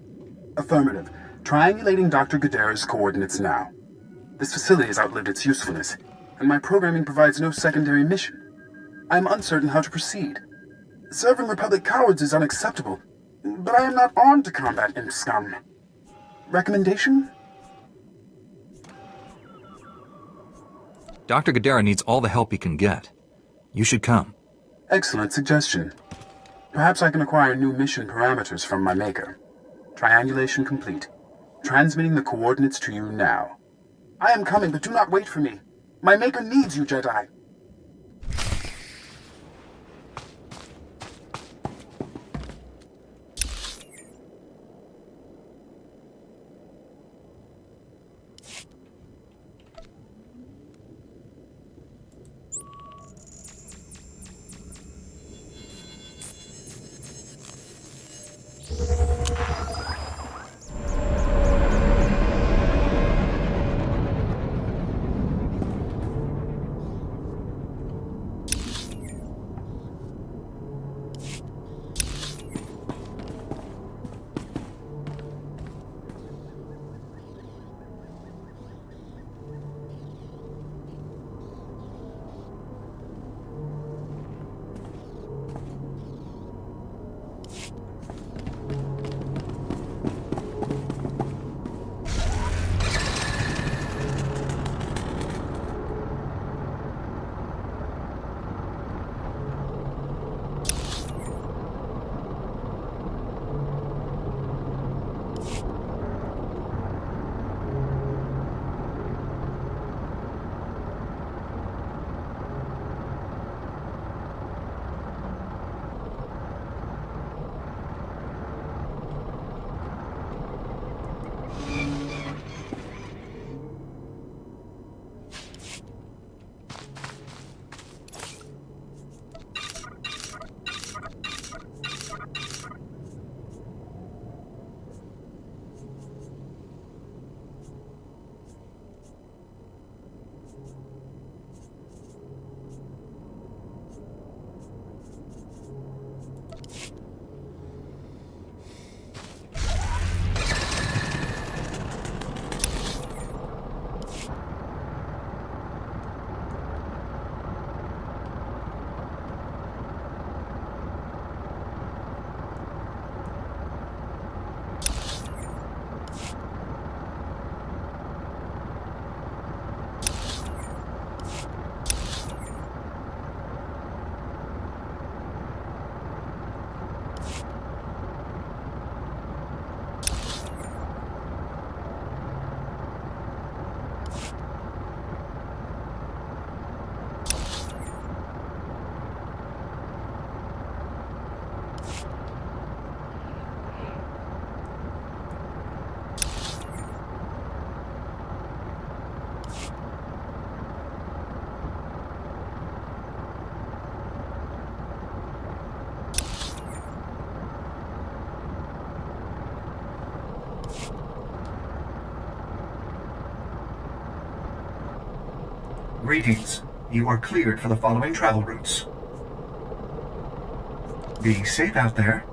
Affirmative. Triangulating Dr. Gadara's coordinates now. This facility has outlived its usefulness, and my programming provides no secondary mission. I am uncertain how to proceed. Serving Republic cowards is unacceptable, but I am not armed to combat imp scum. Recommendation? Dr. Gadara needs all the help he can get. You should come. Excellent suggestion. Perhaps I can acquire new mission parameters from my maker. Triangulation complete. Transmitting the coordinates to you now. I am coming, but do not wait for me. My maker needs you, Jedi. Greetings. You are cleared for the following travel routes. Be safe out there.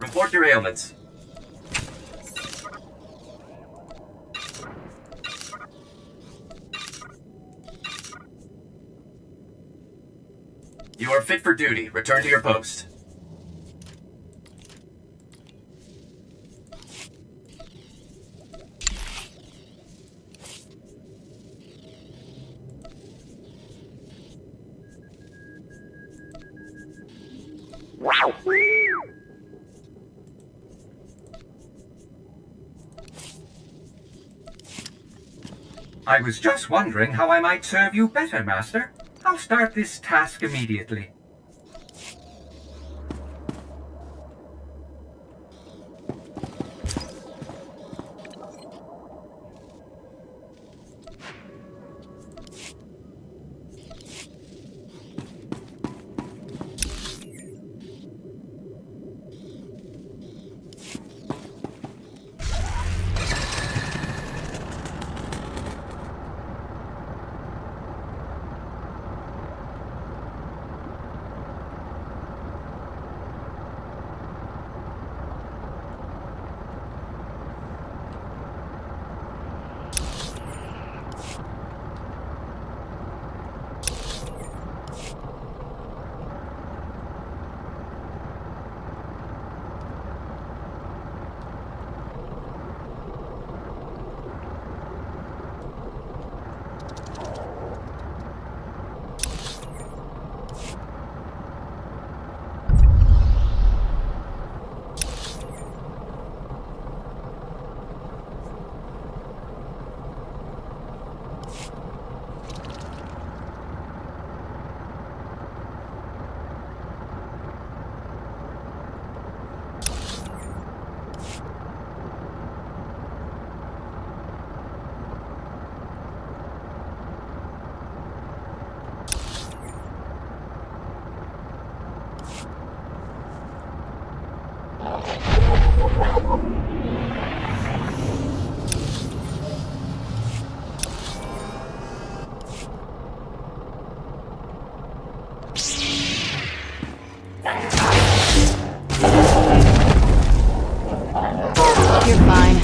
Report your ailments. You are fit for duty. Return to your post. I was just wondering how I might serve you better, Master. I'll start this task immediately. You're fine.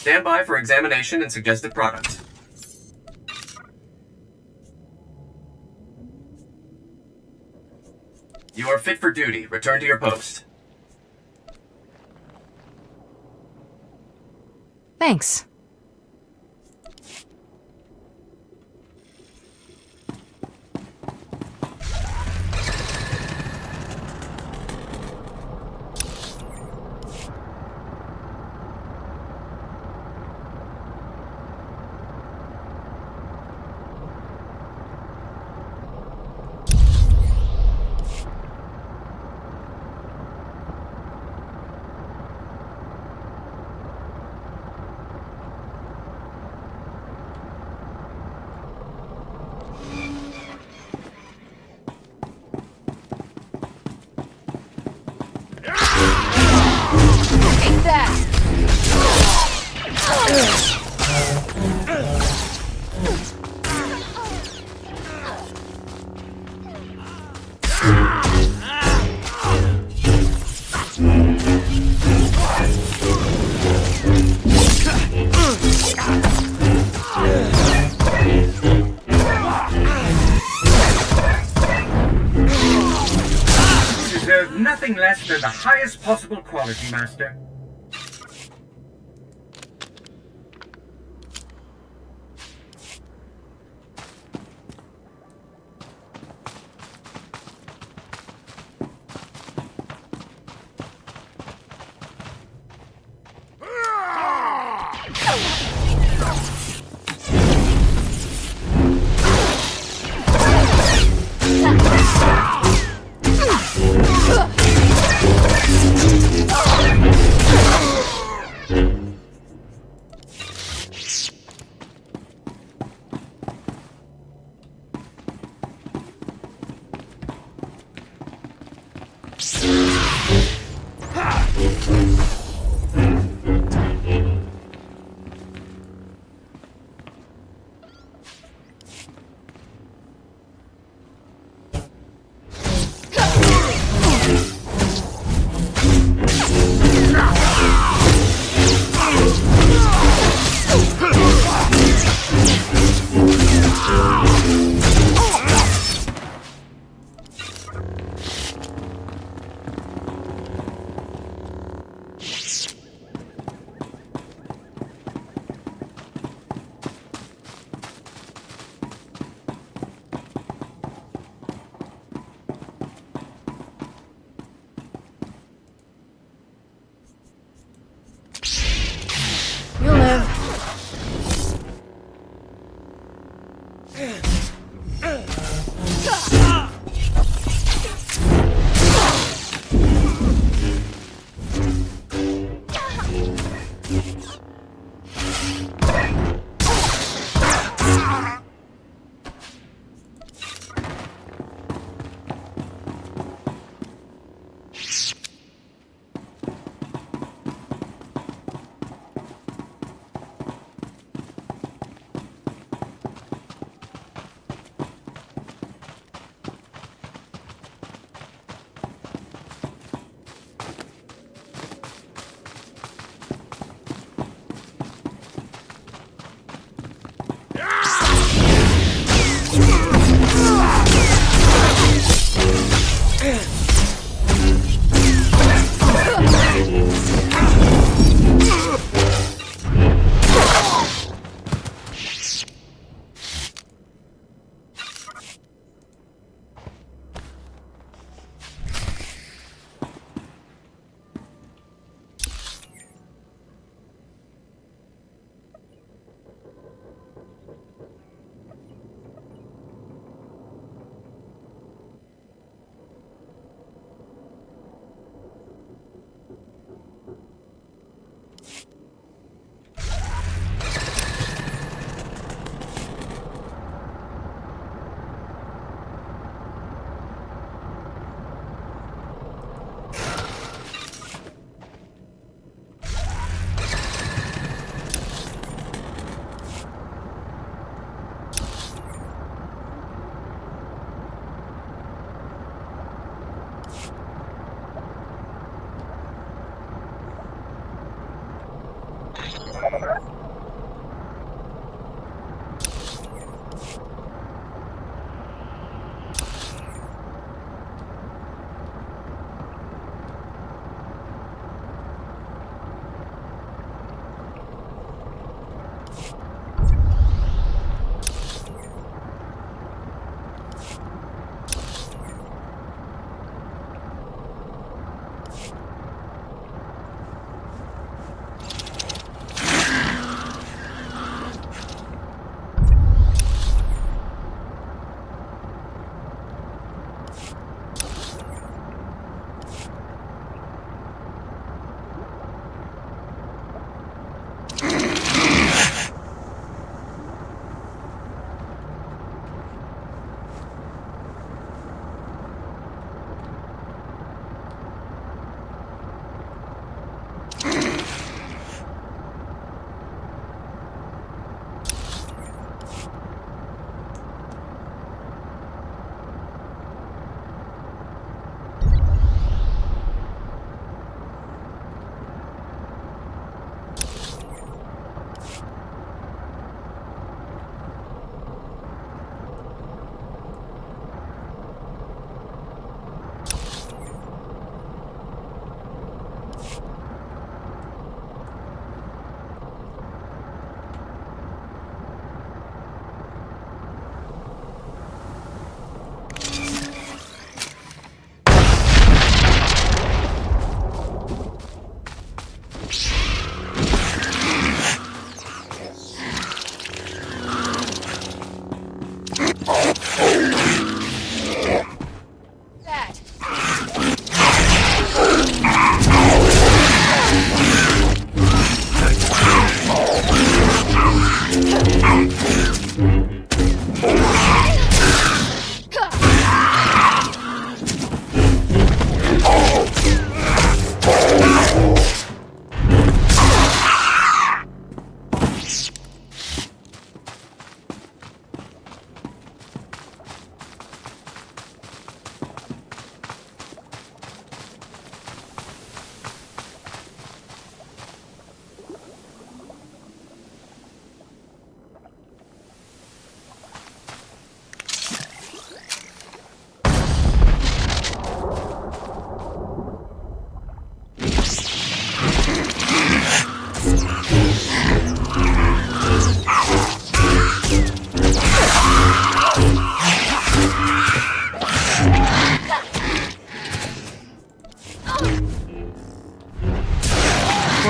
Stand by for examination and suggested product. You are fit for duty. Return to your post. Thanks. Take that! You deserve nothing less than the highest possible quality, Master.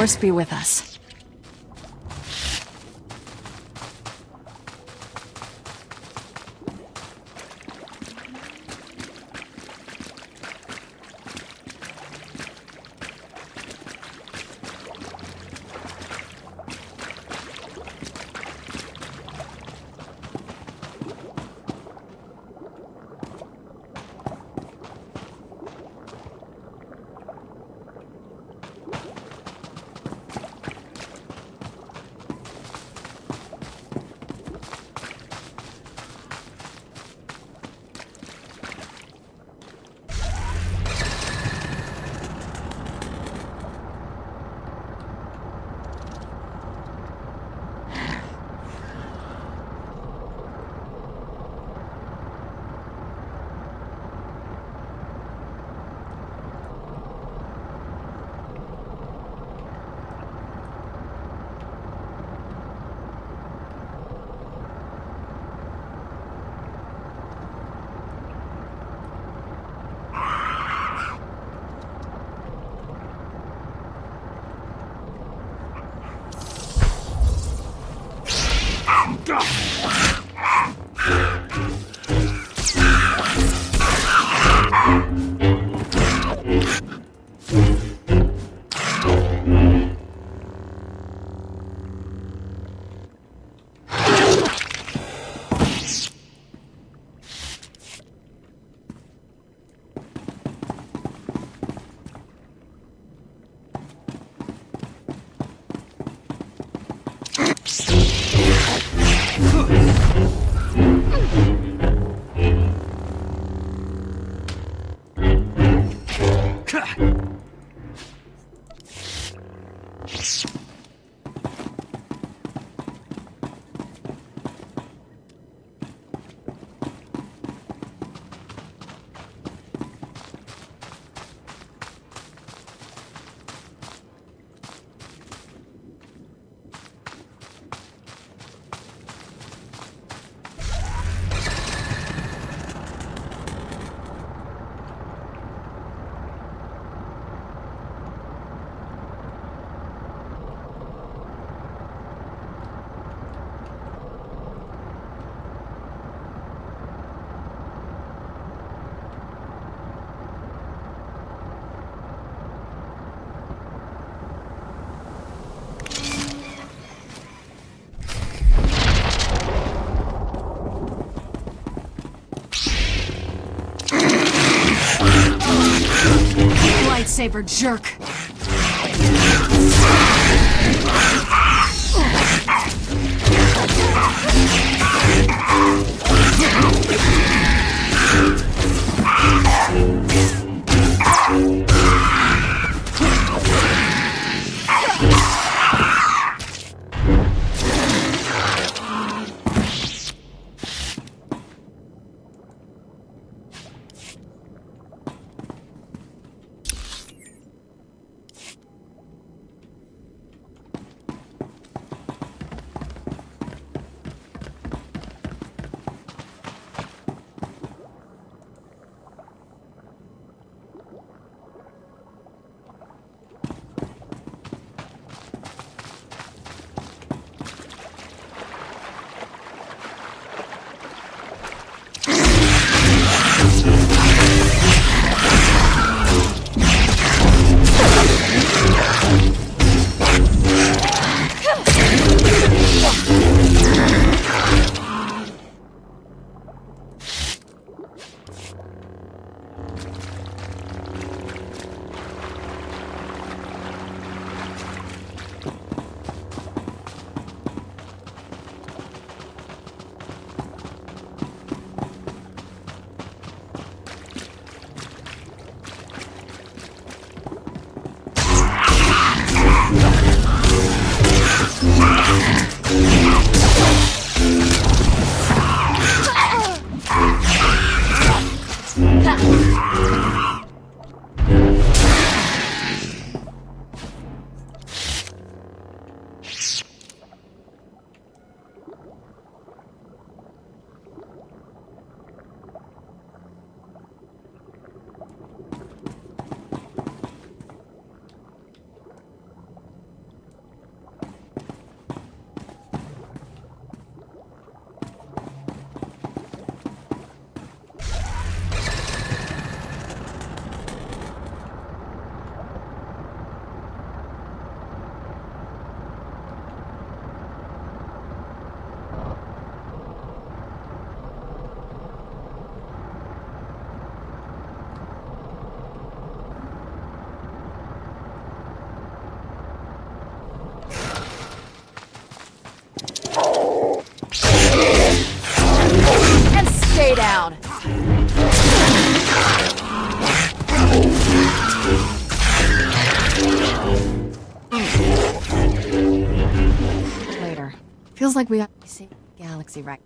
Force be with us. lifesaver, jerk! And stay down! Later. Feels like we have to see the galaxy right.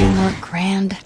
look grand.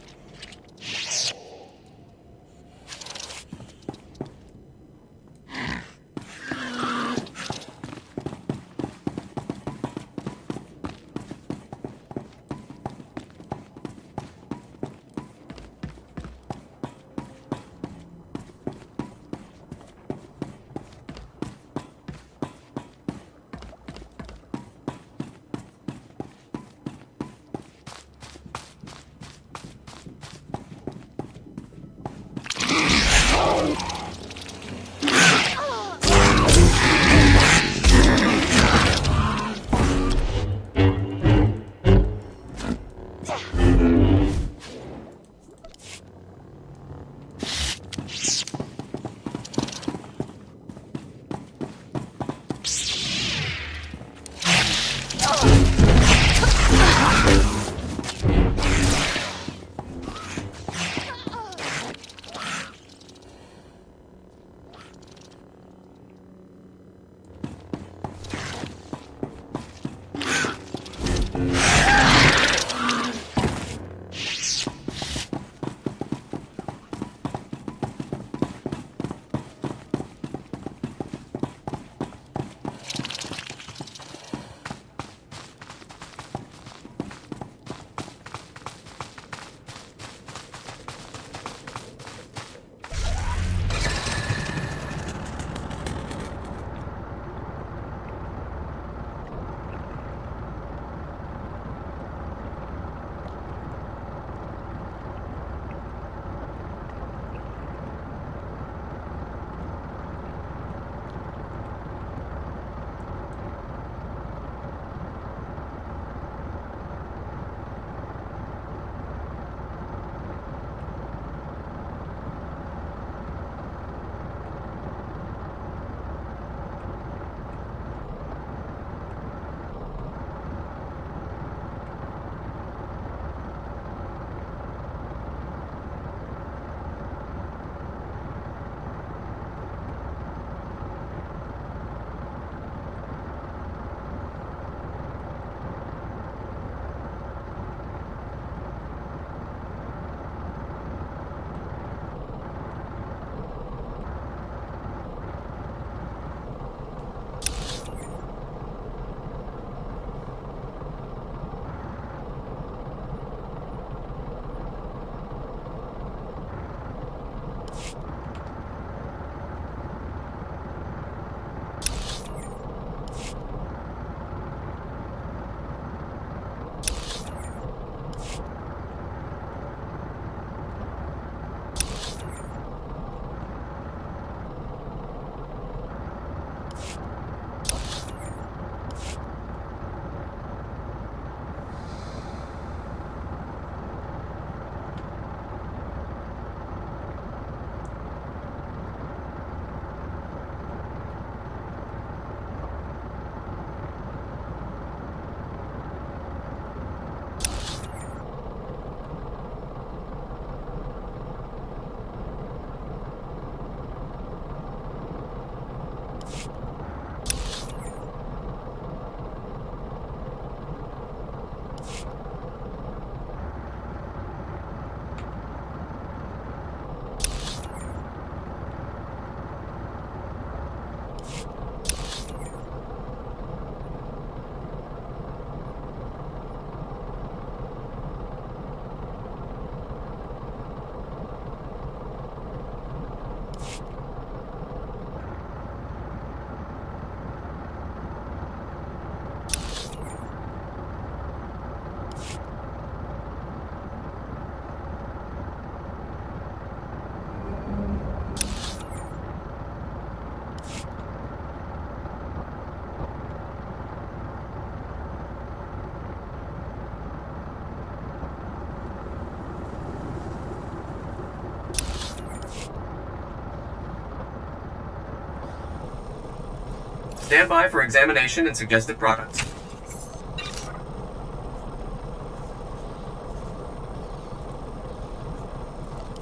Stand by for examination and suggested products.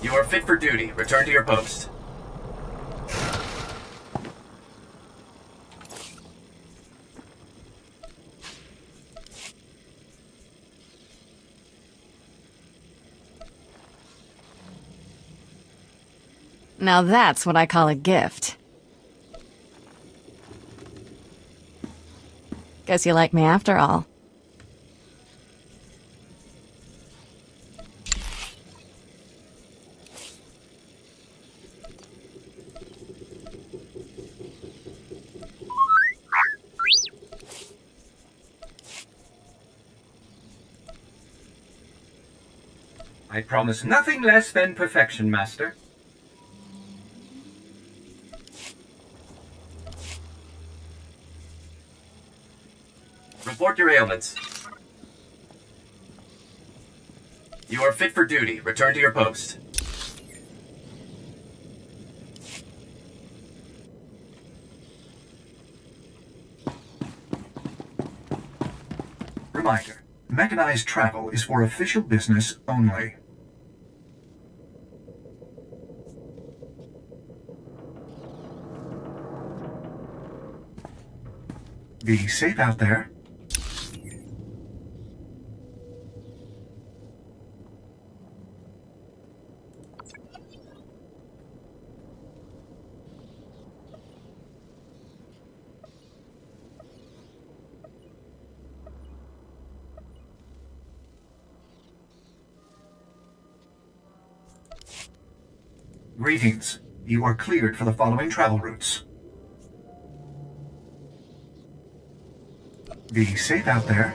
You are fit for duty. Return to your post. Now that's what I call a gift. Guess you like me after all. I promise nothing less than perfection, Master. Report your ailments. You are fit for duty. Return to your post. Reminder, mechanized travel is for official business only. Be safe out there. Greetings. You are cleared for the following travel routes. Be safe out there.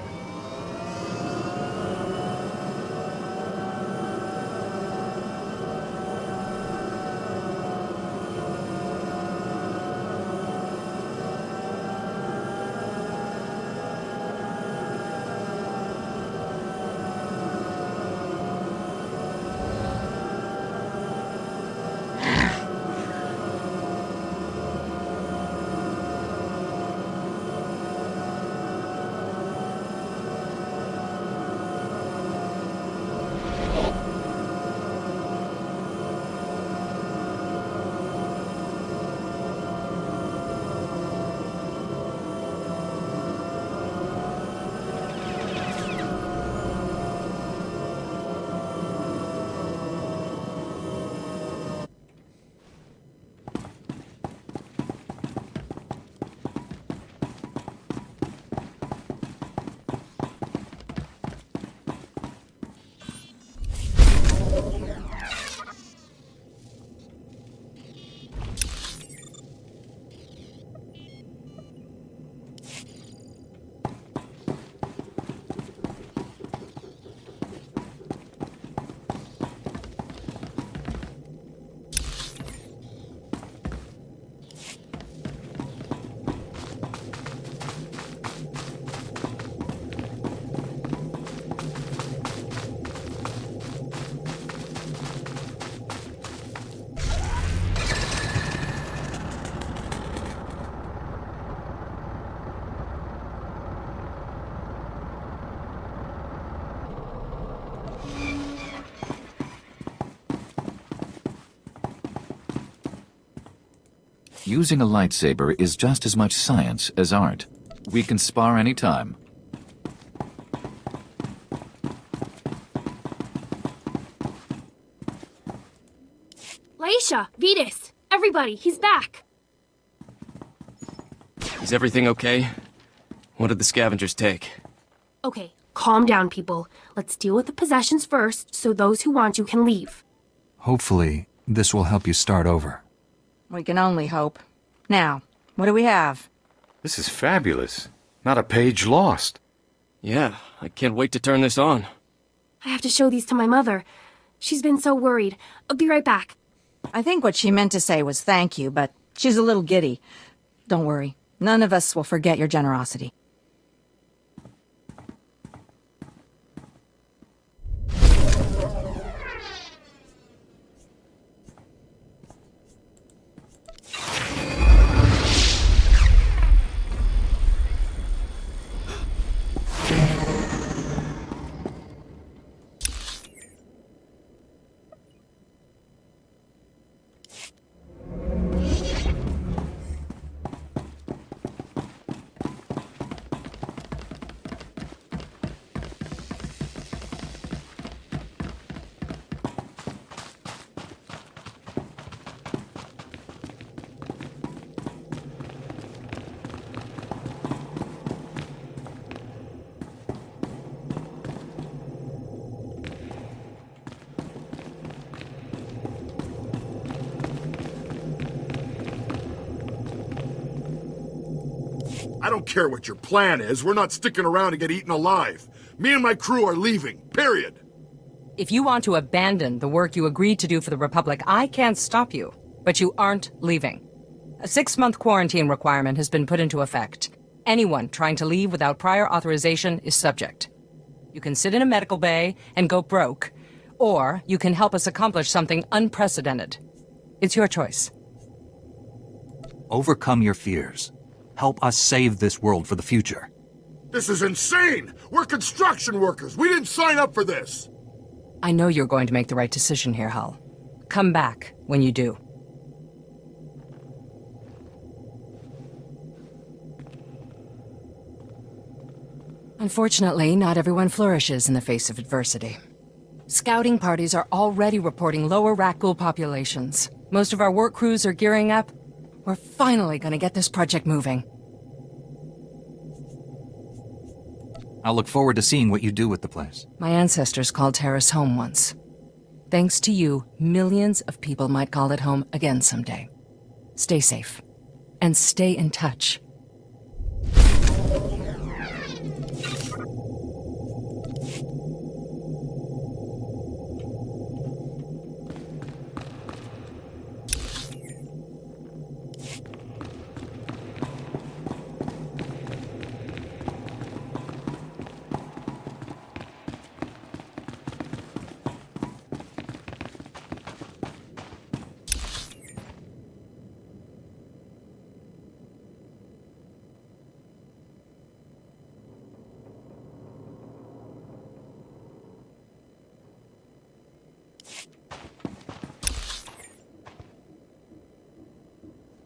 Using a lightsaber is just as much science as art. We can spar anytime. Laisha, Vetus, everybody, he's back. Is everything okay? What did the scavengers take? Okay, calm down, people. Let's deal with the possessions first, so those who want you can leave. Hopefully, this will help you start over. We can only hope. Now, what do we have? This is fabulous. Not a page lost. Yeah, I can't wait to turn this on. I have to show these to my mother. She's been so worried. I'll be right back. I think what she meant to say was thank you, but she's a little giddy. Don't worry. None of us will forget your generosity. I don't care what your plan is. We're not sticking around to get eaten alive. Me and my crew are leaving. Period. If you want to abandon the work you agreed to do for the Republic, I can't stop you. But you aren't leaving. A 6-month quarantine requirement has been put into effect. Anyone trying to leave without prior authorization is subject. You can sit in a medical bay and go broke, or you can help us accomplish something unprecedented. It's your choice. Overcome your fears. Help us save this world for the future. This is insane! We're construction workers! We didn't sign up for this! I know you're going to make the right decision here, Hull. Come back when you do. Unfortunately, not everyone flourishes in the face of adversity. Scouting parties are already reporting lower Rakghoul populations. Most of our work crews are gearing up. We're finally gonna get this project moving. I'll look forward to seeing what you do with the place. My ancestors called Terrace home once. Thanks to you, millions of people might call it home again someday. Stay safe. And stay in touch.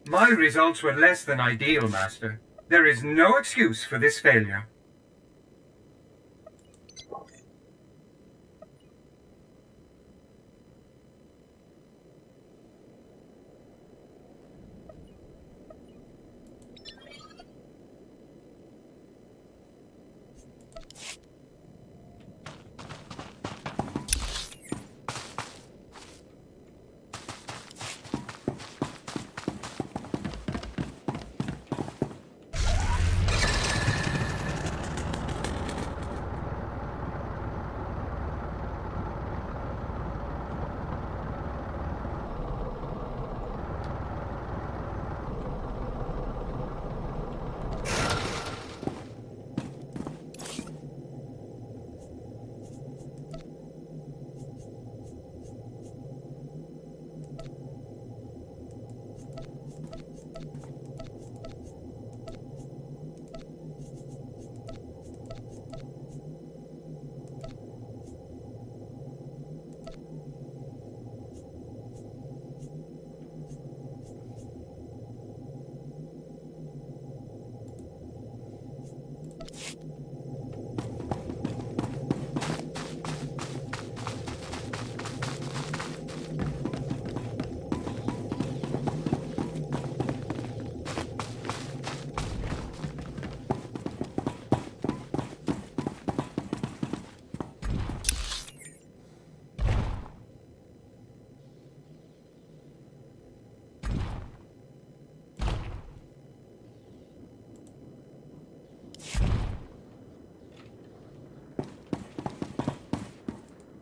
My results were less than ideal, Master. There is no excuse for this failure.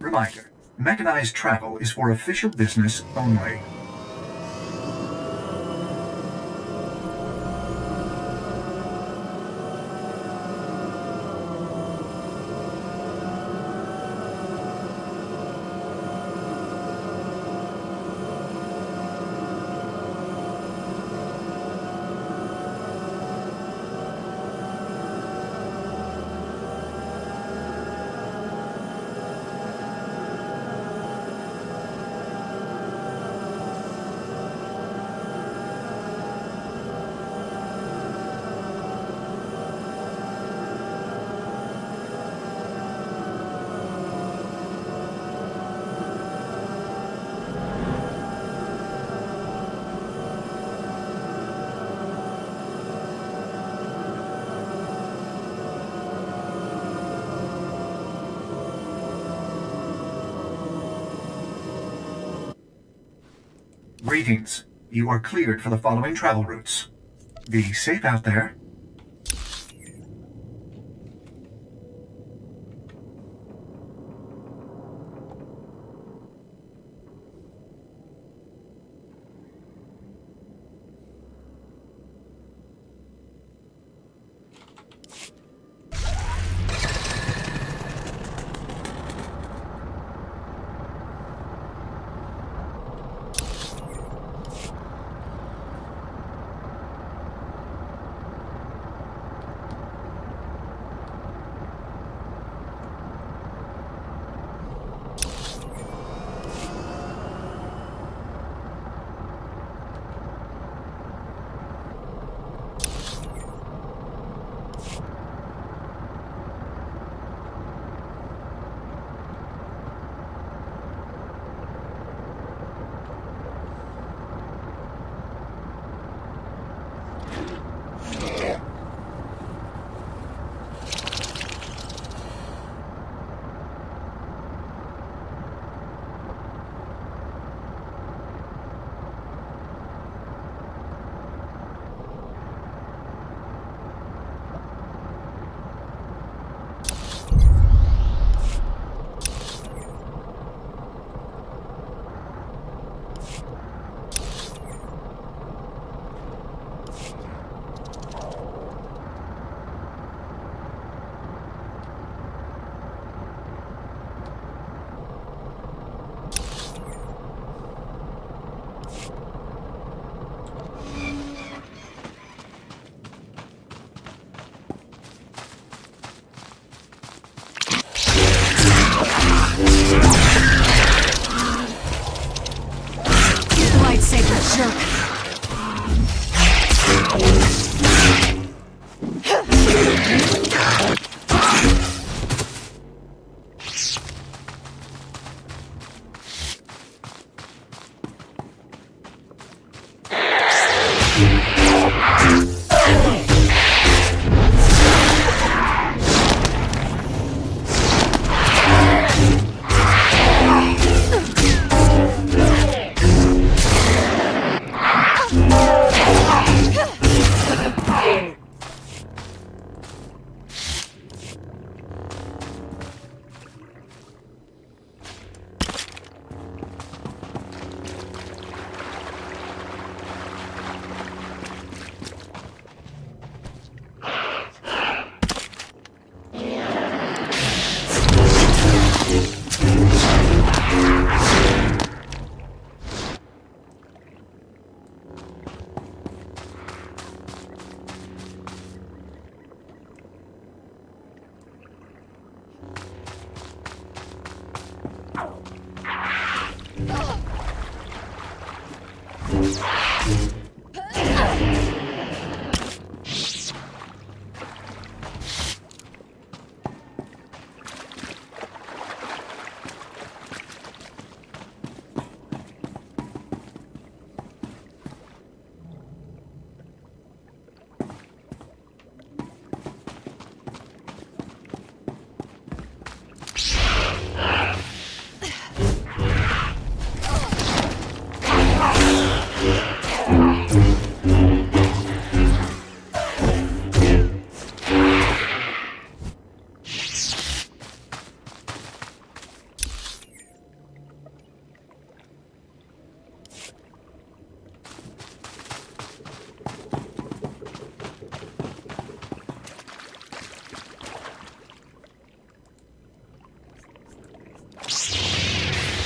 Reminder, mechanized travel is for official business only. Greetings. You are cleared for the following travel routes. Be safe out there.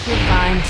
You're fine.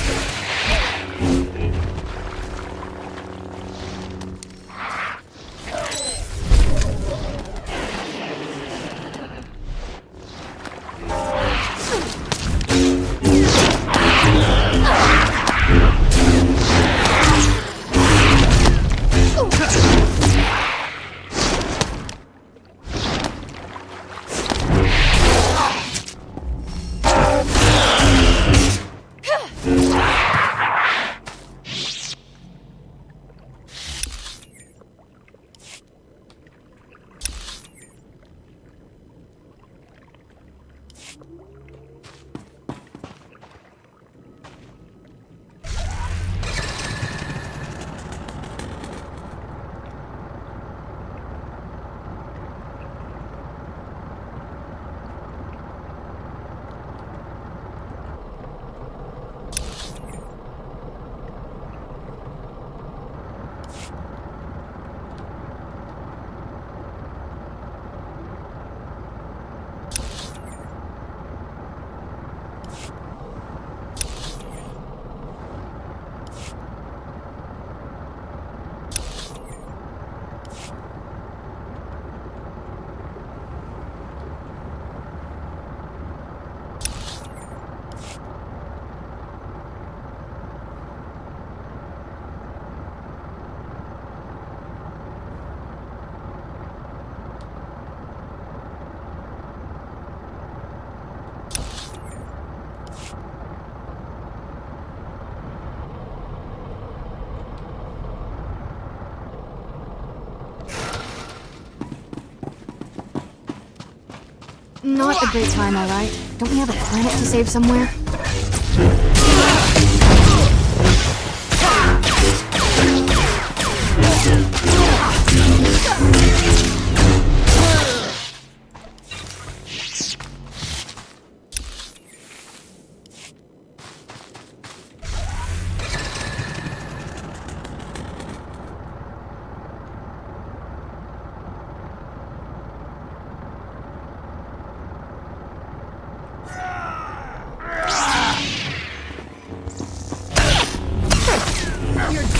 Not a great time, alright? Don't we have a planet to save somewhere?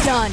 Done.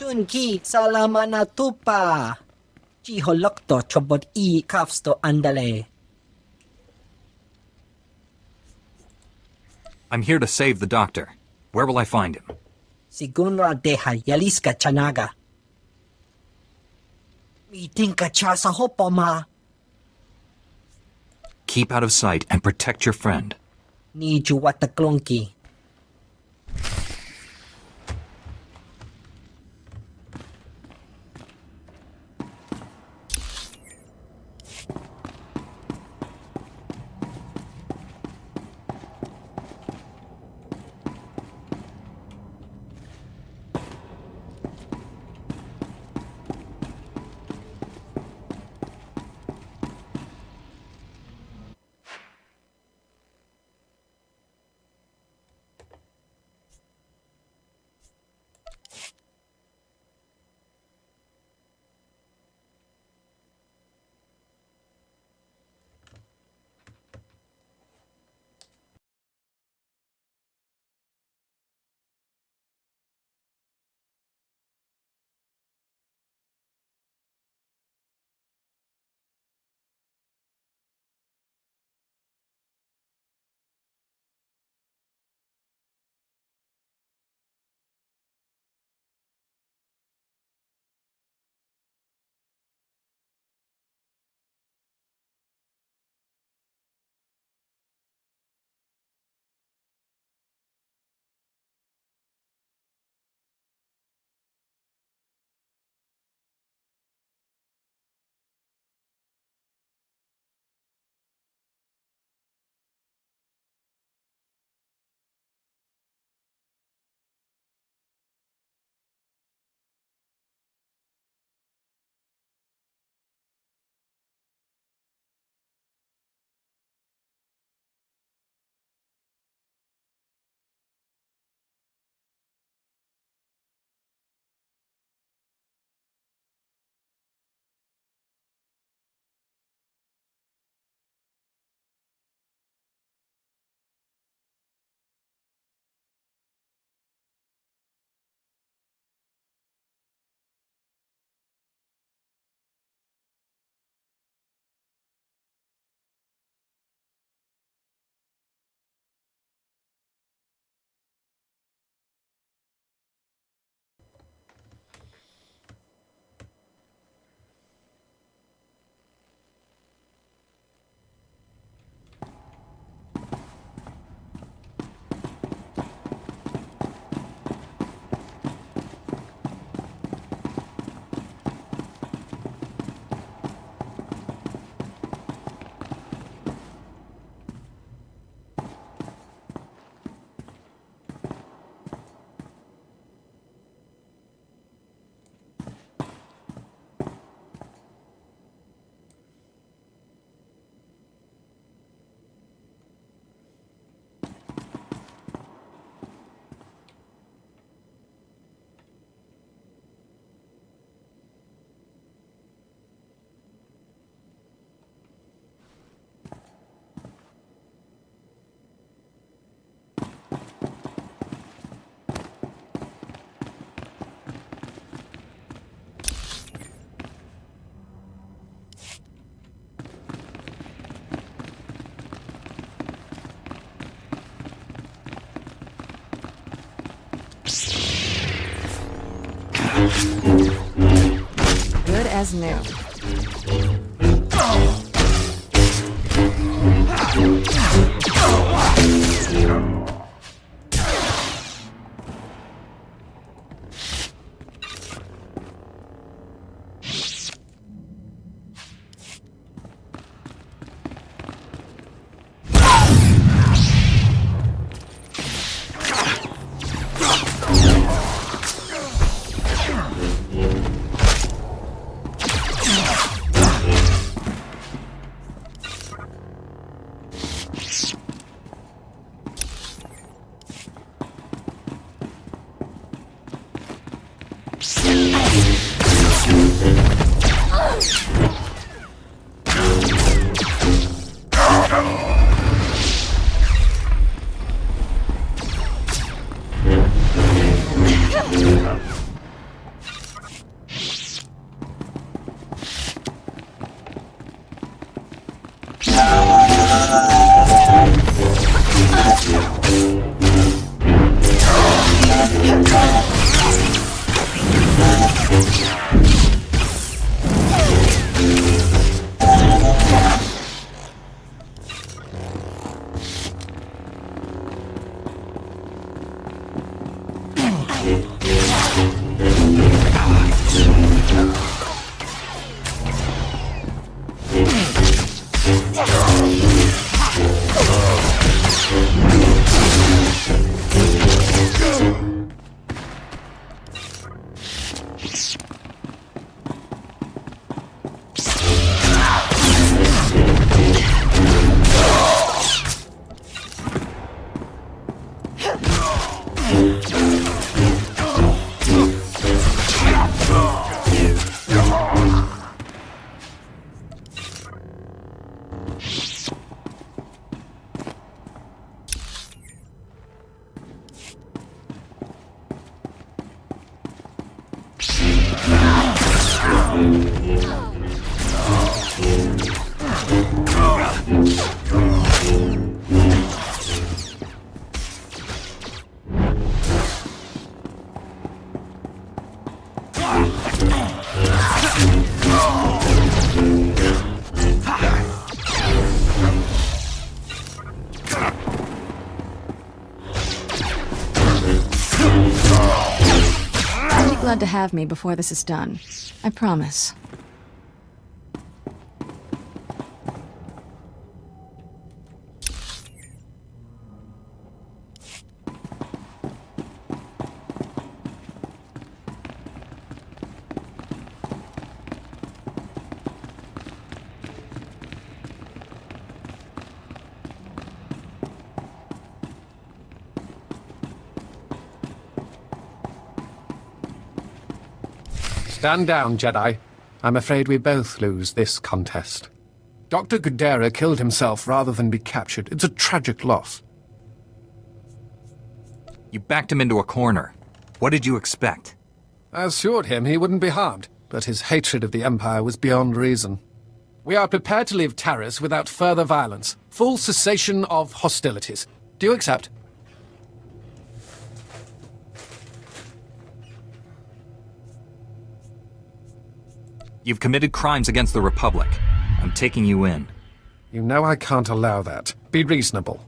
Chunki salama na tupa. Chiholokto chobot I kafsto andale. I'm here to save the doctor. Where will I find him? Sigunra deha yaliska chanaga. Meeting ka cha sa hopo ma. Keep out of sight and protect your friend. Ni juwataklonki. Good as new. You'll be glad to have me before this is done. I promise. Stand down, Jedi. I'm afraid we both lose this contest. Dr. Gudera killed himself rather than be captured. It's a tragic loss. You backed him into a corner. What did you expect? I assured him he wouldn't be harmed, but his hatred of the Empire was beyond reason. We are prepared to leave Taris without further violence. Full cessation of hostilities. Do you accept? You've committed crimes against the Republic. I'm taking you in. You know I can't allow that. Be reasonable.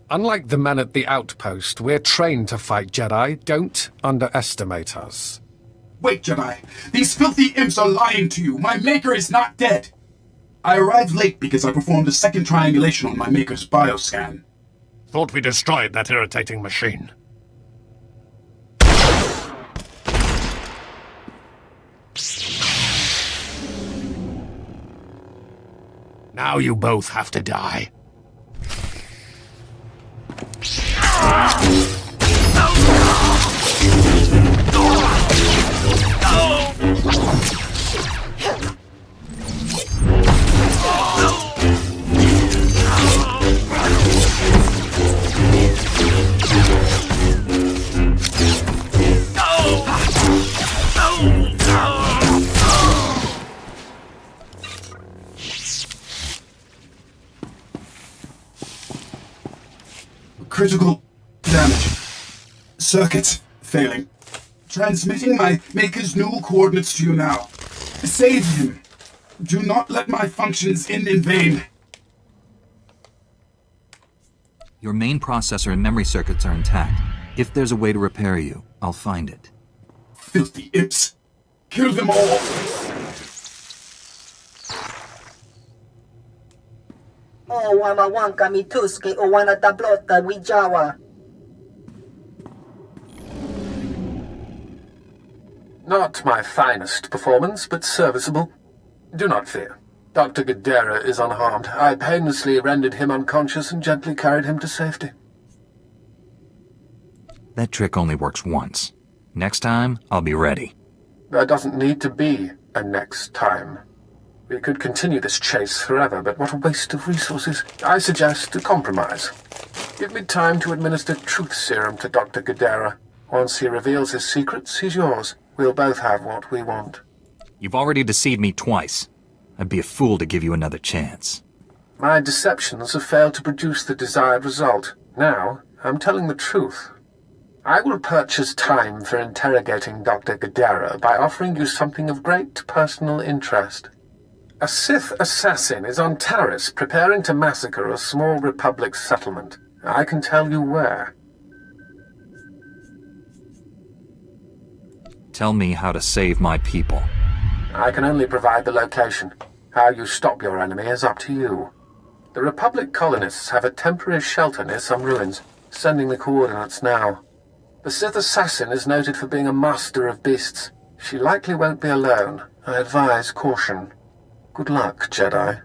Unlike the men at the outpost, we're trained to fight Jedi. Don't underestimate us. Wait, Jedi. These filthy imps are lying to you. My Maker is not dead. I arrived late because I performed a second triangulation on my Maker's bioscan. Thought we destroyed that irritating machine. Now you both have to die. Critical damage. Circuits failing. Transmitting my Maker's new coordinates to you now. Save him. Do not let my functions end in vain. Your main processor and memory circuits are intact. If there's a way to repair you, I'll find it. Filthy imps. Kill them all. O wamawanka mituski o wana tablota wijawa. Not my finest performance, but serviceable. Do not fear. Dr. Gudera is unharmed. I painlessly rendered him unconscious and gently carried him to safety. That trick only works once. Next time, I'll be ready. There doesn't need to be a next time. We could continue this chase forever, but what a waste of resources. I suggest a compromise. Give me time to administer truth serum to Dr. Gudera. Once he reveals his secrets, he's yours. We'll both have what we want. You've already deceived me twice. I'd be a fool to give you another chance. My deceptions have failed to produce the desired result. Now, I'm telling the truth. I will purchase time for interrogating Dr. Gudera by offering you something of great personal interest. A Sith assassin is on Taris preparing to massacre a small Republic settlement. I can tell you where. Tell me how to save my people. I can only provide the location. How you stop your enemy is up to you. The Republic colonists have a temporary shelter near some ruins. Sending the coordinates now. The Sith assassin is noted for being a master of beasts. She likely won't be alone. I advise caution. Good luck, Jedi.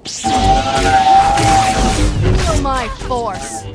Feel my force.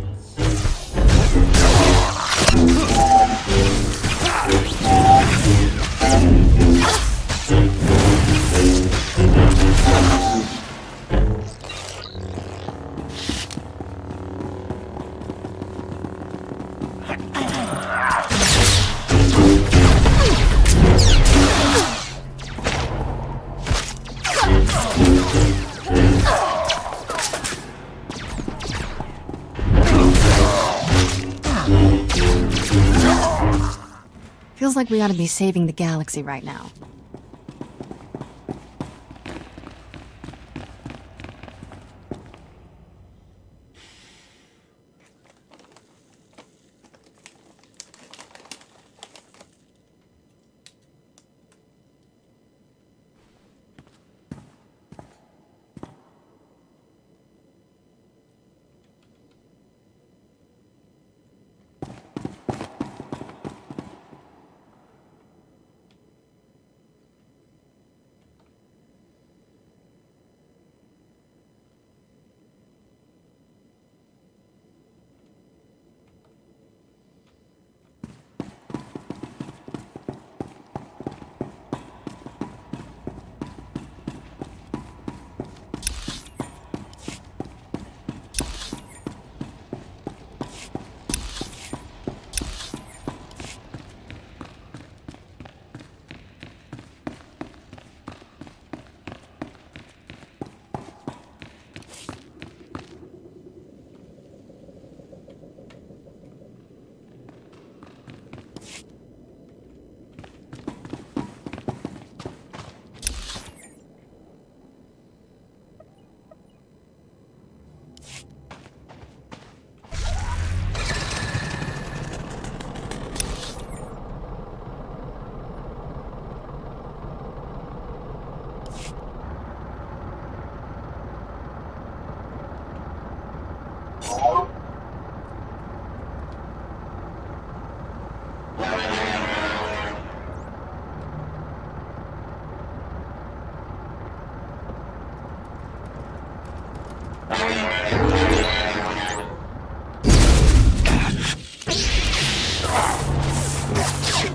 Feels like we ought to be saving the galaxy right now.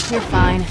You're fine.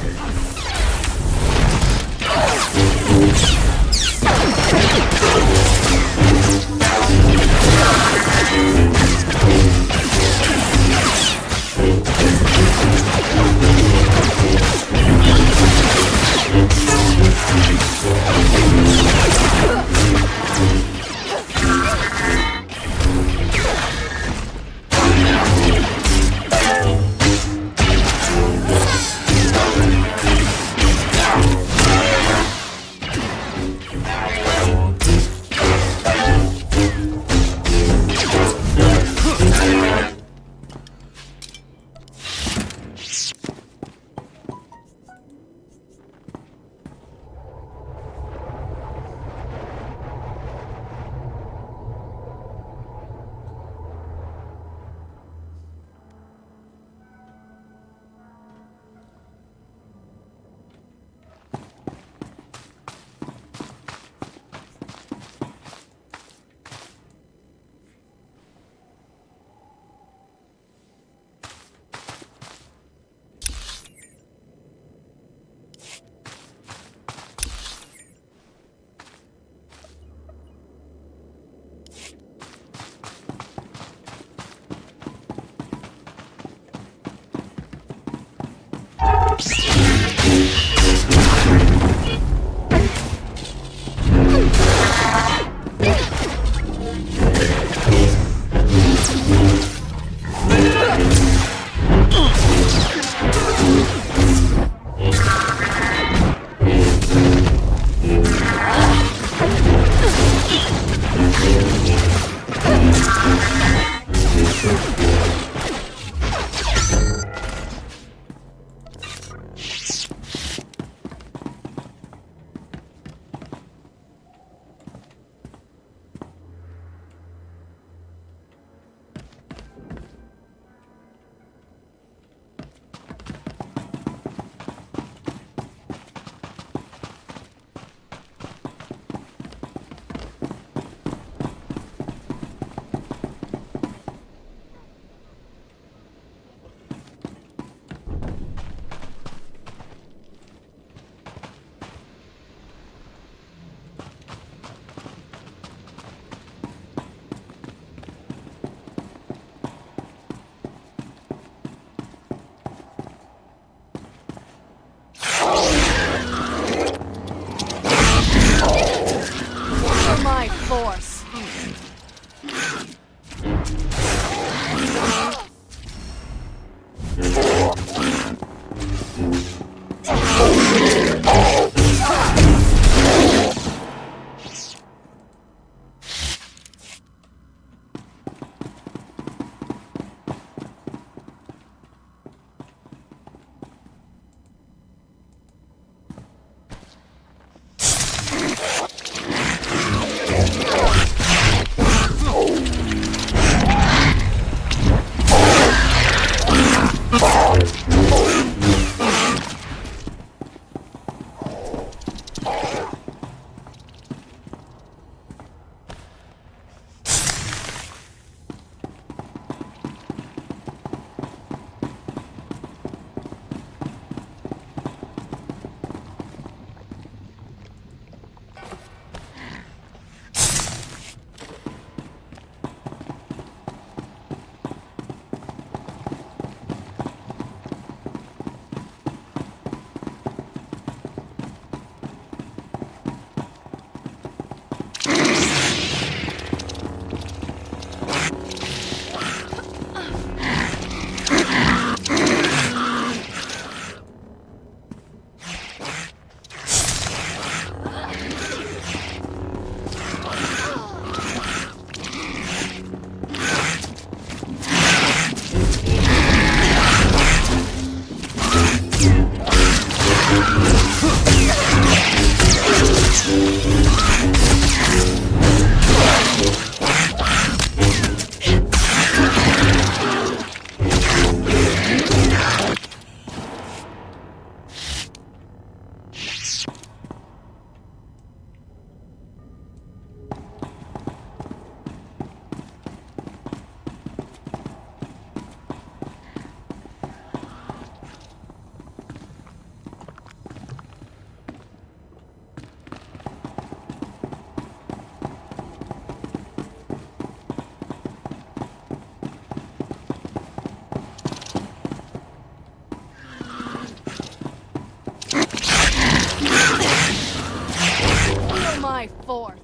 For my force. My force.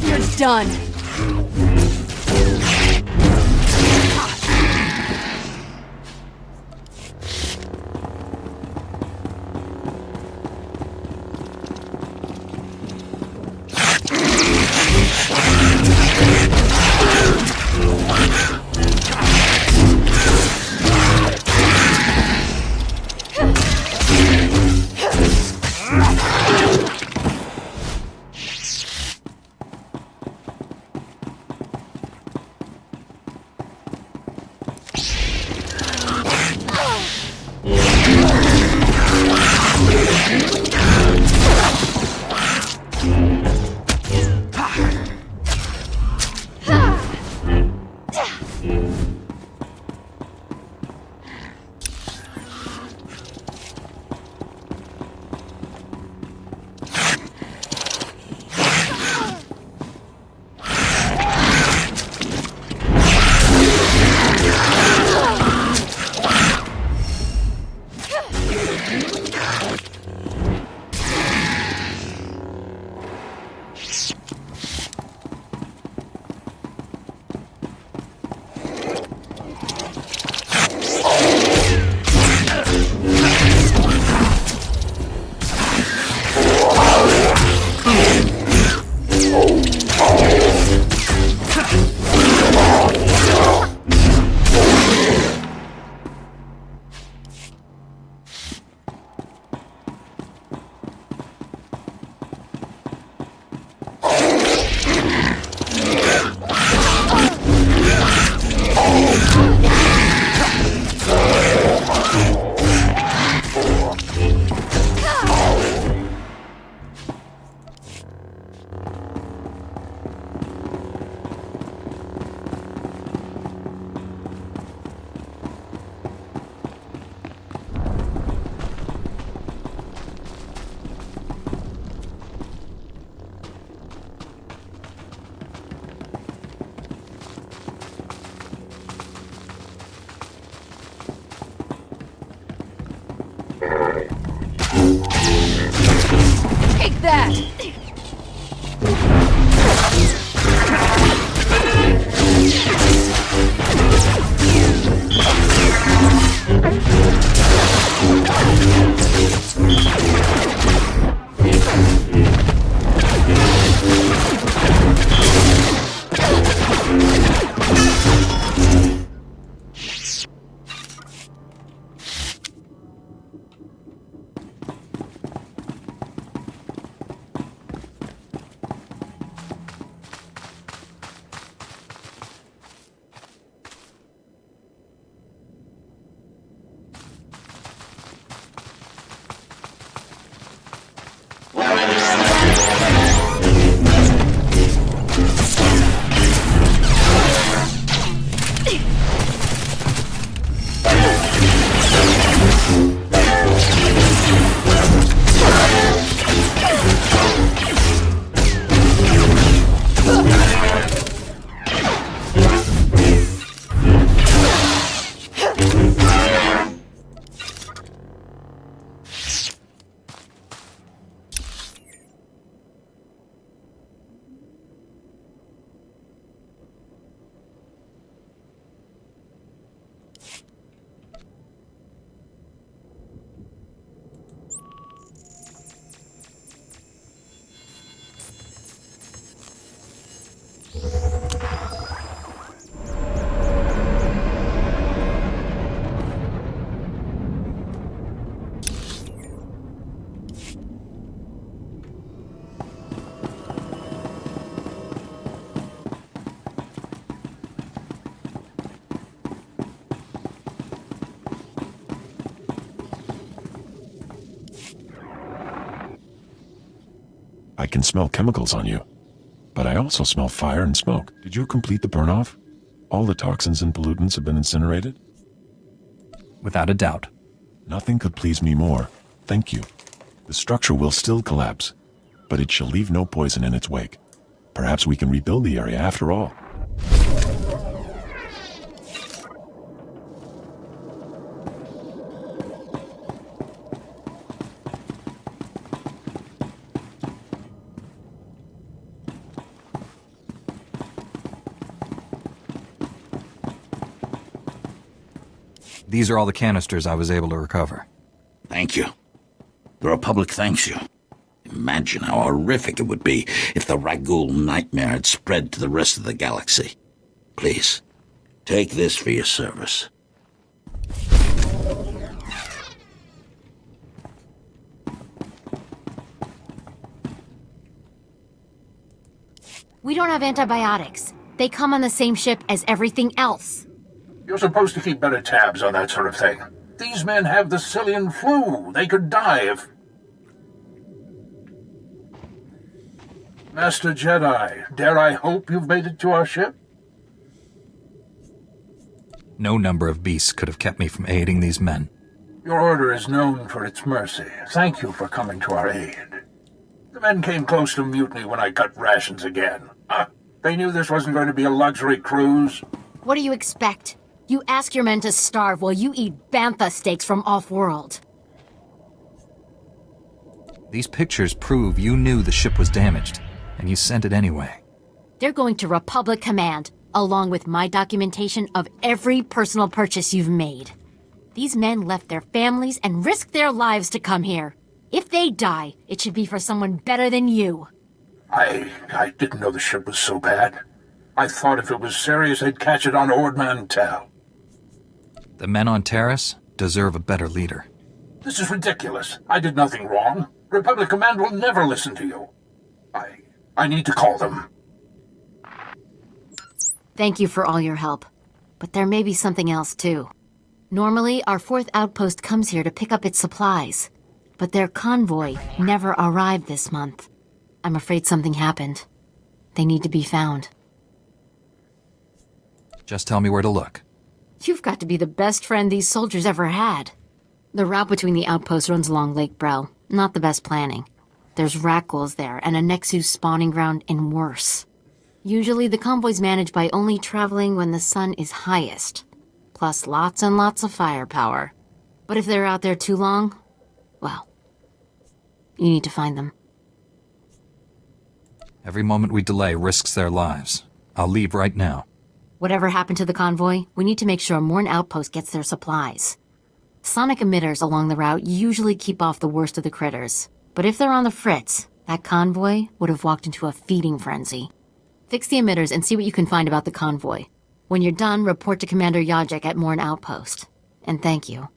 You're done. Take that! can smell chemicals on you. But I also smell fire and smoke. Did you complete the burn-off? All the toxins and pollutants have been incinerated? Without a doubt. Nothing could please me more. Thank you. The structure will still collapse, but it shall leave no poison in its wake. Perhaps we can rebuild the area after all. These are all the canisters I was able to recover. Thank you. The Republic thanks you. Imagine how horrific it would be if the Ragul nightmare had spread to the rest of the galaxy. Please, take this for your service. We don't have antibiotics. They come on the same ship as everything else. You're supposed to keep better tabs on that sort of thing. These men have the Cillian flu. They could die if... Master Jedi, dare I hope you've made it to our ship? No number of beasts could have kept me from aiding these men. Your order is known for its mercy. Thank you for coming to our aid. The men came close to mutiny when I cut rations again. They knew this wasn't going to be a luxury cruise. What do you expect? You ask your men to starve while you eat bantha steaks from off-world. These pictures prove you knew the ship was damaged, and you sent it anyway. They're going to Republic Command, along with my documentation of every personal purchase you've made. These men left their families and risked their lives to come here. If they die, it should be for someone better than you. I didn't know the ship was so bad. I thought if it was serious, they'd catch it on Ord Mantell. The men on Terrace deserve a better leader. This is ridiculous. I did nothing wrong. Republic Command will never listen to you. I need to call them. Thank you for all your help. But there may be something else, too. Normally, our 4th outpost comes here to pick up its supplies. But their convoy never arrived this month. I'm afraid something happened. They need to be found. Just tell me where to look. You've got to be the best friend these soldiers ever had. The route between the outposts runs along Lake Brel. Not the best planning. There's Rakghouls there, and a Nexus spawning ground, and worse. Usually the convoy's managed by only traveling when the sun is highest. Plus lots and lots of firepower. But if they're out there too long, well, you need to find them. Every moment we delay risks their lives. I'll leave right now. Whatever happened to the convoy, we need to make sure Morn Outpost gets their supplies. Sonic emitters along the route usually keep off the worst of the critters. But if they're on the fritz, that convoy would have walked into a feeding frenzy. Fix the emitters and see what you can find about the convoy. When you're done, report to Commander Yajek at Morn Outpost. And thank you.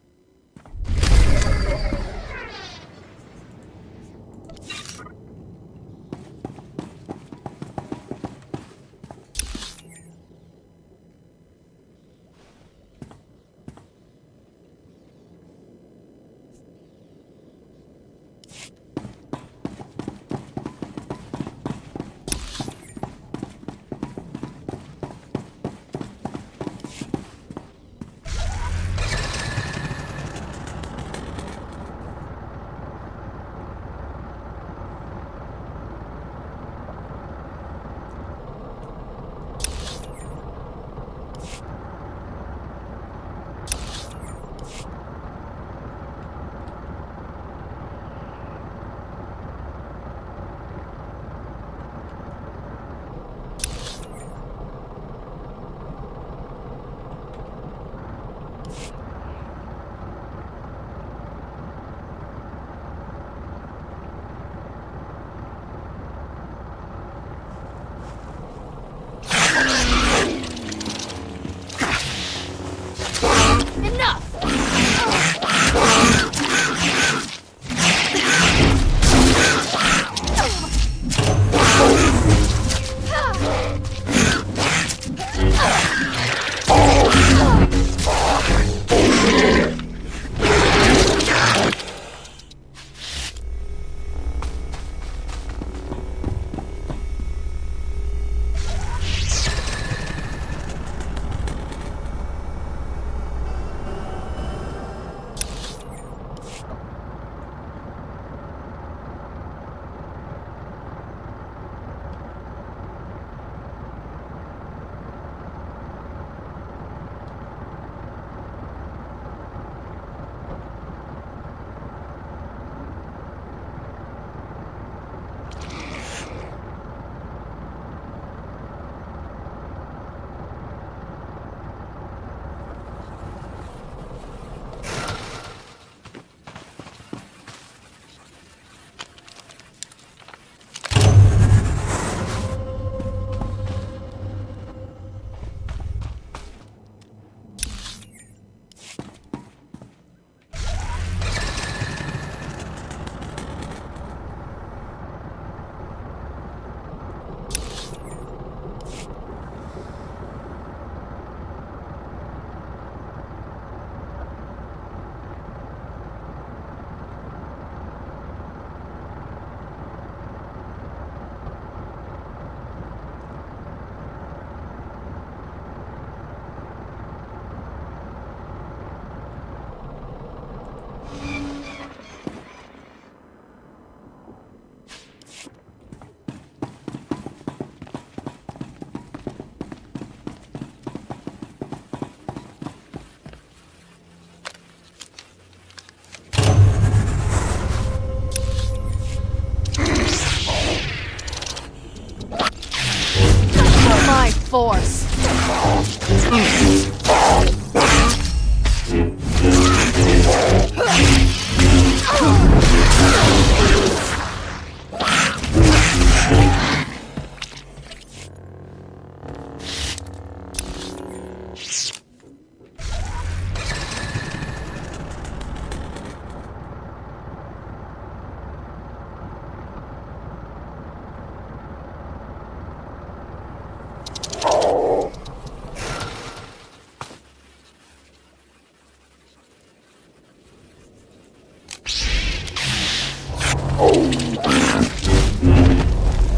Force.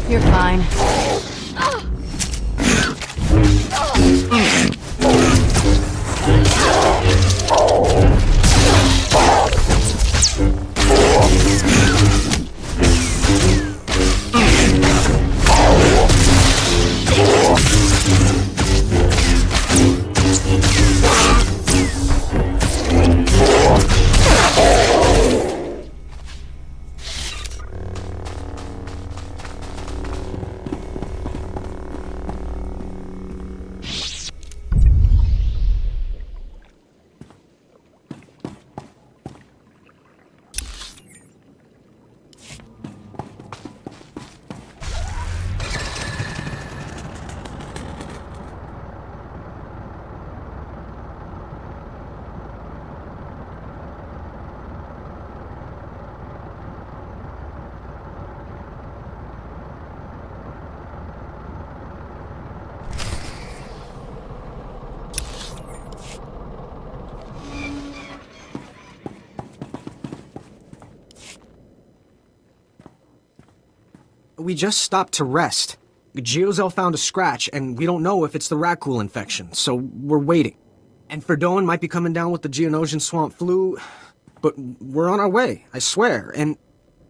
You're fine. We just stopped to rest. Geozel found a scratch, and we don't know if it's the Rakghoul infection, so we're waiting. And Ferdoan might be coming down with the Geonosian swamp flu, but we're on our way, I swear, and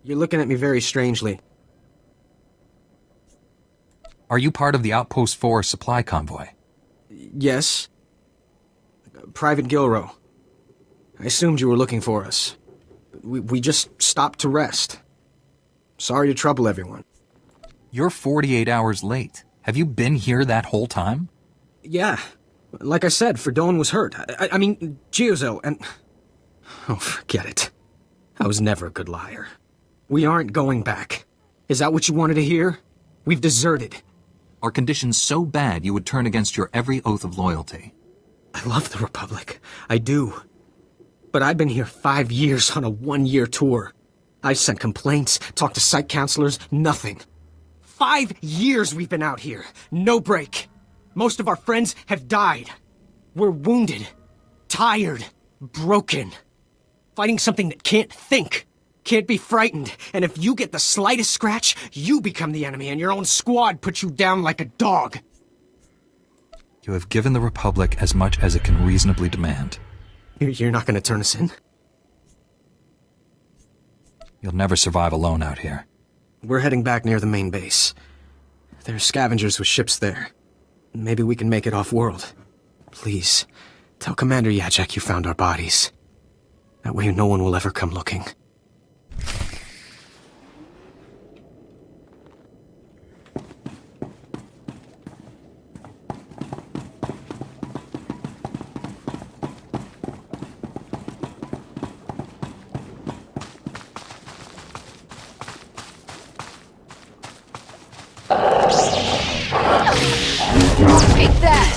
you're looking at me very strangely. Are you part of the Outpost 4 supply convoy? Yes. Private Gilrow. I assumed you were looking for us. We just stopped to rest. Sorry to trouble everyone. You're 48 hours late. Have you been here that whole time? Yeah. Like I said, Ferdoan was hurt. I mean, Geozel, and... Oh, forget it. I was never a good liar. We aren't going back. Is that what you wanted to hear? We've deserted. Are conditions so bad you would turn against your every oath of loyalty? I love the Republic. I do. But I've been here 5 years on a 1-year tour. I've sent complaints, talked to site counselors, nothing. 5 years we've been out here. No break. Most of our friends have died. We're wounded, tired, broken. Fighting something that can't think, can't be frightened. And if you get the slightest scratch, you become the enemy and your own squad puts you down like a dog. You have given the Republic as much as it can reasonably demand. You're not going to turn us in? You'll never survive alone out here. We're heading back near the main base. There are scavengers with ships there. Maybe we can make it off-world. Please, tell Commander Yajek you found our bodies. That way no one will ever come looking. Take that!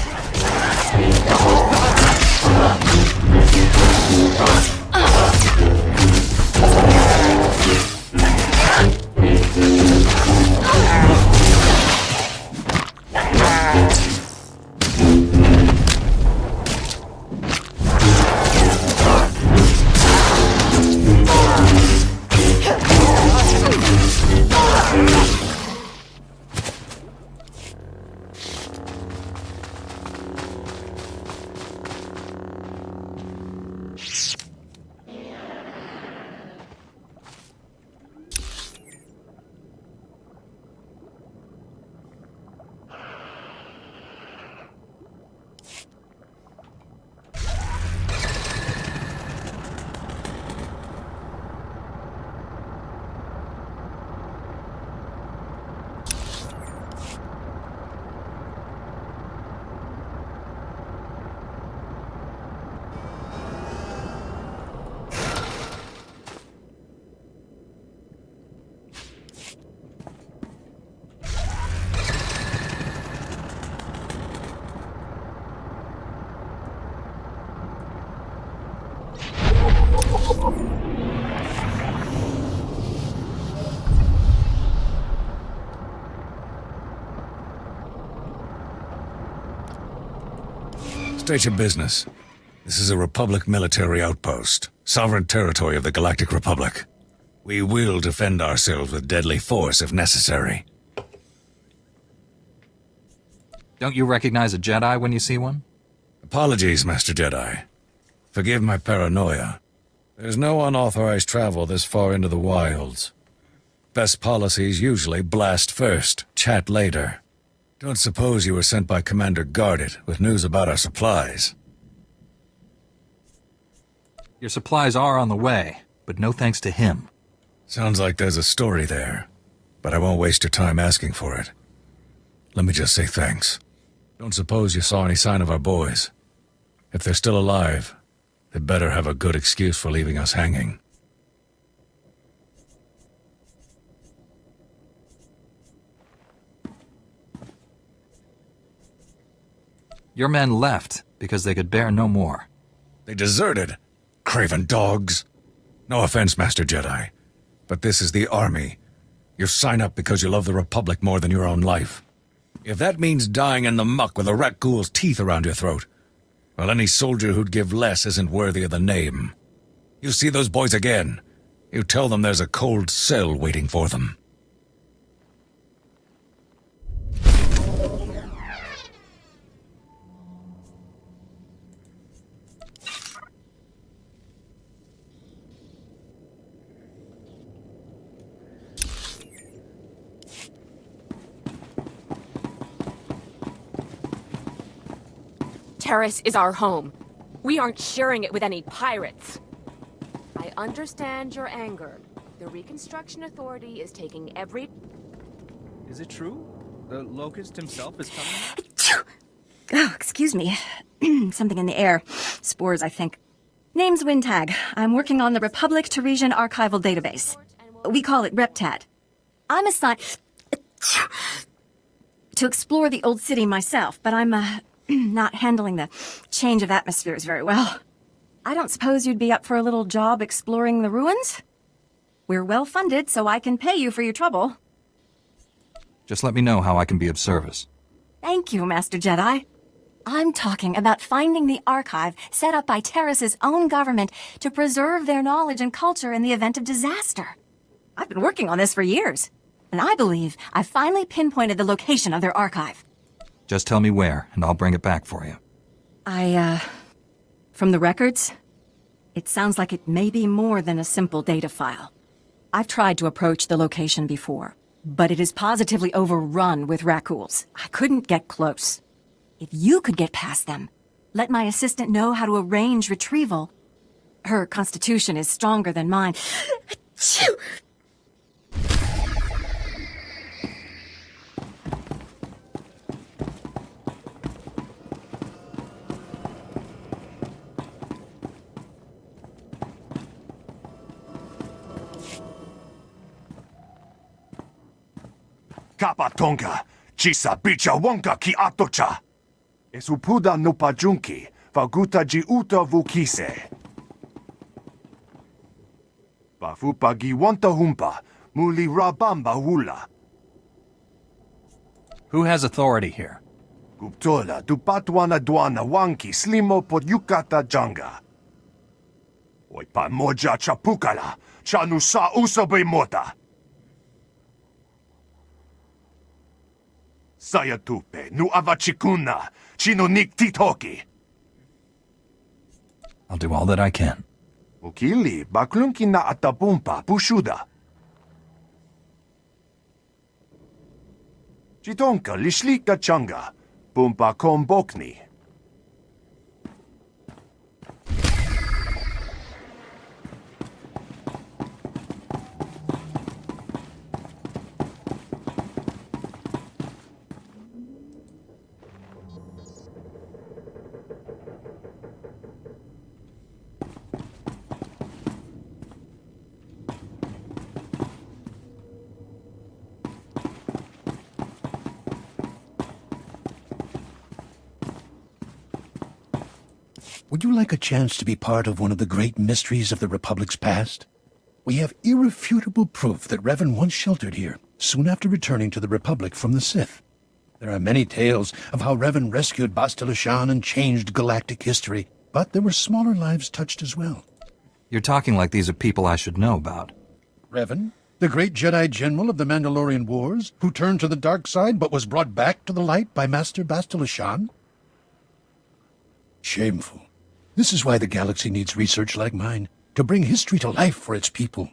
State your business. This is a Republic military outpost, sovereign territory of the Galactic Republic. We will defend ourselves with deadly force if necessary. Don't you recognize a Jedi when you see one? Apologies, Master Jedi. Forgive my paranoia. There's no unauthorized travel this far into the wilds. Best policies usually blast first, chat later. Don't suppose you were sent by Commander Guarded with news about our supplies. Your supplies are on the way, but no thanks to him. Sounds like there's a story there, but I won't waste your time asking for it. Let me just say thanks. Don't suppose you saw any sign of our boys. If they're still alive, they better have a good excuse for leaving us hanging. Your men left because they could bear no more. They deserted? Craven dogs. No offense, Master Jedi, but this is the Army. You sign up because you love the Republic more than your own life. If that means dying in the muck with a rat ghoul's teeth around your throat, well, any soldier who'd give less isn't worthy of the name. You see those boys again, you tell them there's a cold cell waiting for them. Terrace is our home. We aren't sharing it with any pirates. I understand your anger. The Reconstruction Authority is taking every... Is it true? The Locust himself is coming? Oh, excuse me. Something in the air. Spores, I think. Name's Wintag. I'm working on the Republic Teresian Archival Database. We call it RepTat. I'm assigned to explore the old city myself, but I'm, not handling the change of atmospheres very well. I don't suppose you'd be up for a little job exploring the ruins? We're well funded, so I can pay you for your trouble. Just let me know how I can be of service. Thank you, Master Jedi. I'm talking about finding the archive set up by Terrace's own government to preserve their knowledge and culture in the event of disaster. I've been working on this for years, and I believe I've finally pinpointed the location of their archive. Just tell me where, and I'll bring it back for you. From the records, it sounds like it may be more than a simple data file. I've tried to approach the location before, but it is positively overrun with raccoons. I couldn't get close. If you could get past them, let my assistant know how to arrange retrieval. Her constitution is stronger than mine. Kapatonga, chisa bicha wonka ki atocha. Esupuda no pajunki, faguta ji uta vukise. Bafupa gi wanta humpa, muli rabamba hula. Who has authority here? Guptola dupatwana dwana wanki slimo pod yukata janga. Oipa moja chapukala, chanusa usabe mota. Saya tupe, nu avachikuna, chino nik titoki. I'll do all that I can. Ukili, baklunki na atapumpa, pushuda. Chitonka, lishlika changa, pumpa kombokni. Would you like a chance to be part of one of the great mysteries of the Republic's past? We have irrefutable proof that Revan once sheltered here, soon after returning to the Republic from the Sith. There are many tales of how Revan rescued Bastila and changed galactic history, but there were smaller lives touched as well. You're talking like these are people I should know about. Revan, the great Jedi General of the Mandalorian Wars, who turned to the dark side but was brought back to the light by Master Bastila. Shameful. This is why the galaxy needs research like mine, to bring history to life for its people.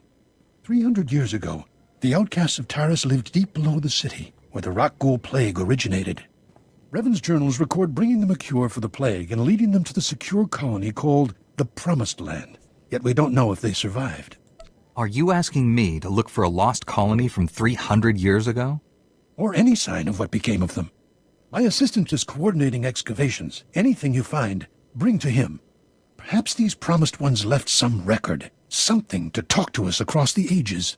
300 years ago, the outcasts of Taris lived deep below the city, where the Rakghoul plague originated. Revan's journals record bringing them a cure for the plague and leading them to the secure colony called the Promised Land. Yet we don't know if they survived. Are you asking me to look for a lost colony from 300 years ago? Or any sign of what became of them. My assistant is coordinating excavations. Anything you find, bring to him. Perhaps these promised ones left some record, something to talk to us across the ages.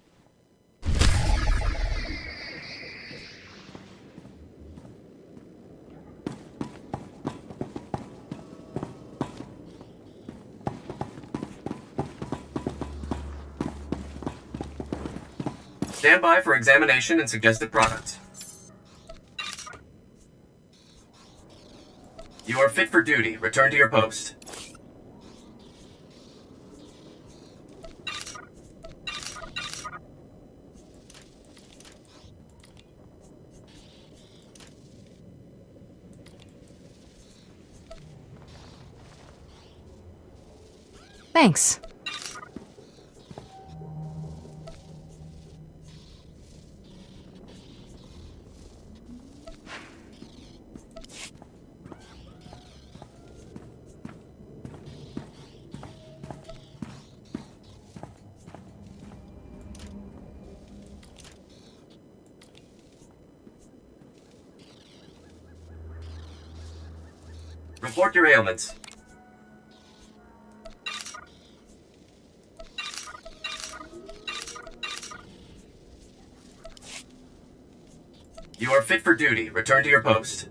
Stand by for examination and suggested products. You are fit for duty. Return to your post. Thanks. Report your ailments. You are fit for duty. Return to your post.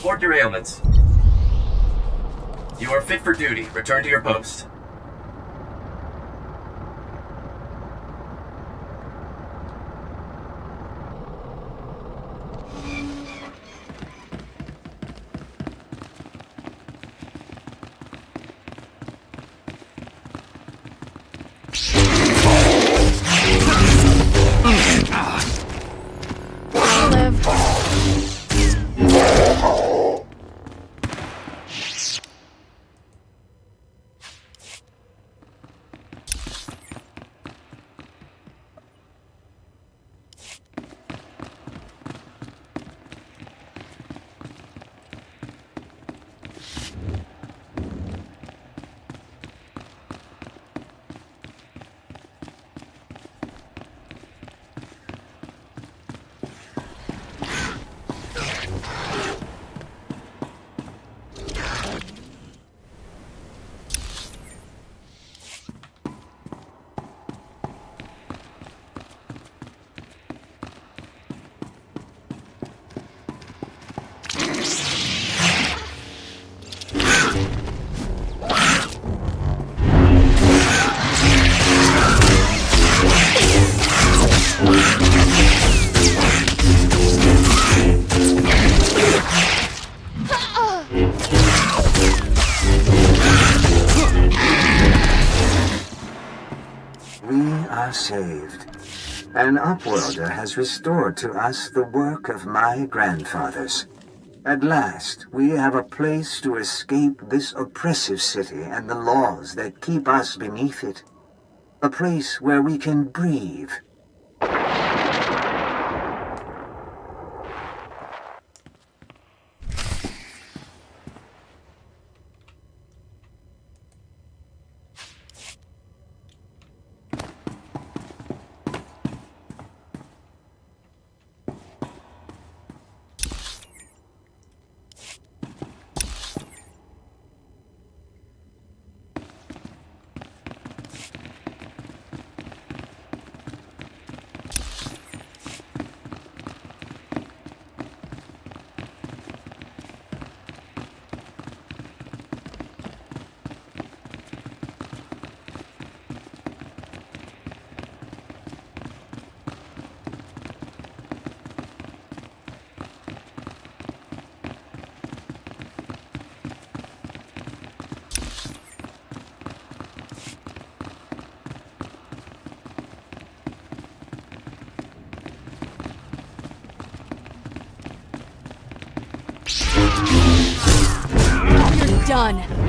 Report your ailments. You are fit for duty. Return to your post. Saved. An Upworlder has restored to us the work of my grandfathers. At last, we have a place to escape this oppressive city and the laws that keep us beneath it. A place where we can breathe. You're done.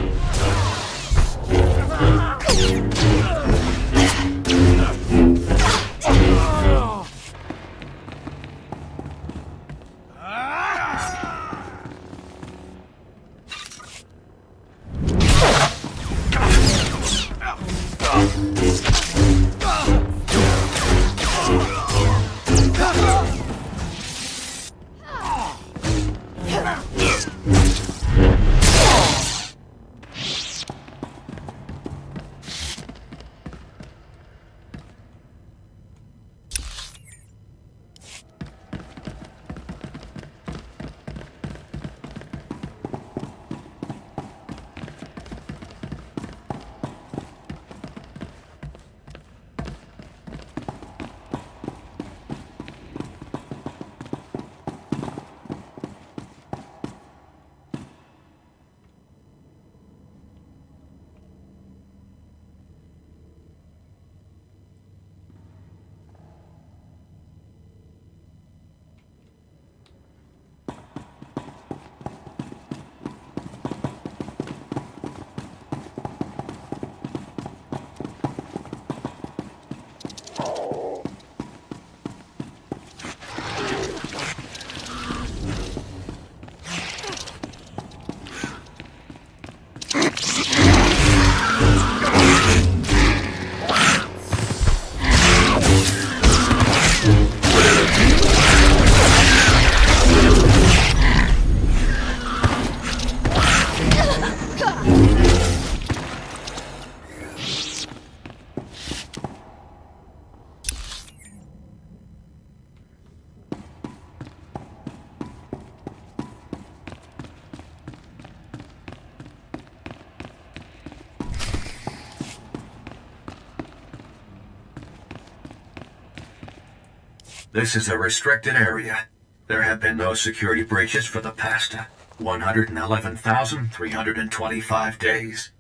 This is a restricted area. There have been no security breaches for the past 111,325 days.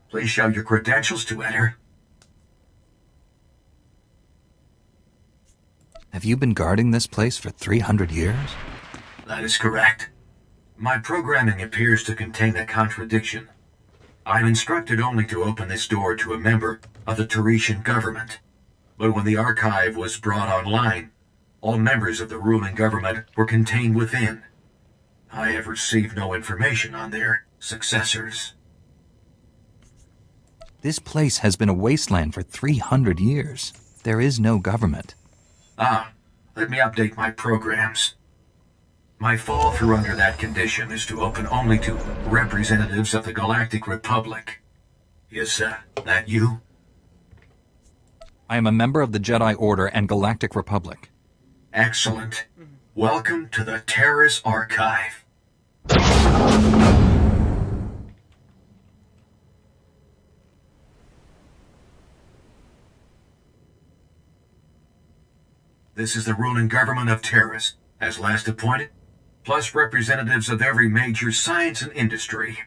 Please show your credentials to enter. Have you been guarding this place for 300 years? That is correct. My programming appears to contain a contradiction. I'm instructed only to open this door to a member of the Taretian government. But when the archive was brought online, all members of the ruling government were contained within. I have received no information on their successors. This place has been a wasteland for 300 years. There is no government. Let me update my programs. My fall through under that condition is to open only to representatives of the Galactic Republic. Is that you? I am a member of the Jedi Order and Galactic Republic. Excellent. Welcome to the Terrace Archive. This is the ruling government of Terrace, as last appointed, plus representatives of every major science and industry.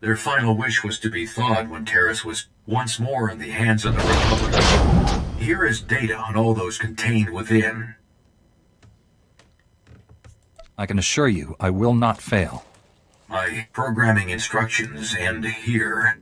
Their final wish was to be thawed when Terrace was once more in the hands of the Republic. Here is data on all those contained within. I can assure you, I will not fail. My programming instructions end here.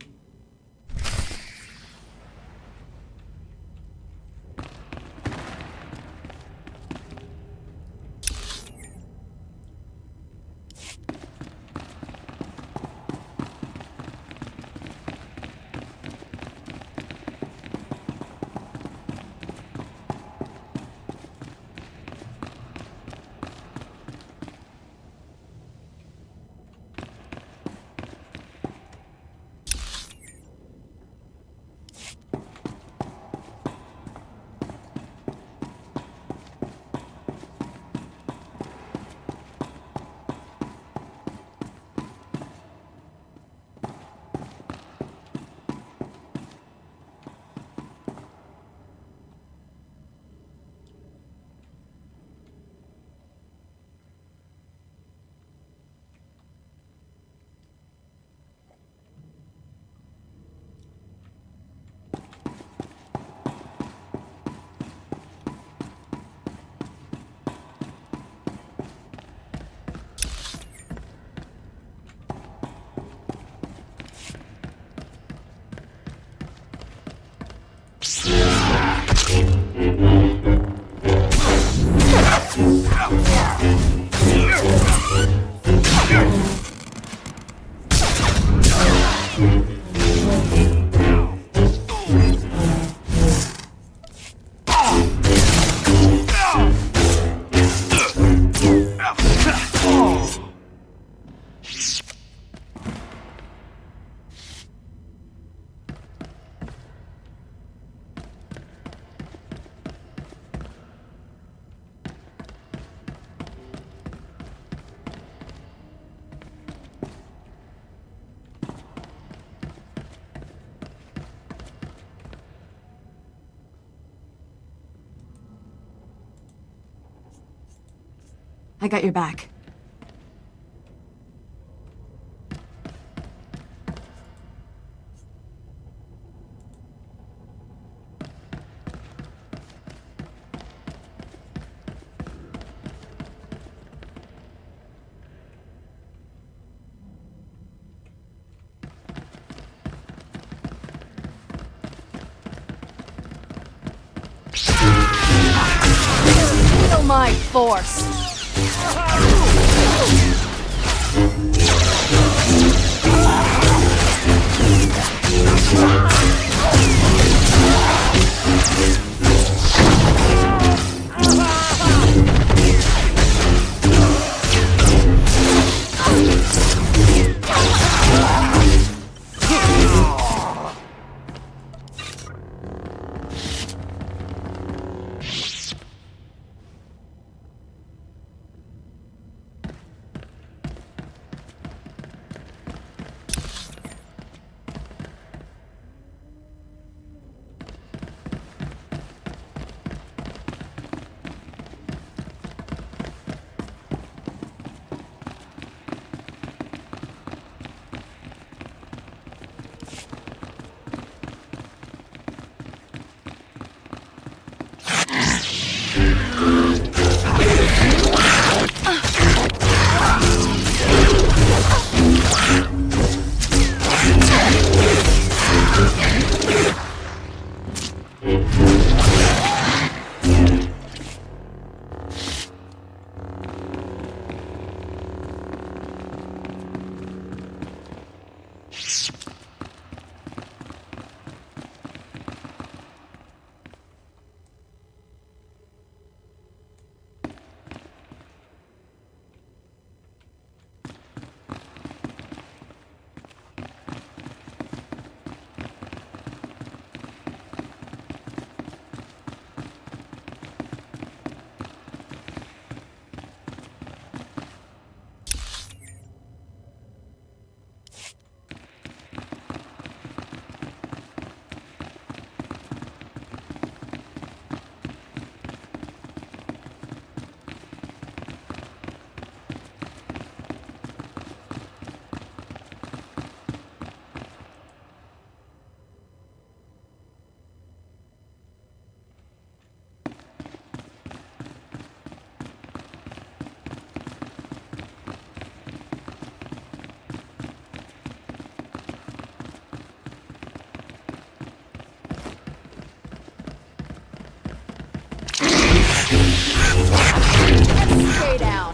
I got your back. Feel my force! Stay down.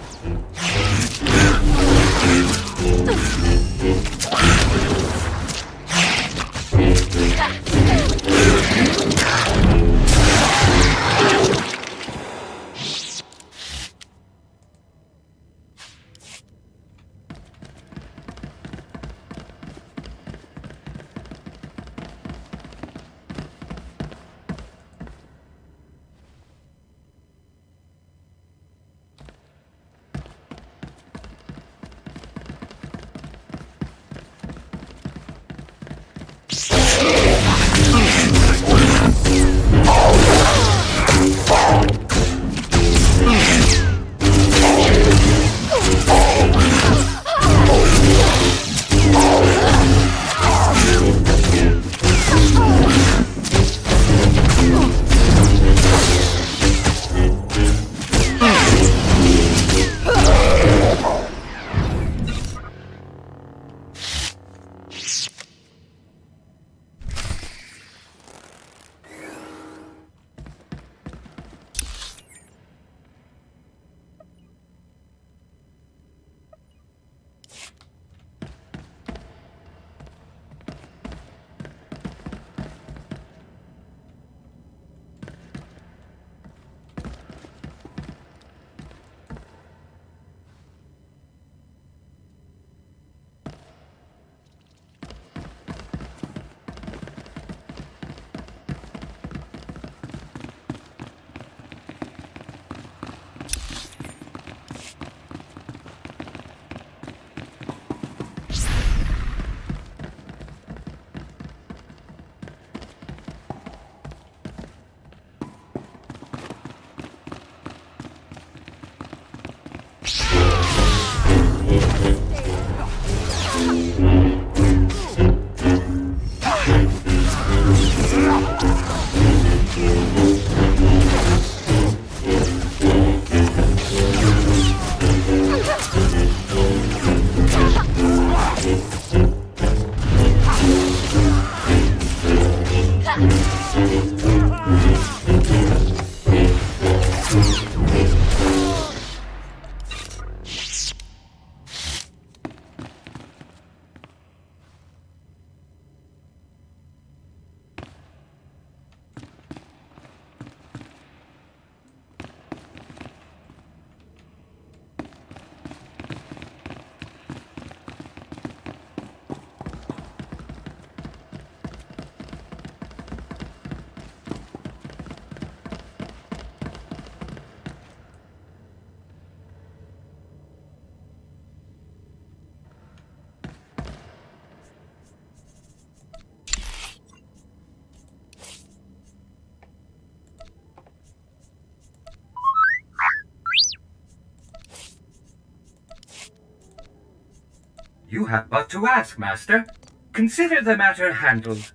You have but to ask, Master. Consider the matter handled.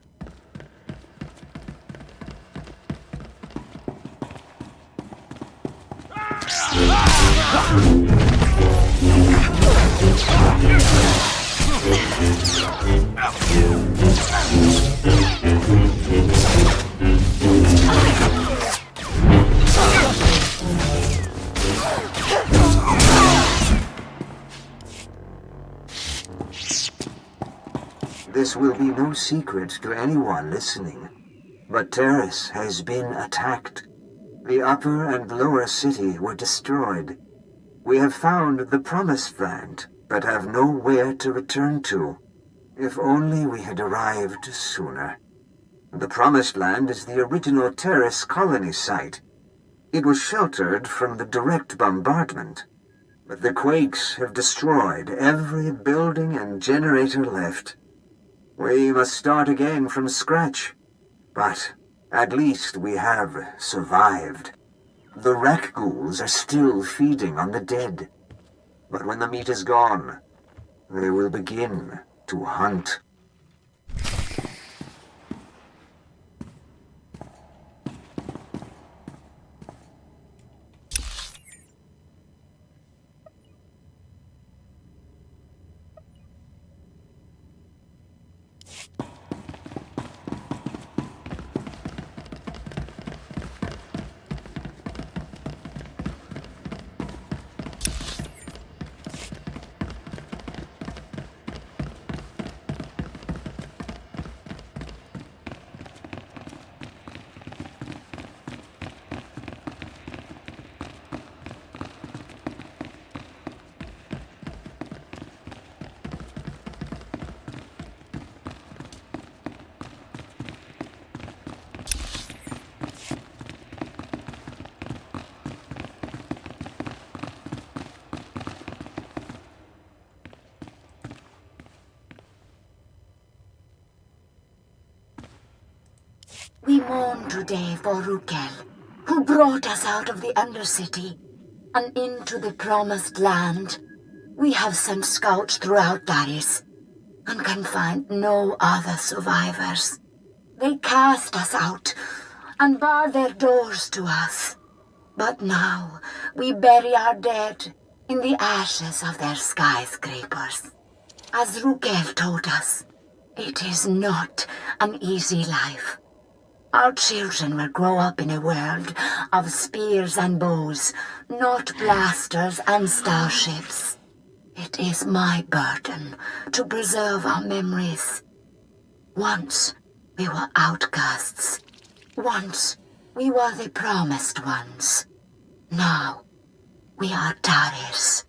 This will be no secret to anyone listening, but Terrace has been attacked. The upper and lower city were destroyed. We have found the Promised Land, but have nowhere to return to. If only we had arrived sooner. The Promised Land is the original Terrace colony site. It was sheltered from the direct bombardment, but the quakes have destroyed every building and generator left. We must start again from scratch, but at least we have survived. The wreck ghouls are still feeding on the dead, but when the meat is gone, they will begin to hunt. mourn today for Rukel, who brought us out of the Undercity and into the Promised Land. We have sent scouts throughout Darius and can find no other survivors. They cast us out and barred their doors to us. But now we bury our dead in the ashes of their skyscrapers. As Rukel told us, it is not an easy life. Our children will grow up in a world of spears and bows, not blasters and starships. It is my burden to preserve our memories. Once we were outcasts. Once we were the promised ones. Now we are Taris.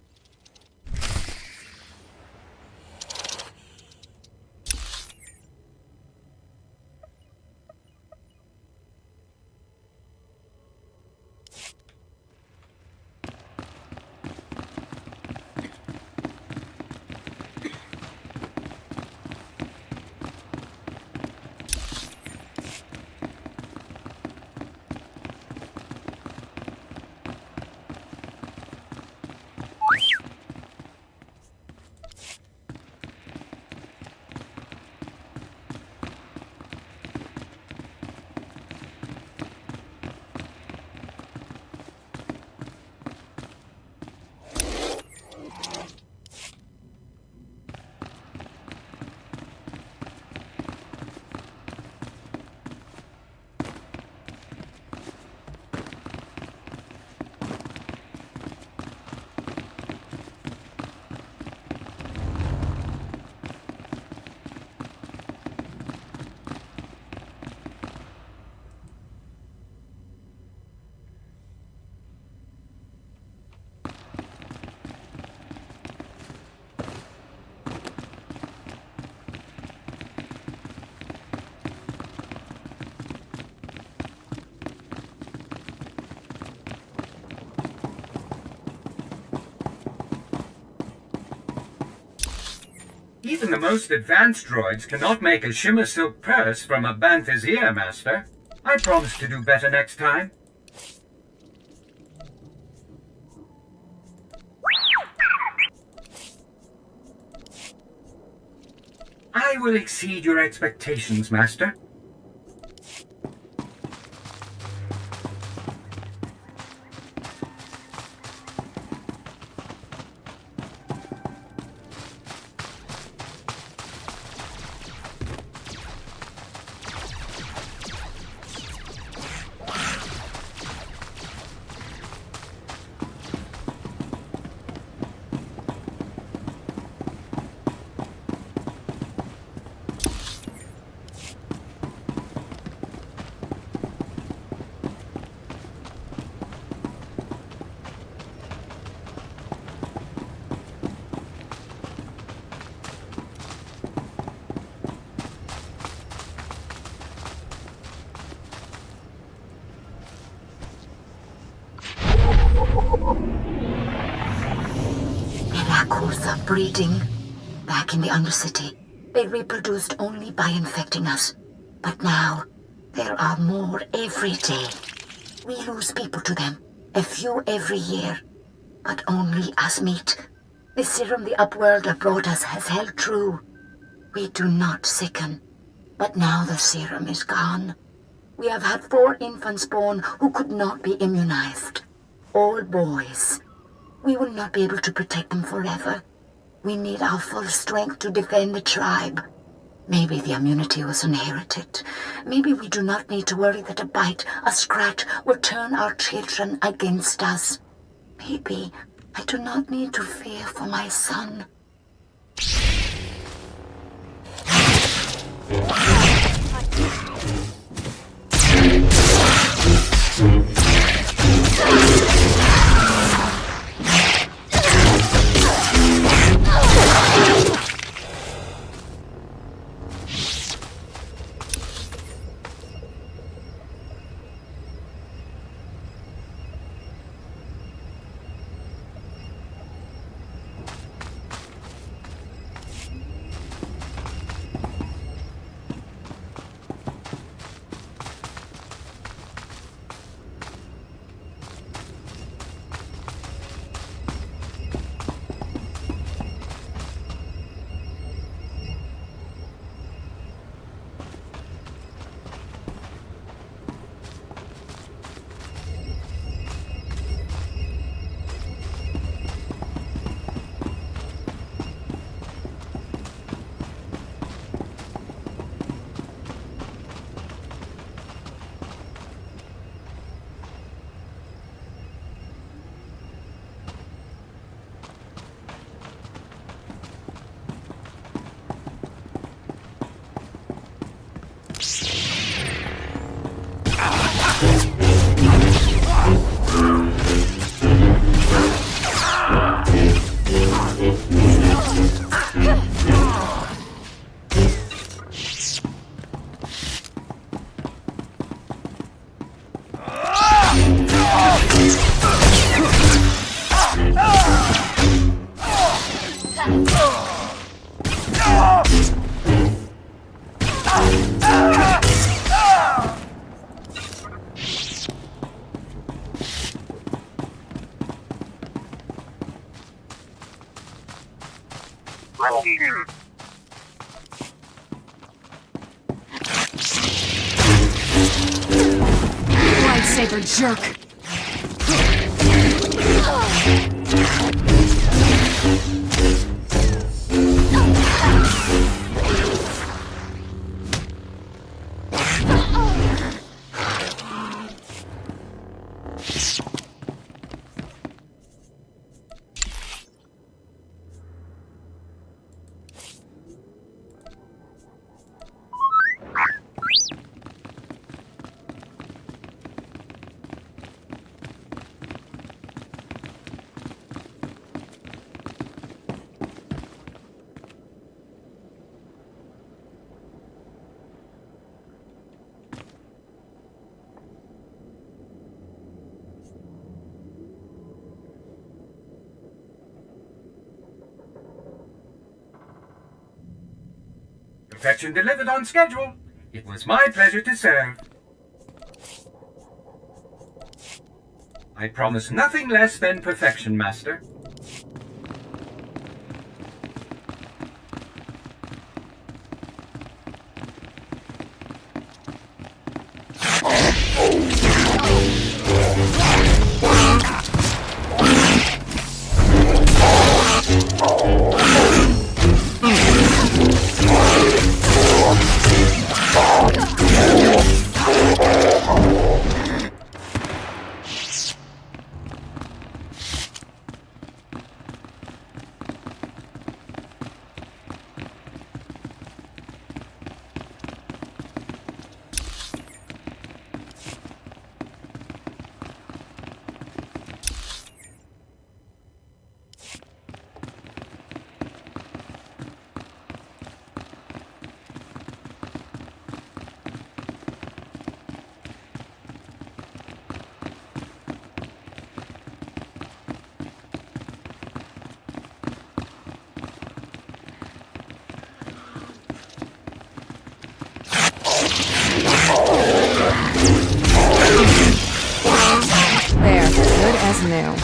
Even the most advanced droids cannot make a shimmer silk purse from a bantha's ear, Master. I promise to do better next time. I will exceed your expectations, Master. Miracles are breeding. Back in the Undercity, they reproduced only by infecting us. But now, there are more every day. We lose people to them, a few every year, but only as meat. The serum the Upworlder brought us has held true. We do not sicken, but now the serum is gone. We have had 4 infants born who could not be immunized. All boys. We will not be able to protect them forever. We need our full strength to defend the tribe. Maybe the immunity was inherited. Maybe we do not need to worry that a bite, a scratch, will turn our children against us. Maybe I do not need to fear for my son. Lightsaber jerk. Perfection delivered on schedule. It was my pleasure to serve. I promise nothing less than perfection, Master. There, good as new.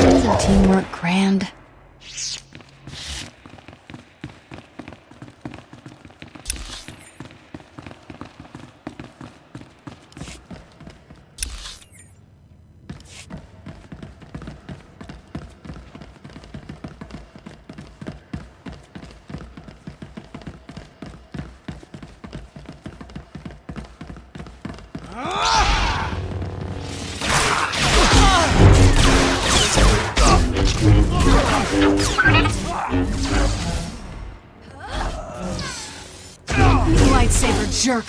Isn't teamwork grand? Lightsaber jerk.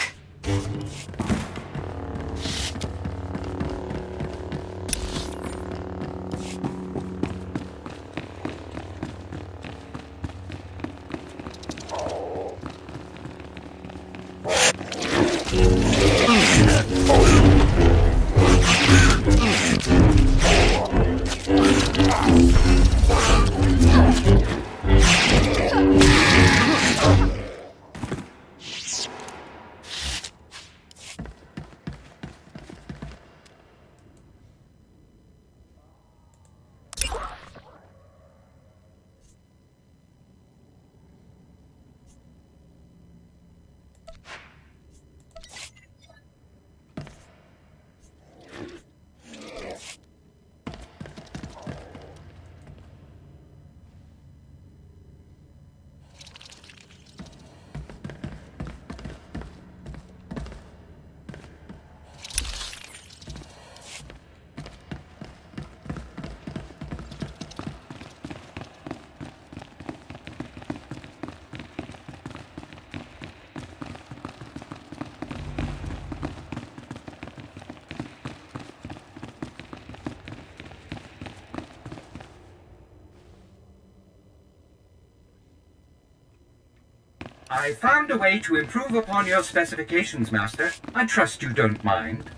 I found a way to improve upon your specifications, Master. I trust you don't mind.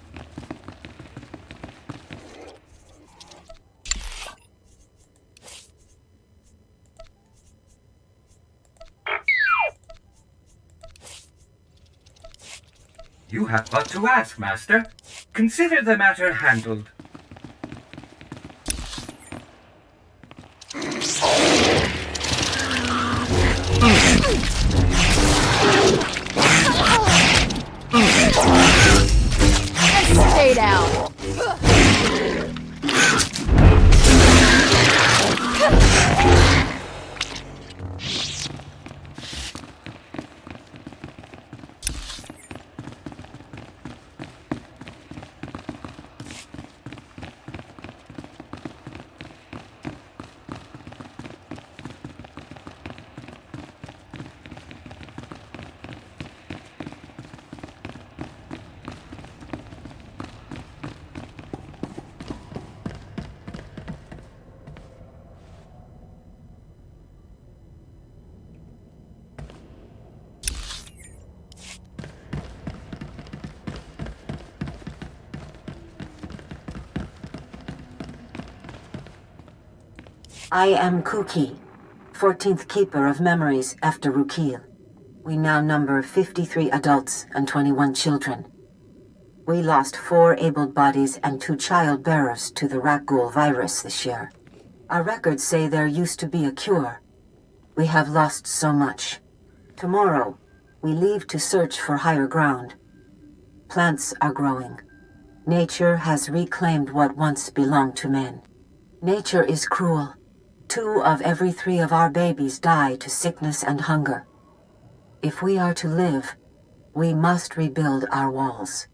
You have but to ask, Master. Consider the matter handled. Stay down. I am Kuki, 14th Keeper of Memories after Rukil. We now number 53 adults and 21 children. We lost 4 abled bodies and 2 child bearers to the Rakghoul virus this year. Our records say there used to be a cure. We have lost so much. Tomorrow, we leave to search for higher ground. Plants are growing. Nature has reclaimed what once belonged to men. Nature is cruel. 2 of every 3 of our babies die to sickness and hunger. If we are to live, we must rebuild our walls.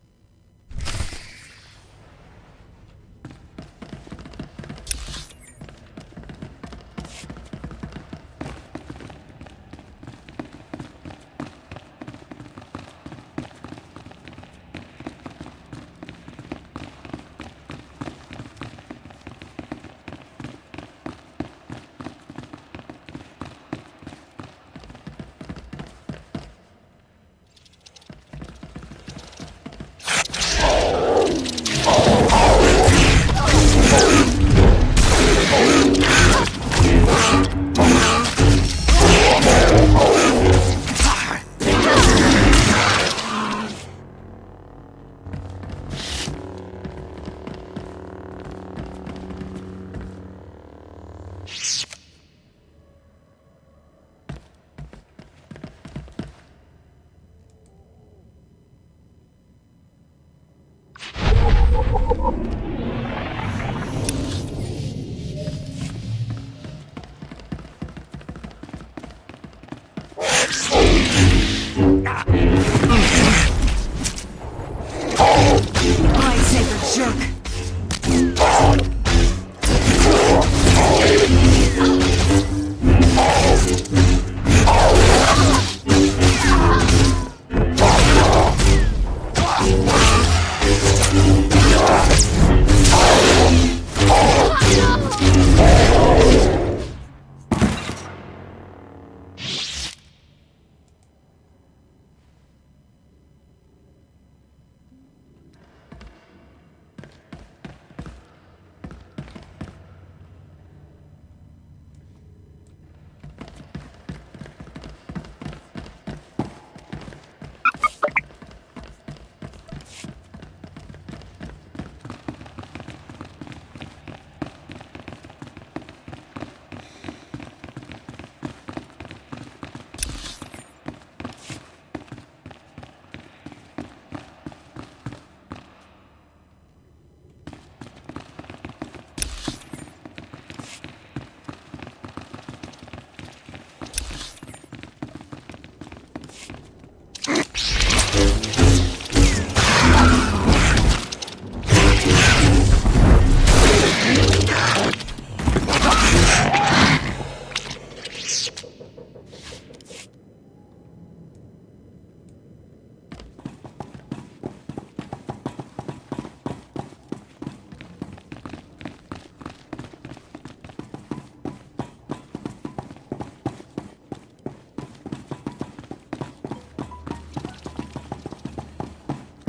Lightsaber jerk!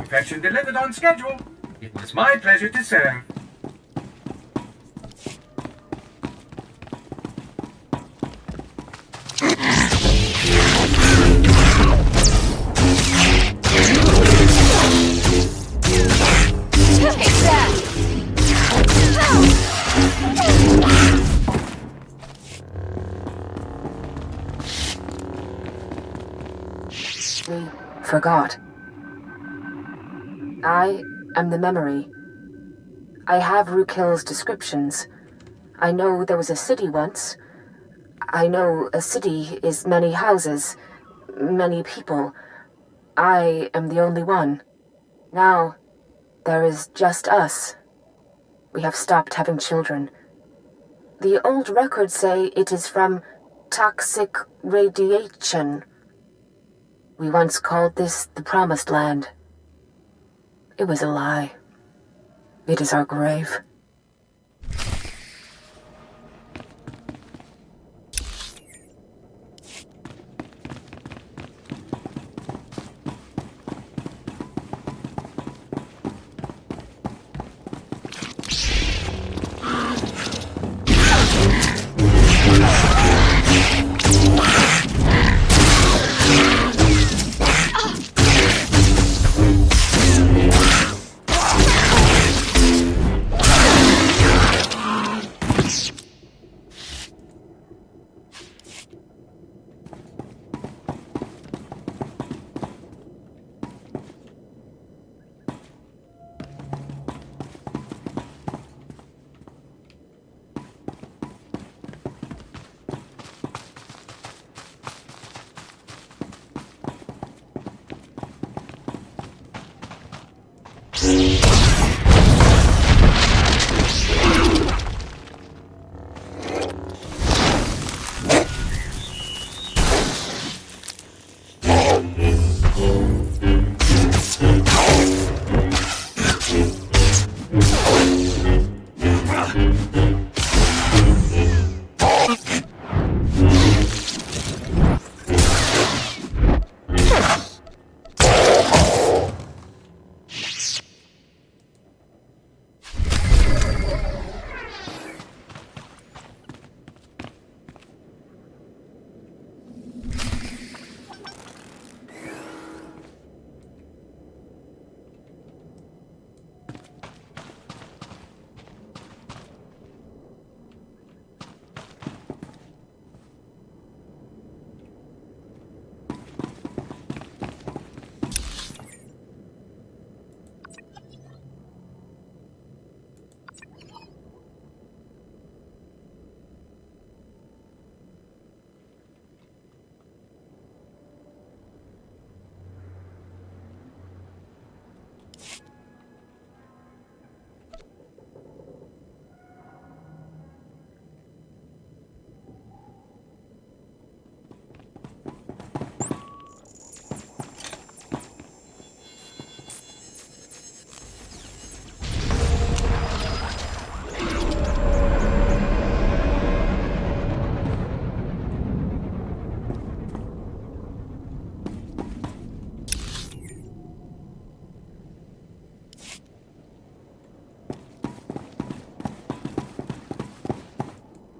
Confection delivered on schedule. It was my pleasure to serve. Take that! We forgot. I am the memory. I have Rukil's descriptions. I know there was a city once. I know a city is many houses, many people. I am the only one. Now, there is just us. We have stopped having children. The old records say it is from toxic radiation. We once called this the Promised Land. It was a lie. It is our grave.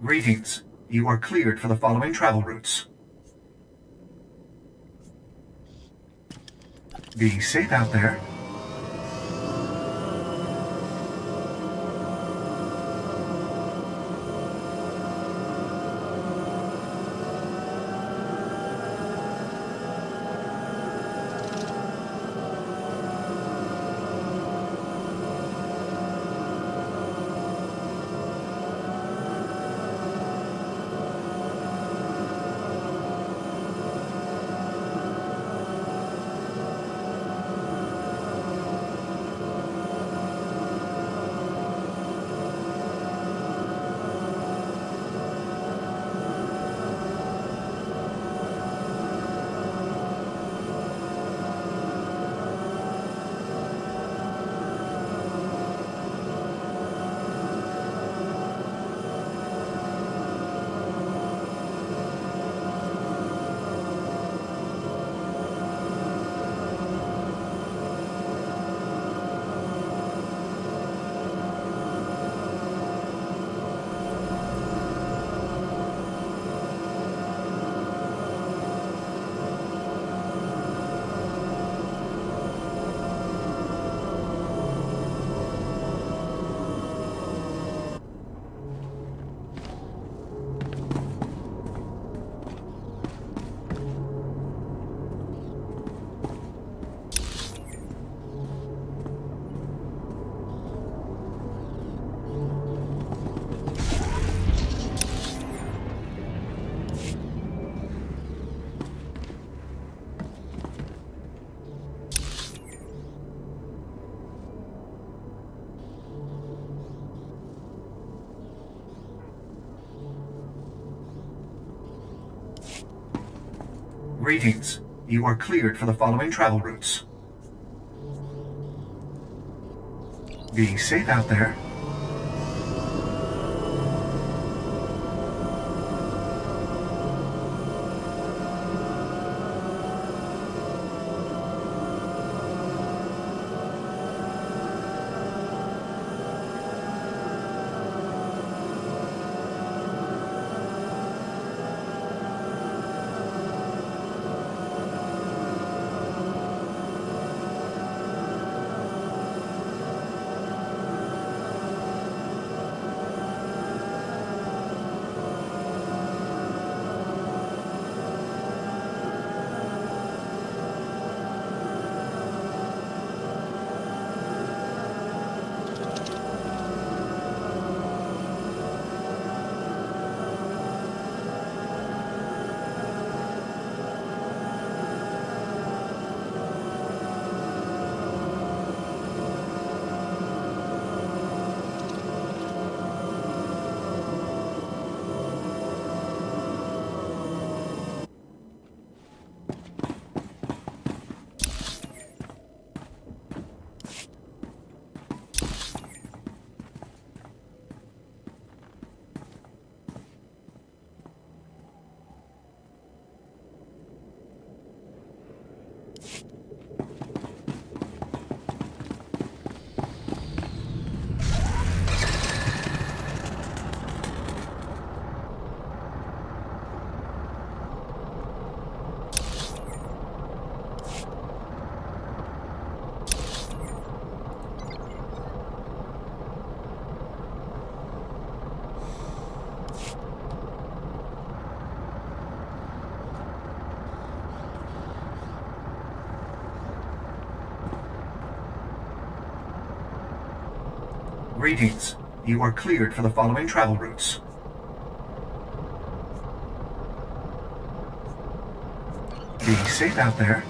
Greetings. You are cleared for the following travel routes. Be safe out there. Greetings. You are cleared for the following travel routes. Be safe out there. Greetings. You are cleared for the following travel routes. Be safe out there.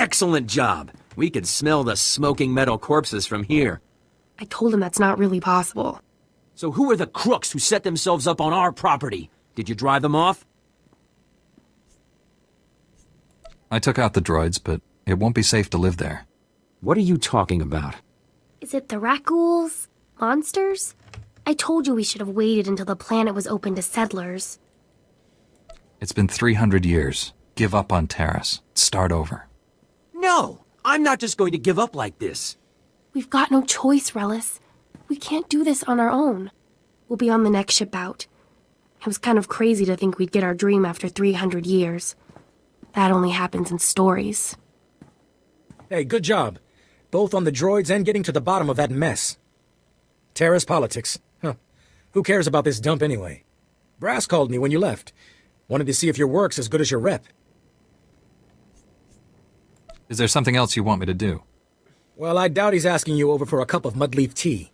Excellent job. We could smell the smoking metal corpses from here. I told him that's not really possible. So who are the crooks who set themselves up on our property? Did you drive them off? I took out the droids, but it won't be safe to live there. What are you talking about? Is it the Rakghouls? Monsters? I told you we should have waited until the planet was open to settlers. It's been 300 years. Give up on Taris. Start over. No! I'm not just going to give up like this. We've got no choice, Relis. We can't do this on our own. We'll be on the next ship out. It was kind of crazy to think we'd get our dream after 300 years. That only happens in stories. Hey, good job. Both on the droids and getting to the bottom of that mess. Terra's politics. Huh. Who cares about this dump anyway? Brass called me when you left. Wanted to see if your work's as good as your rep. Is there something else you want me to do? Well, I doubt he's asking you over for a cup of mudleaf tea.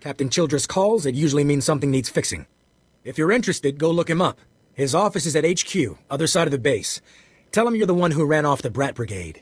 Captain Childress calls, it usually means something needs fixing. If you're interested, go look him up. His office is at HQ, other side of the base. Tell him you're the one who ran off the Brat Brigade.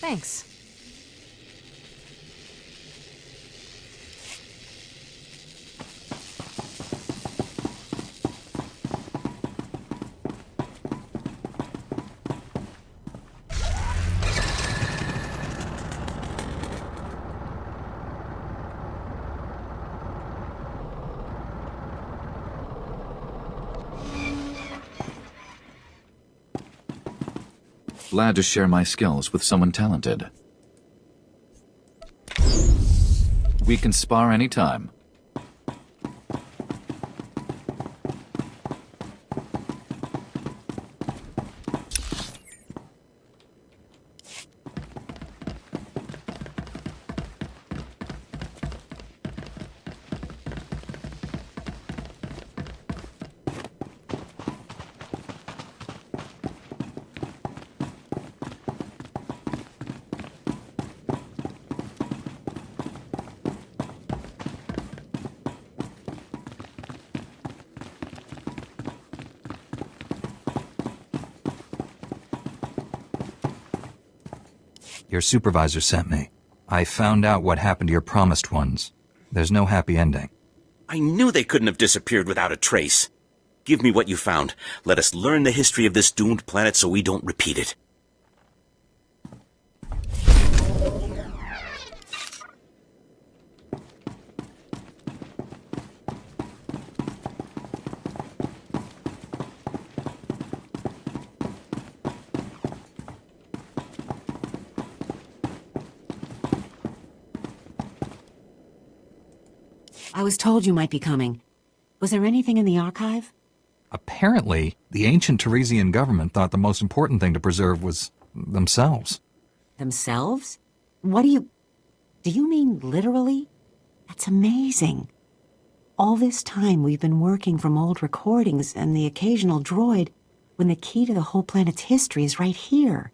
Thanks. Glad to share my skills with someone talented. We can spar anytime. Your supervisor sent me. I found out what happened to your promised ones. There's no happy ending. I knew they couldn't have disappeared without a trace. Give me what you found. Let us learn the history of this doomed planet so we don't repeat it. I was told you might be coming. Was there anything in the archive? Apparently, the ancient Teresian government thought the most important thing to preserve was themselves. Themselves? What do you mean literally? That's amazing. All this time we've been working from old recordings and the occasional droid, when the key to the whole planet's history is right here.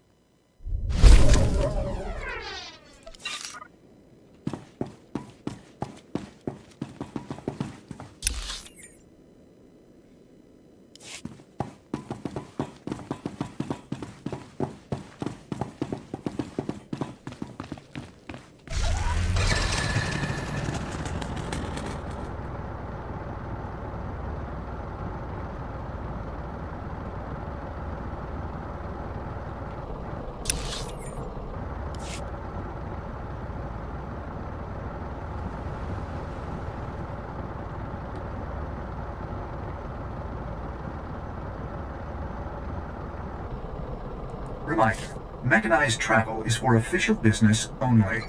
Reminder, mechanized travel is for official business only.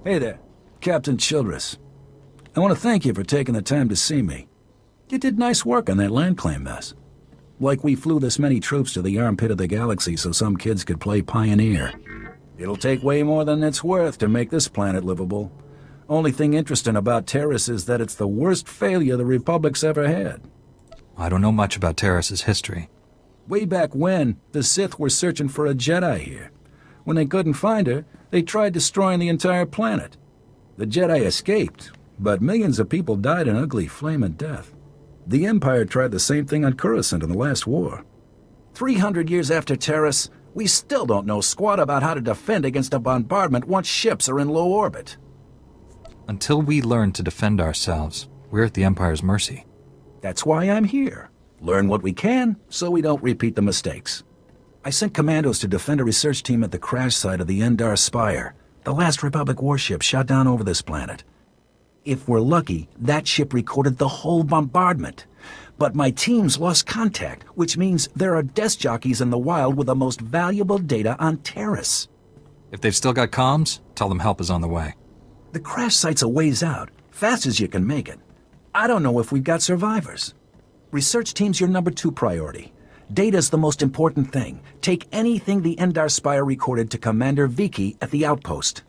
Hey there, Captain Childress. I want to thank you for taking the time to see me. You did nice work on that land claim mess. Like we flew this many troops to the armpit of the galaxy so some kids could play pioneer. It'll take way more than it's worth to make this planet livable. Only thing interesting about Terrace is that it's the worst failure the Republic's ever had. I don't know much about Terrace's history. Way back when, the Sith were searching for a Jedi here. When they couldn't find her, they tried destroying the entire planet. The Jedi escaped, but millions of people died an ugly flaming death. The Empire tried the same thing on Coruscant in the last war. 300 years after Terrace, we still don't know squat about how to defend against a bombardment once ships are in low orbit. Until we learn to defend ourselves, we're at the Empire's mercy. That's why I'm here. Learn what we can, so we don't repeat the mistakes. I sent commandos to defend a research team at the crash site of the Endar Spire, the last Republic warship shot down over this planet. If we're lucky, that ship recorded the whole bombardment. But my teams lost contact, which means there are desk jockeys in the wild with the most valuable data on Terrace. If they've still got comms, tell them help is on the way. The crash site's a ways out, fast as you can make it. I don't know if we've got survivors. Research team's your number 2 priority. Data's the most important thing. Take anything the Endar Spire recorded to Commander Viki at the outpost.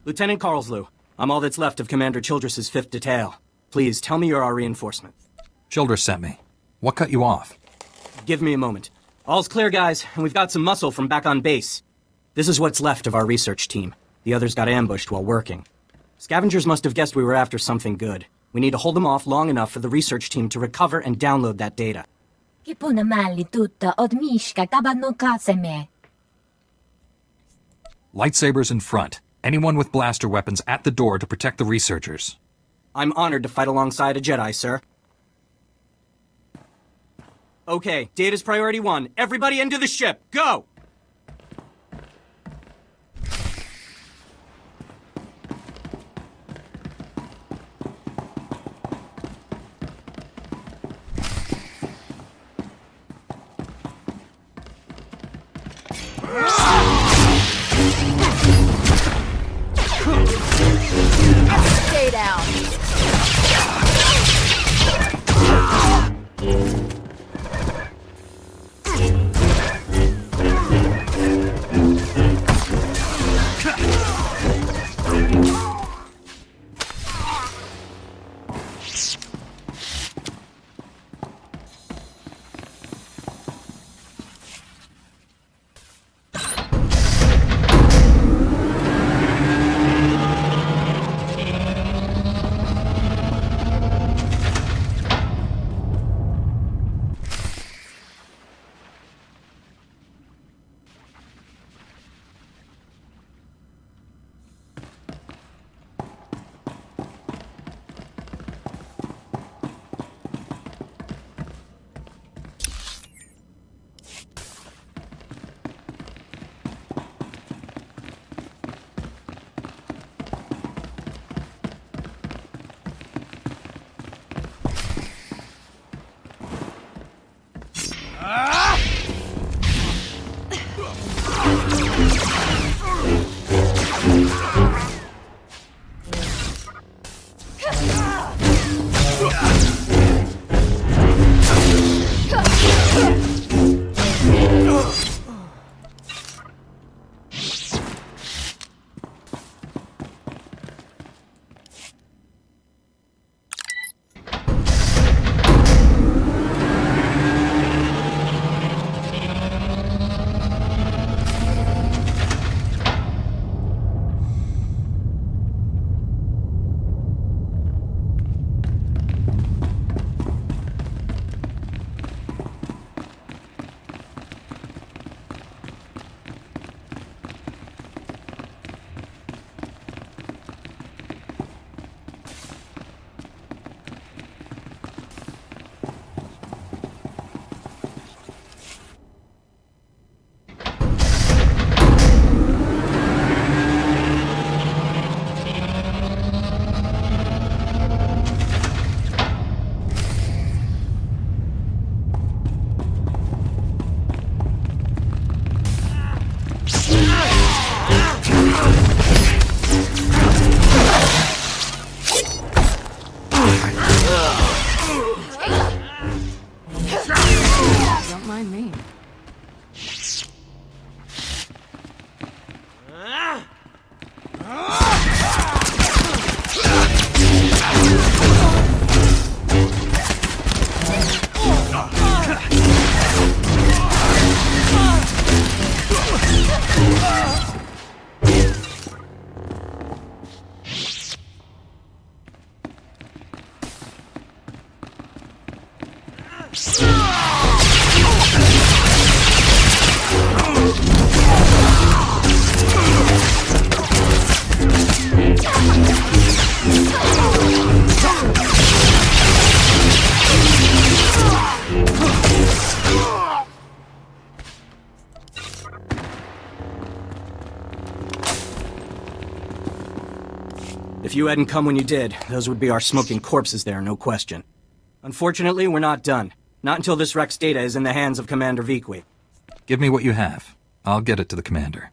Lieutenant Carlslew, I'm all that's left of Commander Childress's 5th Detail. Please, tell me you're our reinforcement. Childress sent me. What cut you off? Give me a moment. All's clear, guys, and we've got some muscle from back on base. This is what's left of our research team. The others got ambushed while working. Scavengers must have guessed we were after something good. We need to hold them off long enough for the research team to recover and download that data. Lightsabers in front. Anyone with blaster weapons at the door to protect the researchers. I'm honored to fight alongside a Jedi, sir. Okay, data's priority 1. Everybody into the ship. Go! Stay down. If you hadn't come when you did, those would be our smoking corpses there, no question. Unfortunately, we're not done. Not until this Rex data is in the hands of Commander Vikwi. Give me what you have. I'll get it to the commander.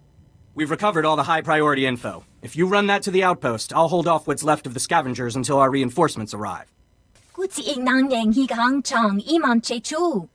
We've recovered all the high-priority info. If you run that to the outpost, I'll hold off what's left of the scavengers until our reinforcements arrive. 故此應能贏佢嘅行場以望切出。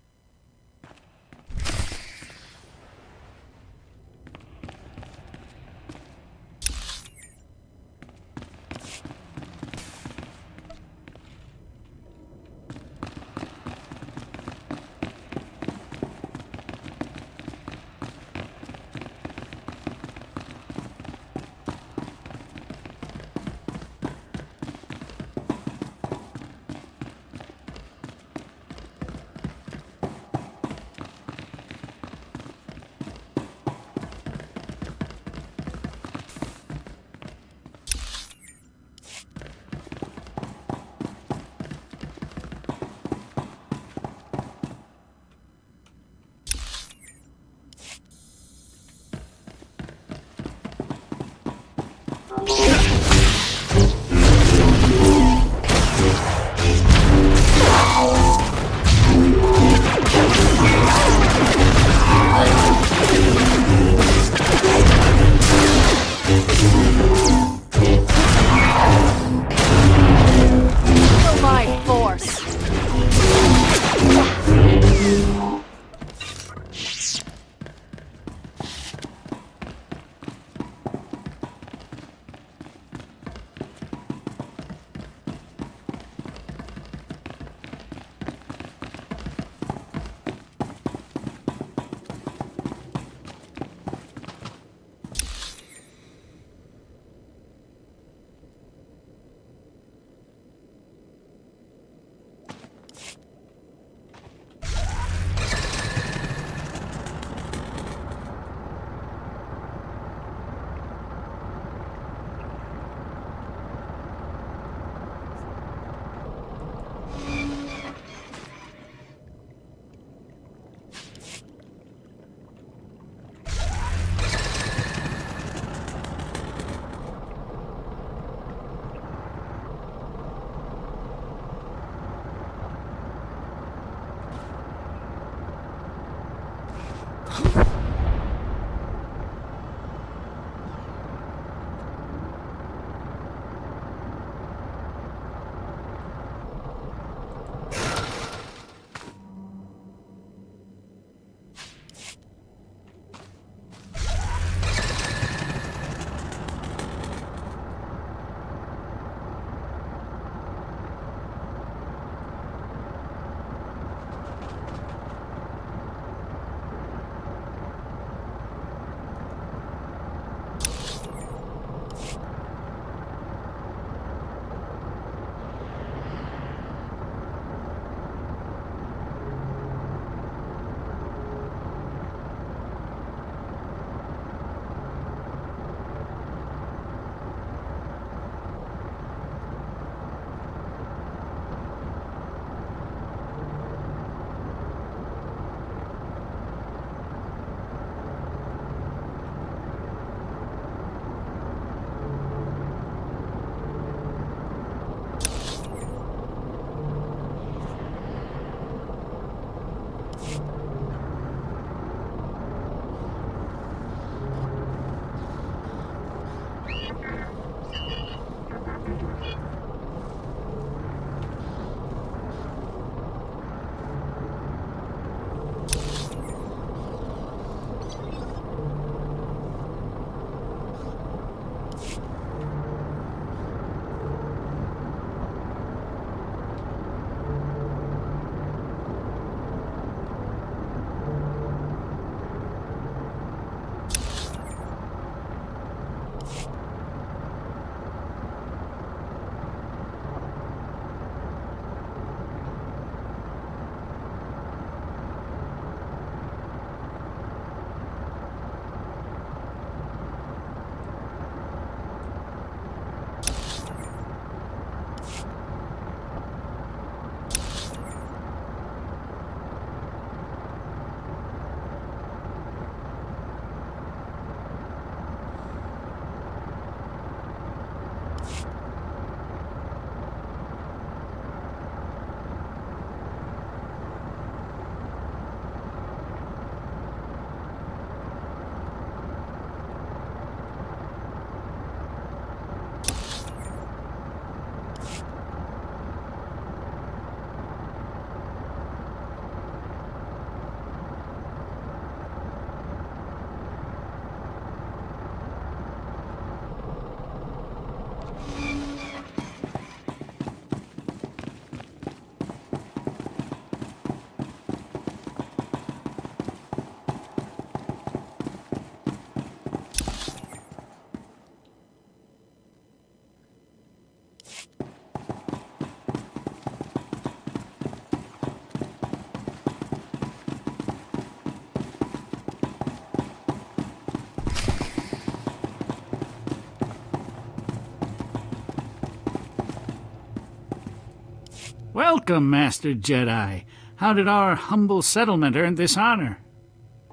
Welcome, Master Jedi. How did our humble settlement earn this honor?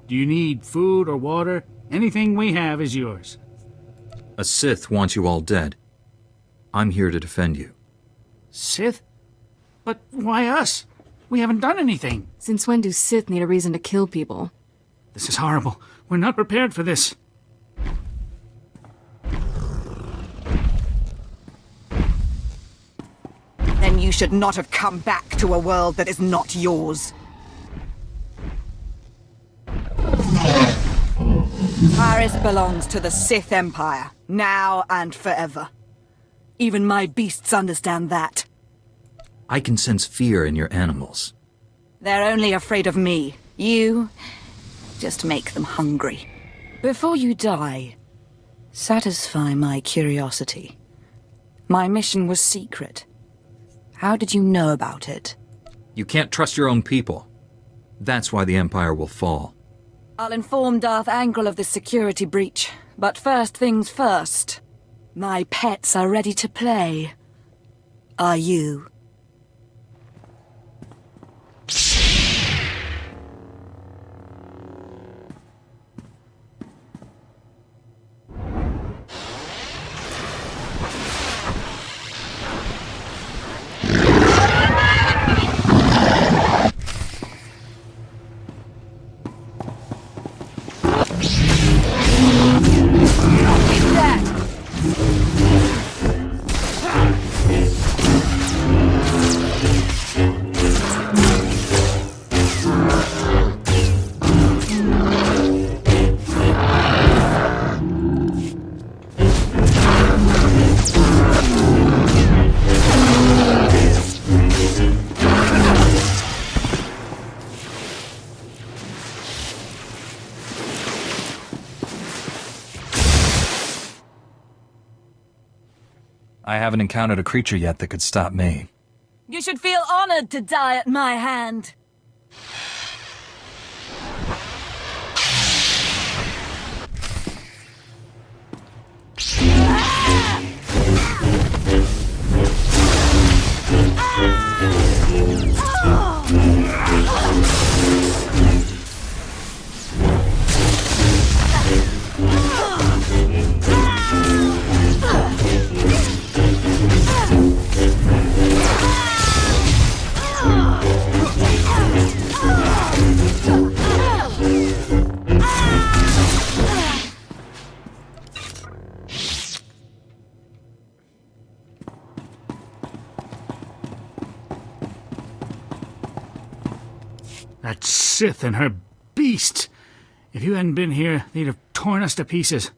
Do you need food or water? Anything we have is yours. A Sith wants you all dead. I'm here to defend you. Sith? But why us? We haven't done anything. Since when do Sith need a reason to kill people? This is horrible. We're not prepared for this. Then you should not have come back to a world that is not yours. Paris belongs to the Sith Empire, now and forever. Even my beasts understand that. I can sense fear in your animals. They're only afraid of me. You just make them hungry. Before you die, satisfy my curiosity. My mission was secret. How did you know about it? You can't trust your own people. That's why the Empire will fall. I'll inform Darth Angral of the security breach. But first things first. My pets are ready to play. Are you? I haven't encountered a creature yet that could stop me. You should feel honored to die at my hand. That Sith and her beast! If you hadn't been here, they'd have torn us to pieces.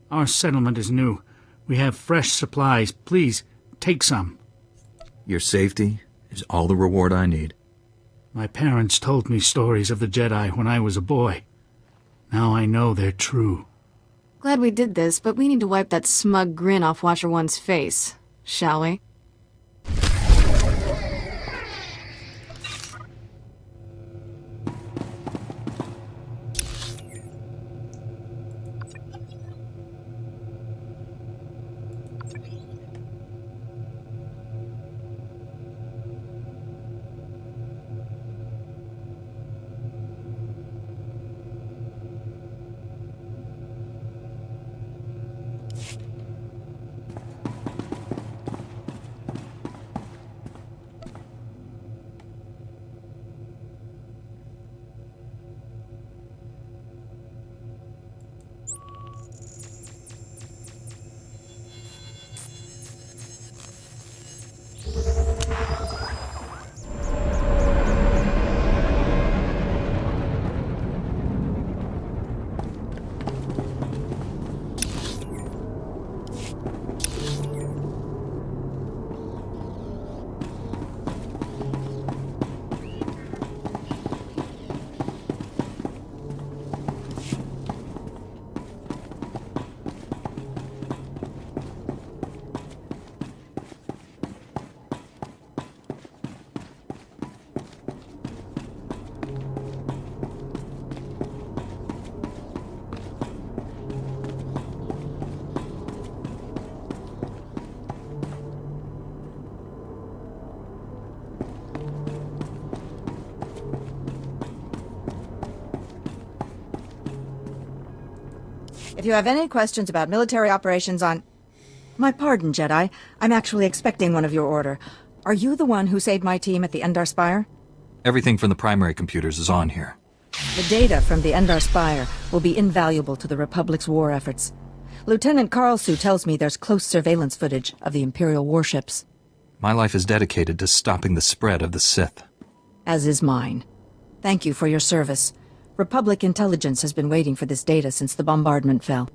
Our settlement is new. We have fresh supplies. Please, take some. Your safety is all the reward I need. My parents told me stories of the Jedi when I was a boy. Now I know they're true. Glad we did this, but we need to wipe that smug grin off Watcher One's face, shall we? If you have any questions about military operations on... My pardon, Jedi. I'm actually expecting one of your order. Are you the one who saved my team at the Endar Spire? Everything from the primary computers is on here. The data from the Endar Spire will be invaluable to the Republic's war efforts. Lieutenant Karlsu tells me there's close surveillance footage of the Imperial warships. My life is dedicated to stopping the spread of the Sith. As is mine. Thank you for your service. Republic intelligence has been waiting for this data since the bombardment fell.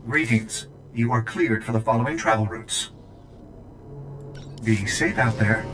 Greetings. You are cleared for the following travel routes. Be safe out there.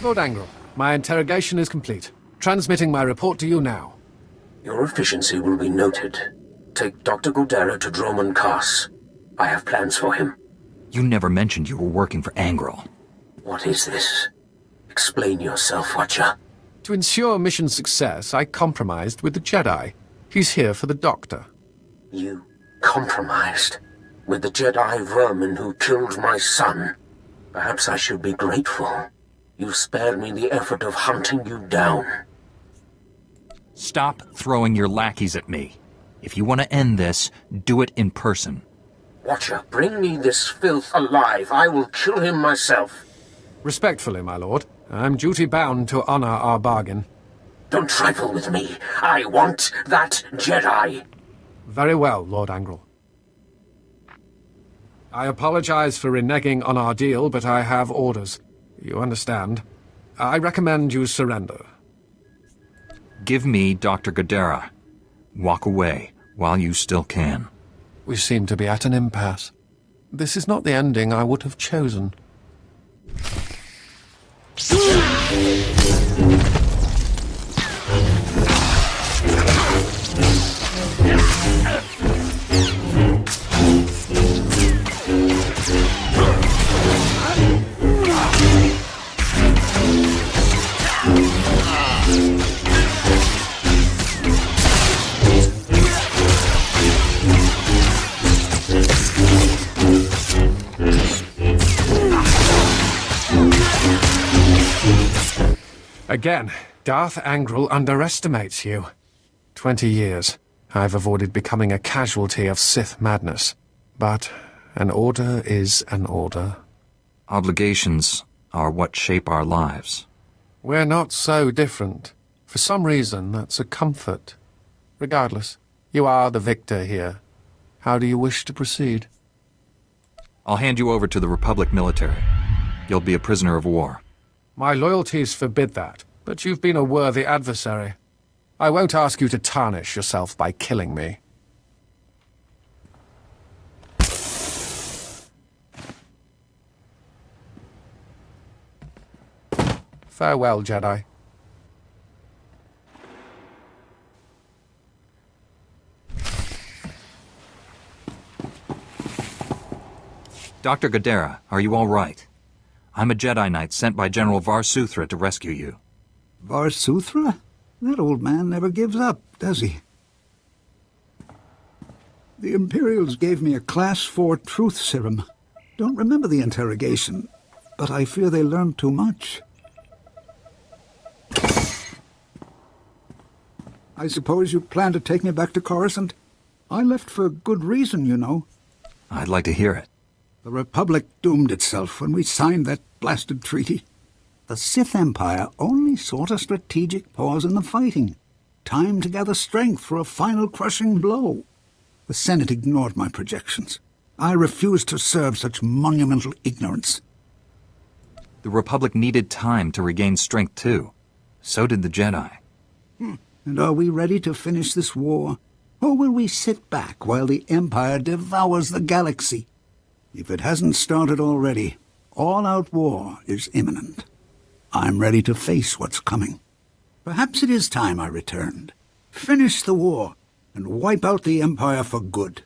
Lord Angrel, my interrogation is complete. Transmitting my report to you now. Your efficiency will be noted. Take Dr. Godera to Droman Kaas. I have plans for him. You never mentioned you were working for Angrel. What is this? Explain yourself, Watcher. To ensure mission success, I compromised with the Jedi. He's here for the Doctor. You compromised? With the Jedi vermin who killed my son? Perhaps I should be grateful. You spared me the effort of hunting you down. Stop throwing your lackeys at me. If you want to end this, do it in person. Watcher, bring me this filth alive. I will kill him myself. Respectfully, my lord. I'm duty-bound to honor our bargain. Don't trifle with me. I want that Jedi. Very well, Lord Angrel. I apologize for reneging on our deal, but I have orders. You understand. I recommend you surrender. Give me Dr. Godera. Walk away while you still can. We seem to be at an impasse. This is not the ending I would have chosen. Again, Darth Angrel underestimates you. 20 years. I've avoided becoming a casualty of Sith madness. But an order is an order. Obligations are what shape our lives. We're not so different. For some reason, that's a comfort. Regardless, you are the victor here. How do you wish to proceed? I'll hand you over to the Republic military. You'll be a prisoner of war. My loyalties forbid that, but you've been a worthy adversary. I won't ask you to tarnish yourself by killing me. Farewell, Jedi. Dr. Gadara, are you all right? I'm a Jedi Knight sent by General Var Suthra to rescue you. Var Suthra? That old man never gives up, does he? The Imperials gave me a Class 4 truth serum. Don't remember the interrogation, but I fear they learned too much. I suppose you plan to take me back to Coruscant? I left for good reason, you know. I'd like to hear it. The Republic doomed itself when we signed that blasted treaty. The Sith Empire only sought a strategic pause in the fighting. Time to gather strength for a final crushing blow. The Senate ignored my projections. I refused to serve such monumental ignorance. The Republic needed time to regain strength too. So did the Jedi. And are we ready to finish this war? Or will we sit back while the Empire devours the galaxy? If it hasn't started already, all-out war is imminent. I'm ready to face what's coming. Perhaps it is time I returned. Finish the war and wipe out the Empire for good.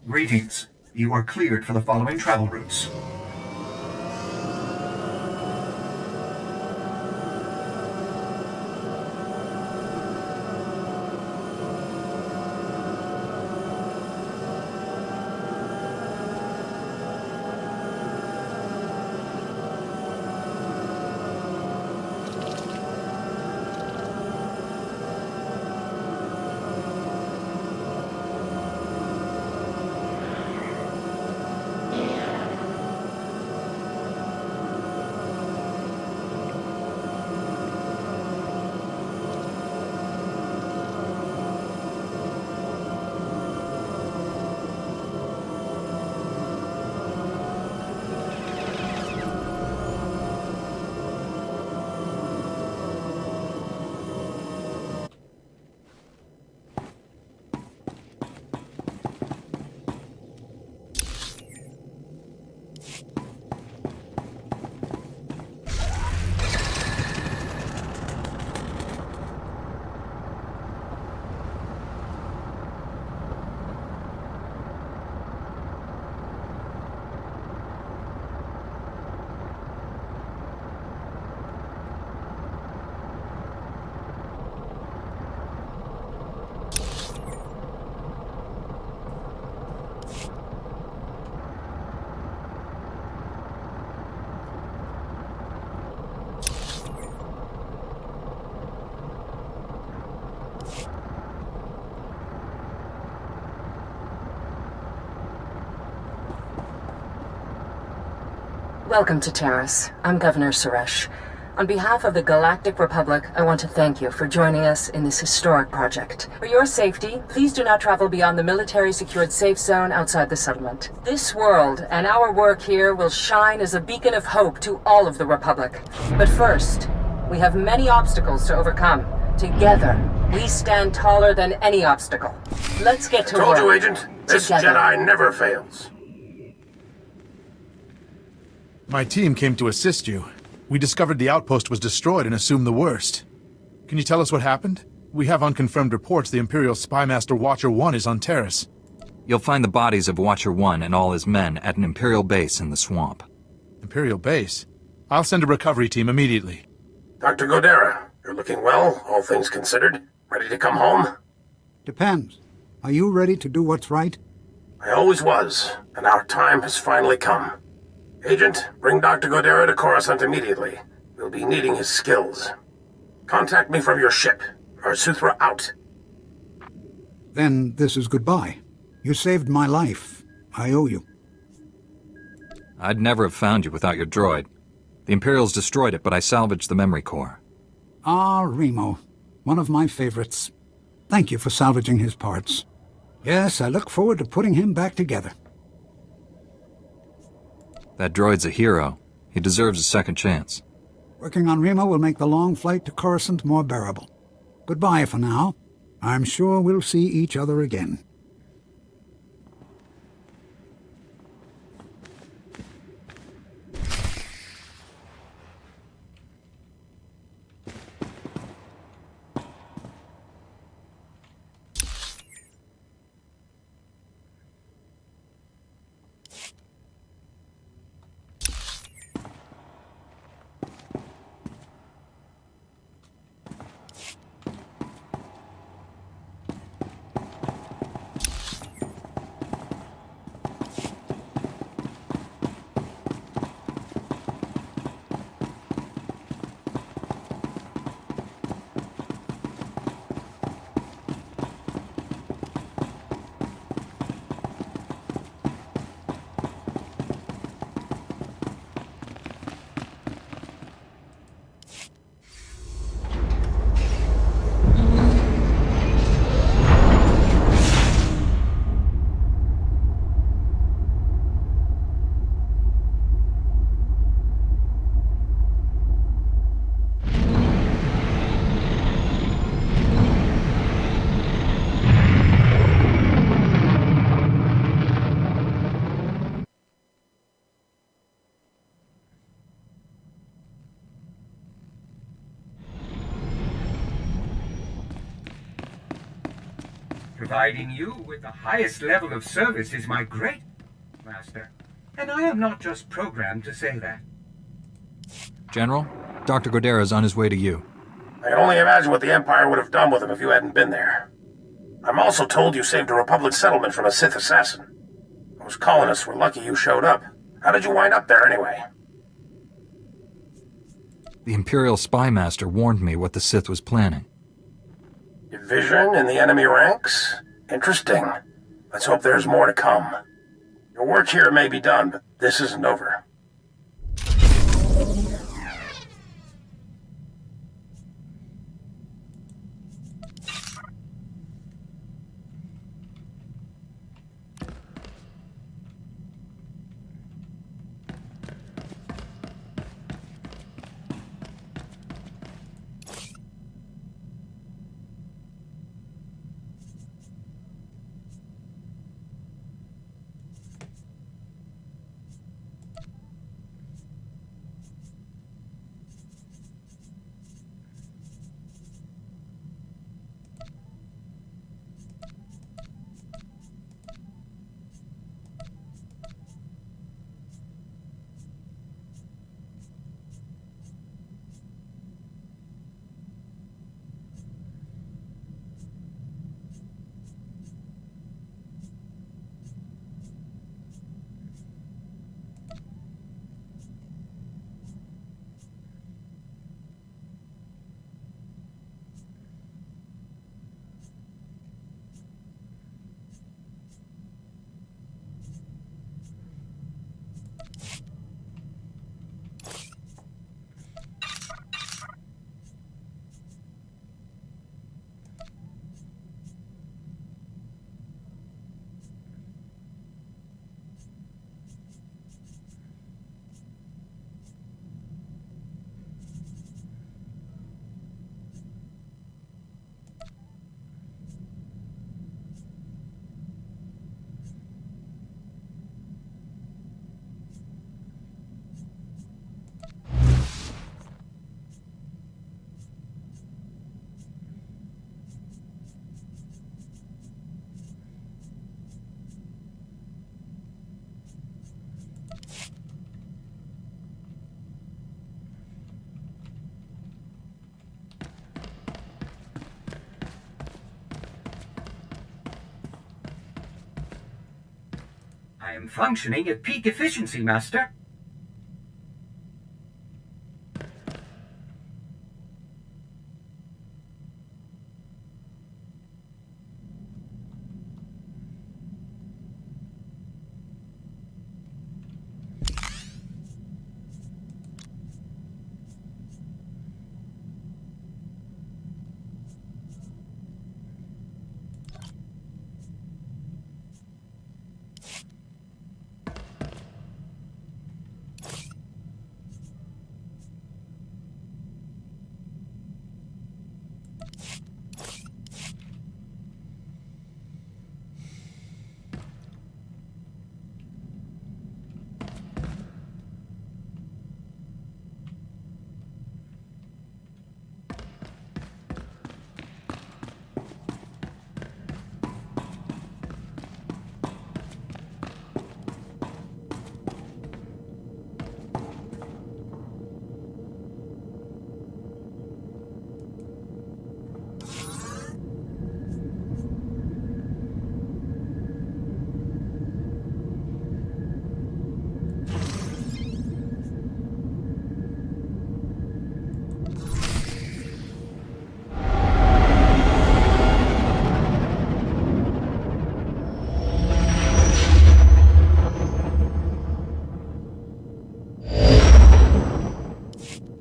Greetings. You are cleared for the following travel routes. Welcome to Terrace. I'm Governor Suresh. On behalf of the Galactic Republic, I want to thank you for joining us in this historic project. For your safety, please do not travel beyond the military-secured safe zone outside the settlement. This world and our work here will shine as a beacon of hope to all of the Republic. But first, we have many obstacles to overcome. Together, we stand taller than any obstacle. Let's get to work. Told you, Agent. This Jedi never fails. My team came to assist you. We discovered the outpost was destroyed and assumed the worst. Can you tell us what happened? We have unconfirmed reports the Imperial Spymaster Watcher 1 is on Terrace. You'll find the bodies of Watcher 1 and all his men at an Imperial base in the swamp. Imperial base? I'll send a recovery team immediately. Dr. Godera, you're looking well, all things considered. Ready to come home? Depends. Are you ready to do what's right? I always was, and our time has finally come. Agent, bring Dr. Godera to Coruscant immediately. We'll be needing his skills. Contact me from your ship. Arsuthra out. Then this is goodbye. You saved my life. I owe you. I'd never have found you without your droid. The Imperials destroyed it, but I salvaged the memory core. Ah, Remo. One of my favorites. Thank you for salvaging his parts. Yes, I look forward to putting him back together. That droid's a hero. He deserves a second chance. Working on Remo will make the long flight to Coruscant more bearable. Goodbye for now. I'm sure we'll see each other again. Providing you with the highest level of service is my great master. And I am not just programmed to say that. General, Dr. Godera is on his way to you. I can only imagine what the Empire would have done with him if you hadn't been there. I'm also told you saved a Republic settlement from a Sith assassin. Those colonists were lucky you showed up. How did you wind up there anyway? The Imperial spy master warned me what the Sith was planning. Division in the enemy ranks? Interesting. Let's hope there's more to come. Your work here may be done, but this isn't over. I am functioning at peak efficiency, Master.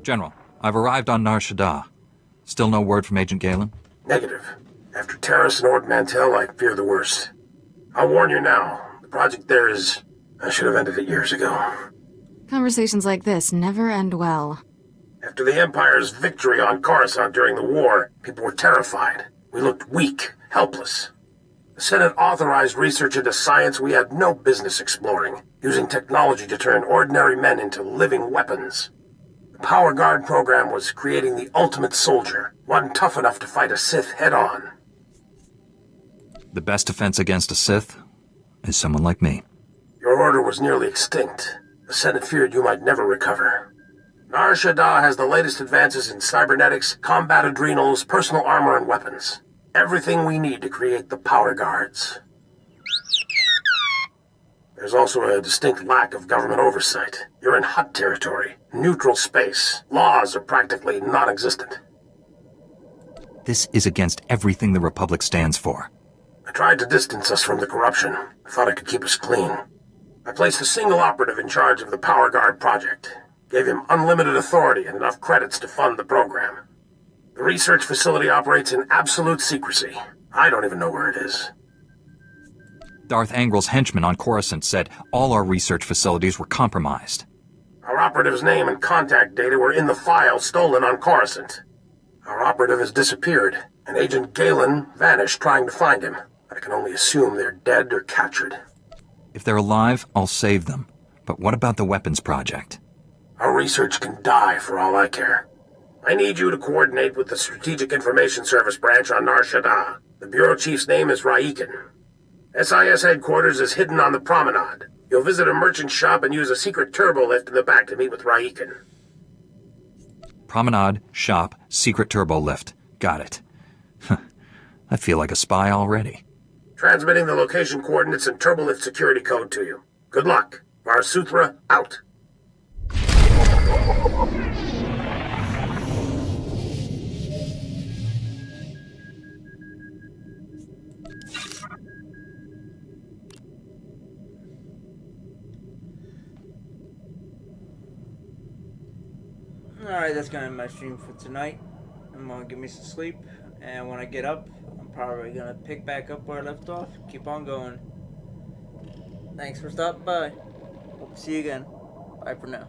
General, I've arrived on Nar Shaddaa. Still no word from Agent Galen? Negative. After Terrace and Ord Mantell, I fear the worst. I'll warn you now. The project there is... I should have ended it years ago. Conversations like this never end well. After the Empire's victory on Coruscant during the war, people were terrified. We looked weak, helpless. The Senate authorized research into science we had no business exploring, using technology to turn ordinary men into living weapons. The Power Guard program was creating the ultimate soldier, one tough enough to fight a Sith head-on. The best defense against a Sith is someone like me. Your order was nearly extinct. The Senate feared you might never recover. Nar Shaddaa has the latest advances in cybernetics, combat adrenals, personal armor, and weapons. Everything we need to create the Power Guards. There's also a distinct lack of government oversight. You're in hut territory, neutral space. Laws are practically non-existent. This is against everything the Republic stands for. I tried to distance us from the corruption. I thought I could keep us clean. I placed a single operative in charge of the Power Guard project. Gave him unlimited authority and enough credits to fund the program. The research facility operates in absolute secrecy. I don't even know where it is. Darth Angrel's henchman on Coruscant said all our research facilities were compromised. Our operative's name and contact data were in the file stolen on Coruscant. Our operative has disappeared, and Agent Galen vanished trying to find him. I can only assume they're dead or captured. If they're alive, I'll save them. But what about the weapons project? Our research can die for all I care. I need you to coordinate with the Strategic Information Service branch on Nar Shaddaa. The Bureau Chief's name is Raiken. SIS headquarters is hidden on the promenade. You'll visit a merchant shop and use a secret turbo lift in the back to meet with Raiken. Promenade, shop, secret turbo lift. Got it. I feel like a spy already. Transmitting the location coordinates and turbolift security code to you. Good luck. Varsuthra, out. Alright, that's gonna be my stream for tonight. I'm gonna get me some sleep, and when I get up, I'm probably gonna pick back up where I left off. Keep on going. Thanks for stopping by. Hope to see you again. Bye for now.